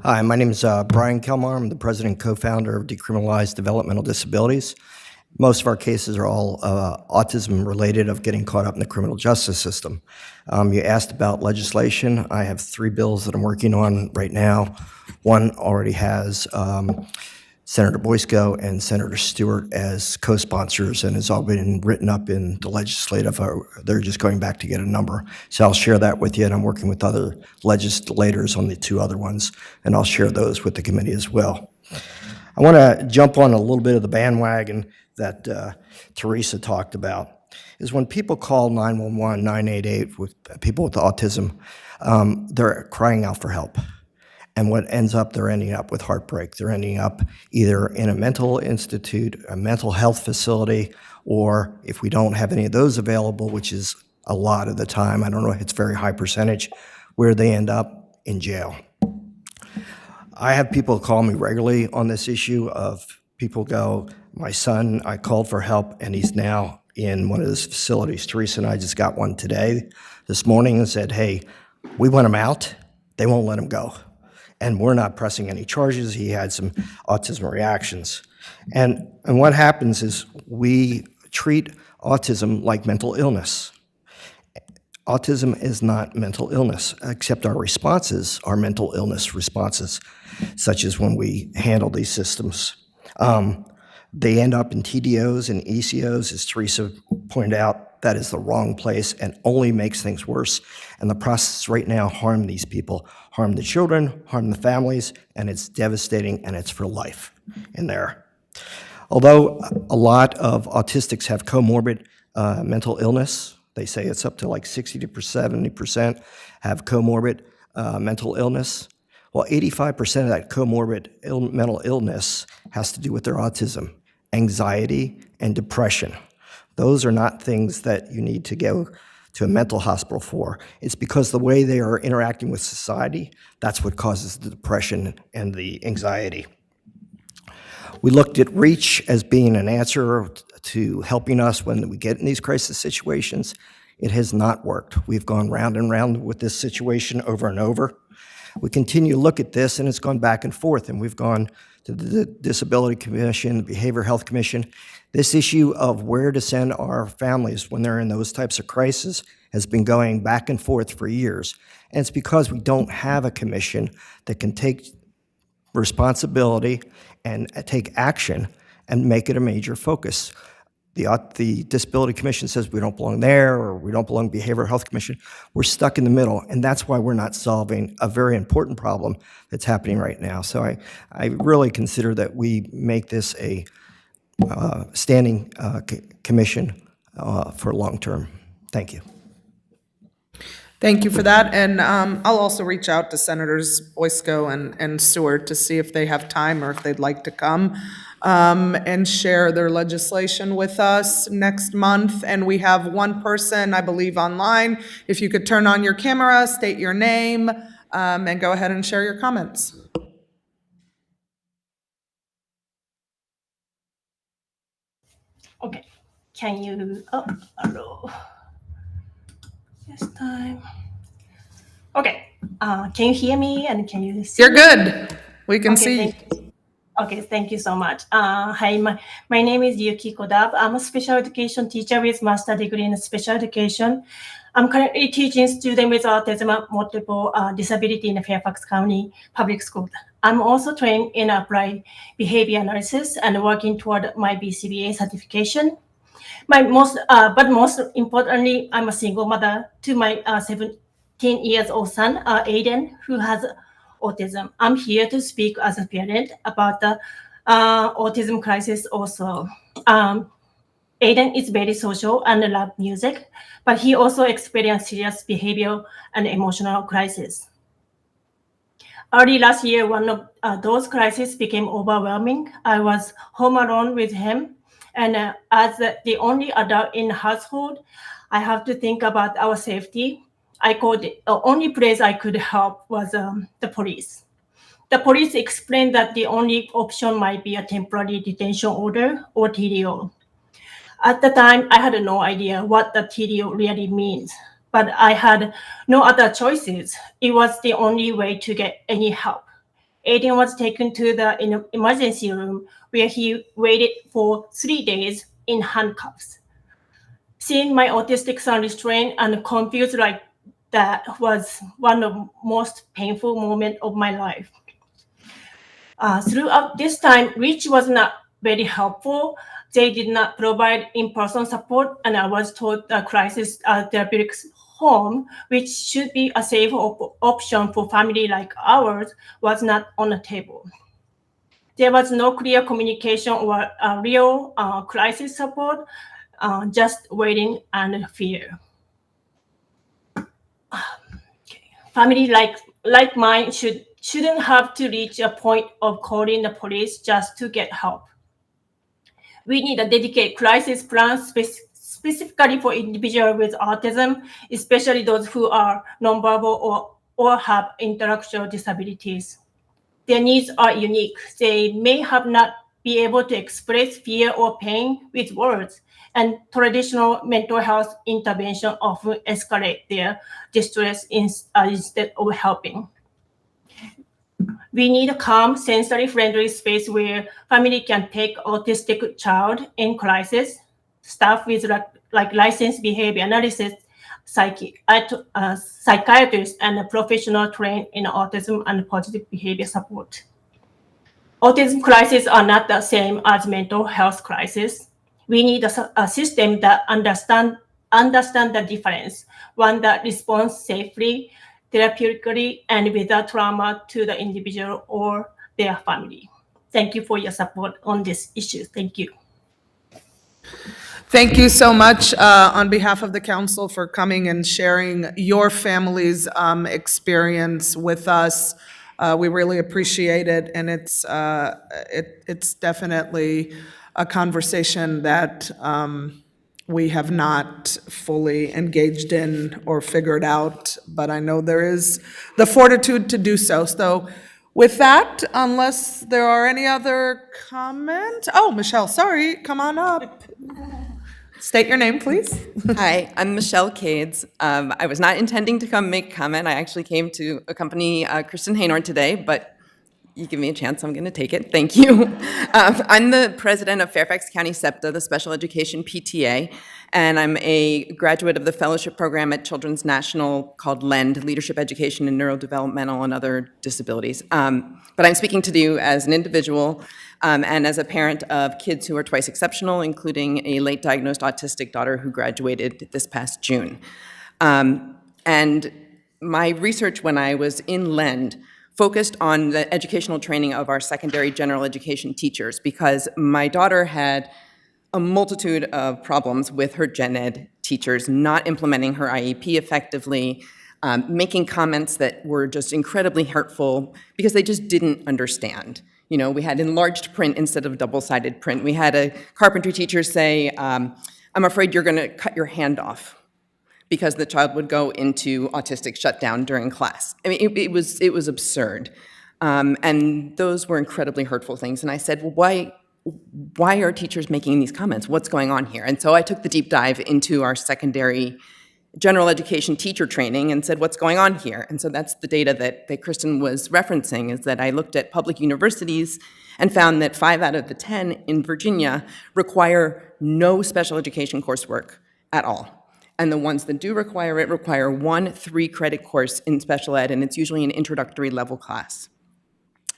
Hi, my name is Brian Kelmar. I'm the president and co-founder of Decriminalized Developmental Disabilities. Most of our cases are all autism related, of getting caught up in the criminal justice system. You asked about legislation. I have 3 bills that I'm working on right now. One already has Senator Boysko and Senator Stewart as co-sponsors, and has all been written up in the legislative. They're just going back to get a number. So I'll share that with you, and I'm working with other legislators on the 2 other ones, and I'll share those with the committee as well. I want to jump on a little bit of the bandwagon that Teresa talked about, is when people call 911, 988 with people with autism, they're crying out for help. And what ends up, they're ending up with heartbreak. They're ending up either in a mental institute, a mental health facility, or if we don't have any of those available, which is a lot of the time, I don't know, it's a very high percentage, where they end up in jail. I have people call me regularly on this issue of people go, my son, I called for help, and he's now in one of those facilities. Teresa and I just got one this morning, and said, hey, we want him out. They won't let him go. And we're not pressing any charges. He had some autism reactions. And what happens is we treat autism like mental illness. Autism is not mental illness, except our responses are mental illness responses, such as when we handle these systems. They end up in TDOs and ECOs, as Teresa pointed out. That is the wrong place and only makes things worse. And the process right now harm these people, harm the children, harm the families, and it's devastating, and it's for life in there. Although a lot of autistics have comorbid mental illness, they say it's up to like 60 to 70% have comorbid mental illness. Well, 85% of that comorbid mental illness has to do with their autism, anxiety, and depression. Those are not things that you need to go to a mental hospital for. It's because the way they are interacting with society, that's what causes the depression and the anxiety. We looked at REACH as being an answer to helping us when we get in these crisis situations. It has not worked. We've gone round and round with this situation over and over. We continue to look at this, and it's gone back and forth, and we've gone to the Disability Commission, the Behavioral Health Commission. This issue of where to send our families when they're in those types of crises has been going back and forth for years. And it's because we don't have a commission that can take responsibility and take action and make it a major focus. The Disability Commission says we don't belong there, or we don't belong to the Behavioral Health Commission. We're stuck in the middle, and that's why we're not solving a very important problem that's happening right now. So I really consider that we make this a standing commission for long term. Thank you. Thank you for that, and I'll also reach out to Senators Boysko and Stewart to see if they have time or if they'd like to come. and share their legislation with us next month. And we have one person, I believe, online. If you could turn on your camera, state your name, and go ahead and share your comments. Okay, can you, hello. This time. Okay, can you hear me and can you see You're me? good. We can see. Thank you. Okay, thank you so much. Hi, my name is Yuki Kodab. I'm a special education teacher with master degree in special education. I'm currently teaching students with autism and multiple disability in Fairfax County Public School. I'm also trained in applied behavior analysis and working toward my BCBA certification. But most importantly, I'm a single mother to my 17 years old son, Aiden, who has autism. I'm here to speak as a parent about the autism crisis also. Aiden is very social and loves music, but he also experienced serious behavioral and emotional crisis. Early last year, one of those crises became overwhelming. I was home alone with him, and as the only adult in the household, I have to think about our safety. The only place I could help was the police. The police explained that the only option might be a temporary detention order or TDO. At the time, I had no idea what the TDO really means, but I had no other choices. It was the only way to get any help. Aiden was taken to the emergency room where he waited for 3 days in handcuffs. Seeing my autistic son restrained and confused like that was one of the most painful moments of my life. Throughout this time, which was not very helpful, they did not provide in-person support, and I was told the crisis therapeutics home, which should be a safe option for family like ours, was not on the table. There was no clear communication or real crisis support, just waiting and fear. Family like mine shouldn't have to reach a point of calling the police just to get help. We need a dedicated crisis plan specifically for individuals with autism, especially those who are nonverbal or have intellectual disabilities. Their needs are unique. They may have not be able to express fear or pain with words, and traditional mental health intervention often escalate their distress instead of helping. We need a calm, sensory-friendly space where family can take autistic child in crisis, staff with like licensed behavior analysis, psychiatrists, and a professional trained in autism and positive behavior support. Autism crises are not the same as mental health crisis. We need a system that understand the difference, one that responds safely, therapeutically, and without trauma to the individual or their family. Thank you for your support on this issue. Thank you. Thank you so much on behalf of the council for coming and sharing your family's experience with us. We really appreciate it, and it's definitely a conversation that we have not fully engaged in or figured out, but I know there is the fortitude to do so. So with that, unless there are any other comments, oh, Michelle, sorry, come on up. State your name, please. Hi, I'm Michelle Cades. I was not intending to come make a comment. I actually came to accompany Kristen Haynor today, but you give me a chance, I'm going to take it. Thank you. I'm the president of Fairfax County SEPTA, the Special Education PTA, and I'm a graduate of the fellowship program at Children's National called LEND, Leadership Education in Neurodevelopmental and Other Disabilities. But I'm speaking to you as an individual and as a parent of kids who are twice exceptional, including a late diagnosed autistic daughter who graduated this past June. And my research when I was in LEND focused on the educational training of our secondary general education teachers because my daughter had a multitude of problems with her gen ed teachers, not implementing her IEP effectively, making comments that were just incredibly hurtful because they just didn't understand. We had enlarged print instead of double-sided print. We had a carpentry teacher say, I'm afraid you're going to cut your hand off, because the child would go into autistic shutdown during class. I mean, it was absurd. And those were incredibly hurtful things. And I said, well, why are teachers making these comments? What's going on here? And so I took the deep dive into our secondary general education teacher training and said, what's going on here? And so that's the data that Kristen was referencing, is that I looked at public universities and found that 5 out of the 10 in Virginia require no special education coursework at all. And the ones that do require it require 1 3-credit course in special ed, and it's usually an introductory level class.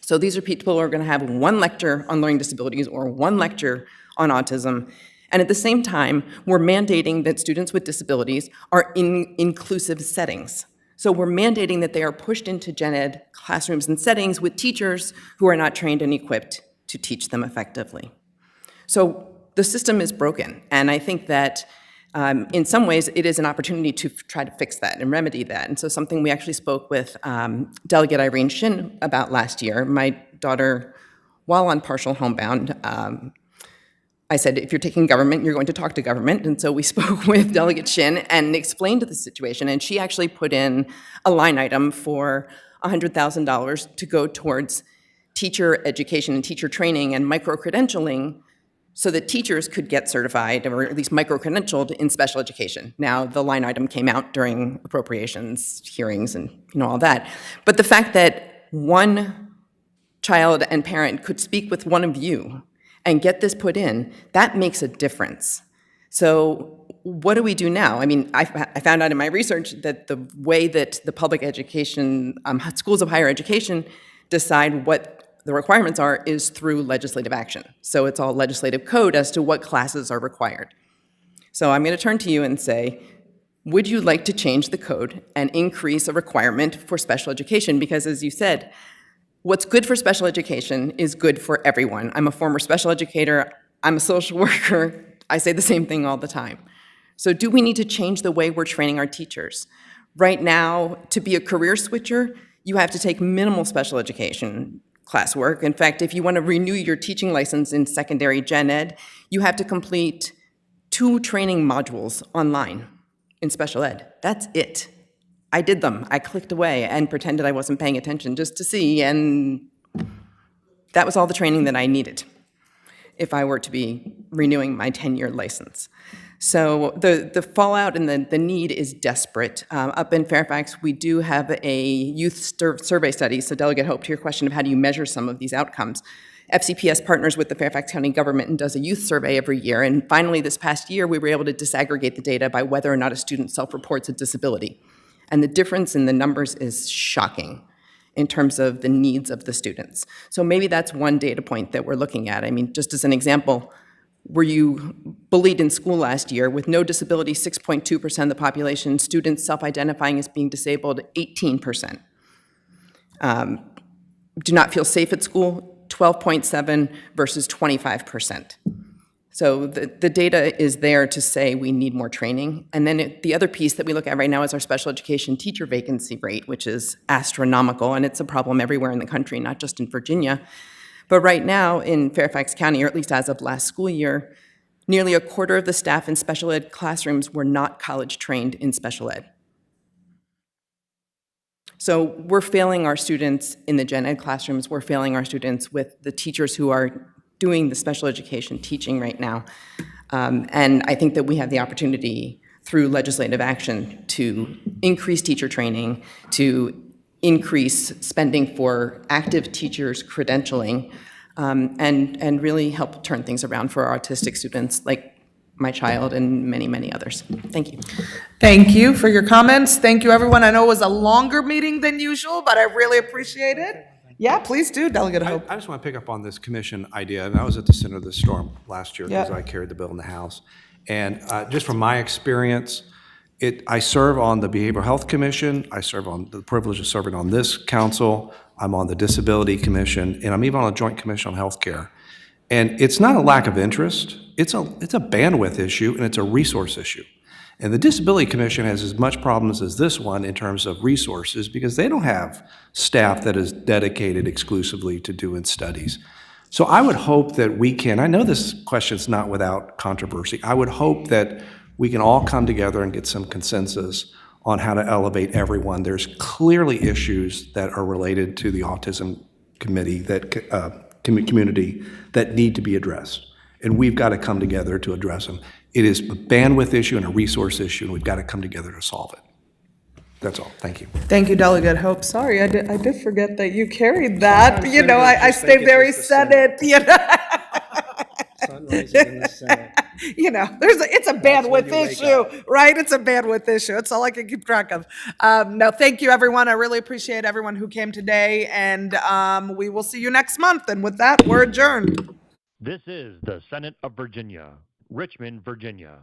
So these are people who are going to have 1 lecture on learning disabilities or 1 lecture on autism. And at the same time, we're mandating that students with disabilities are in inclusive settings. So we're mandating that they are pushed into gen ed classrooms and settings with teachers who are not trained and equipped to teach them effectively. So the system is broken, and I think that in some ways it is an opportunity to try to fix that and remedy that. And so something we actually spoke with Delegate Irene Shin about last year. My daughter, while on partial homebound, I said, if you're taking government, you're going to talk to government. And so we spoke with Delegate Shin and explained the situation. And she actually put in a line item for $100,000 to go towards teacher education and teacher training and micro-credentialing so that teachers could get certified or at least micro-credentialed in special education. Now, the line item came out during appropriations hearings and all that. But the fact that one child and parent could speak with one of you and get this put in, that makes a difference. So what do we do now? I mean, I found out in my research that the way that the public education, schools of higher education decide what the requirements are is through legislative action. So it's all legislative code as to what classes are required. So I'm going to turn to you and say, would you like to change the code and increase a requirement for special education? Because as you said, what's good for special education is good for everyone. I'm a former special educator. I'm a social worker. I say the same thing all the time. So do we need to change the way we're training our teachers? Right now, to be a career switcher, you have to take minimal special education classwork. In fact, if you want to renew your teaching license in secondary gen ed, you have to complete 2 training modules online in special ed. That's it. I did them. I clicked away and pretended I wasn't paying attention just to see, and that was all the training that I needed if I were to be renewing my 10-year license. So the fallout and the need is desperate. Up in Fairfax, we do have a youth survey study. So Delegate Hope, to your question of how do you measure some of these outcomes, FCPS partners with the Fairfax County government and does a youth survey every year. And finally, this past year, we were able to disaggregate the data by whether or not a student self-reports a disability. And the difference in the numbers is shocking in terms of the needs of the students. So maybe that's one data point that we're looking at. I mean, just as an example, were you bullied in school last year? With no disability, 6.2% of the population, students self-identifying as being disabled, 18%. Do not feel safe at school, 12.7 versus 25%. So the data is there to say we need more training. And then the other piece that we look at right now is our special education teacher vacancy rate, which is astronomical, and it's a problem everywhere in the country, not just in Virginia. But right now in Fairfax County, or at least as of last school year, nearly a quarter of the staff in special ed classrooms were not college trained in special ed. So we're failing our students in the gen ed classrooms, we're failing our students with the teachers who are doing the special education teaching right now. And I think that we have the opportunity through legislative action to increase teacher training, to increase spending for active teachers credentialing, and really help turn things around for our autistic students like my child and many, many others. Thank you. Thank you for your comments. Thank you, everyone. I know it was a longer meeting than usual, but I really appreciate it. Yeah, please do, Delegate Hope. I just want to pick up on this commission idea, and I was at the center of the storm last year because I carried the bill in the House. And just from my experience, I serve on the Behavioral Health Commission, I serve on the privilege of serving on this council, I'm on the Disability Commission, and I'm even on a Joint Commission on Healthcare. And it's not a lack of interest, it's a bandwidth issue and it's a resource issue. And the Disability Commission has as much problems as this one in terms of resources because they don't have staff that is dedicated exclusively to doing studies. So I would hope that we can, I know this question's not without controversy, I would hope that we can all come together and get some consensus on how to elevate everyone. There's clearly issues that are related to the autism committee, community that need to be addressed. And we've got to come together to address them. It is a bandwidth issue and a resource issue, and we've got to come together to solve it. That's all. Thank you. Thank you, Delegate Hope. Sorry, I did forget that you carried that. Sometimes You know, I senators just stay think it's very just the Senate. Senate, you know. Sun rises in the Senate. You know, it's a That's when bandwidth you wake issue, up. right? It's a bandwidth issue. It's all I can keep track of. No, thank you, everyone. I really appreciate everyone who came today, and we will see you next month. And with that, we're adjourned. This is the Senate of Virginia, Richmond, Virginia.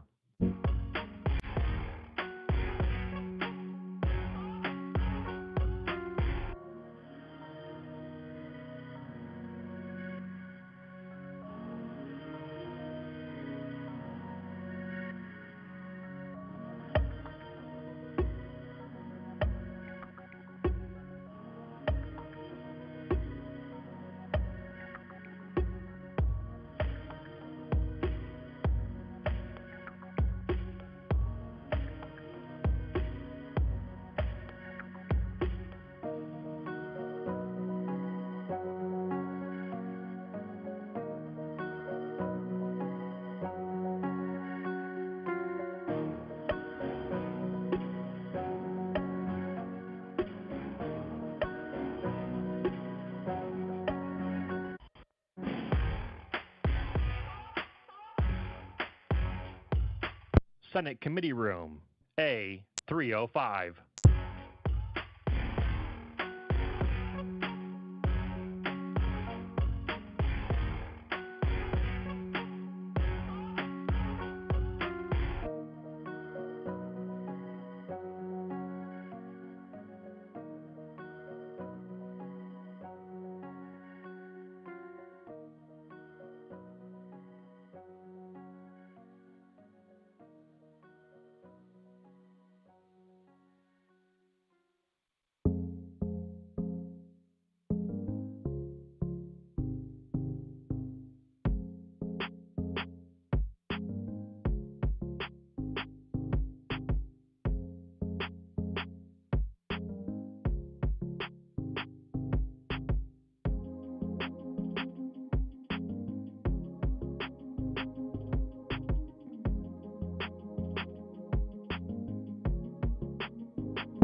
Senate Committee Room, A305.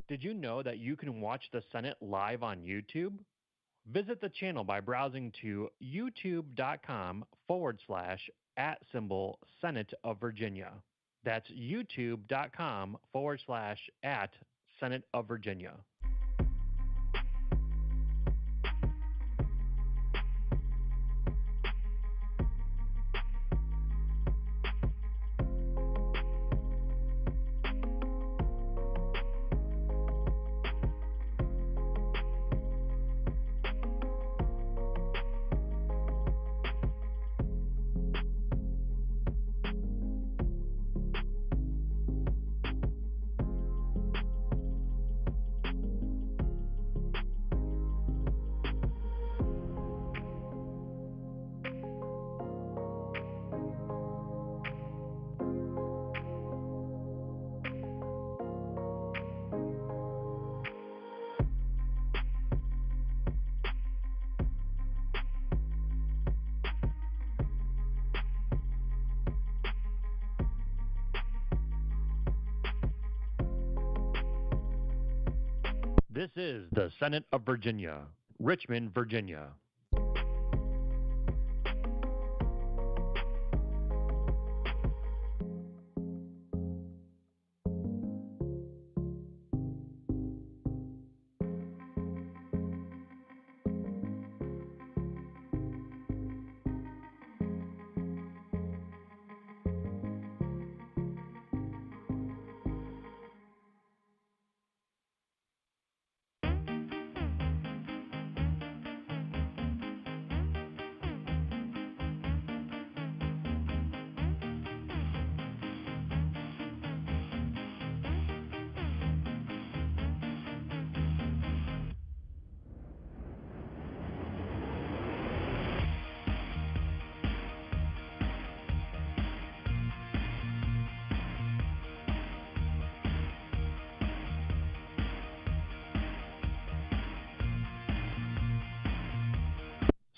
Did you know that you can watch the Senate live on YouTube? Visit the channel by browsing to youtube.com/@Senate of Virginia. That's youtube.com/@Senate of Virginia. This is the Senate of Virginia, Richmond, Virginia.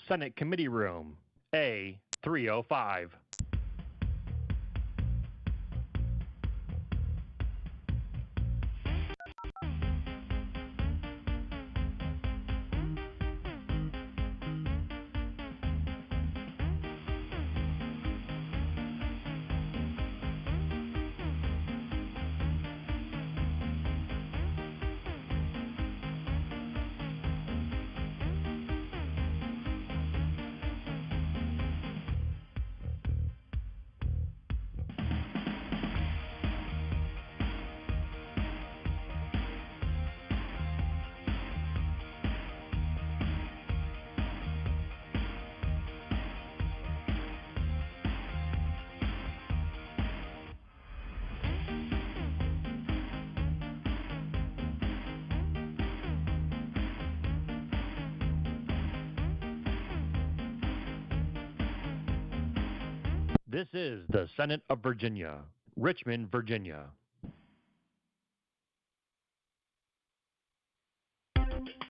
Senate Committee Room, A305. This is the Senate of Virginia, Richmond, Virginia.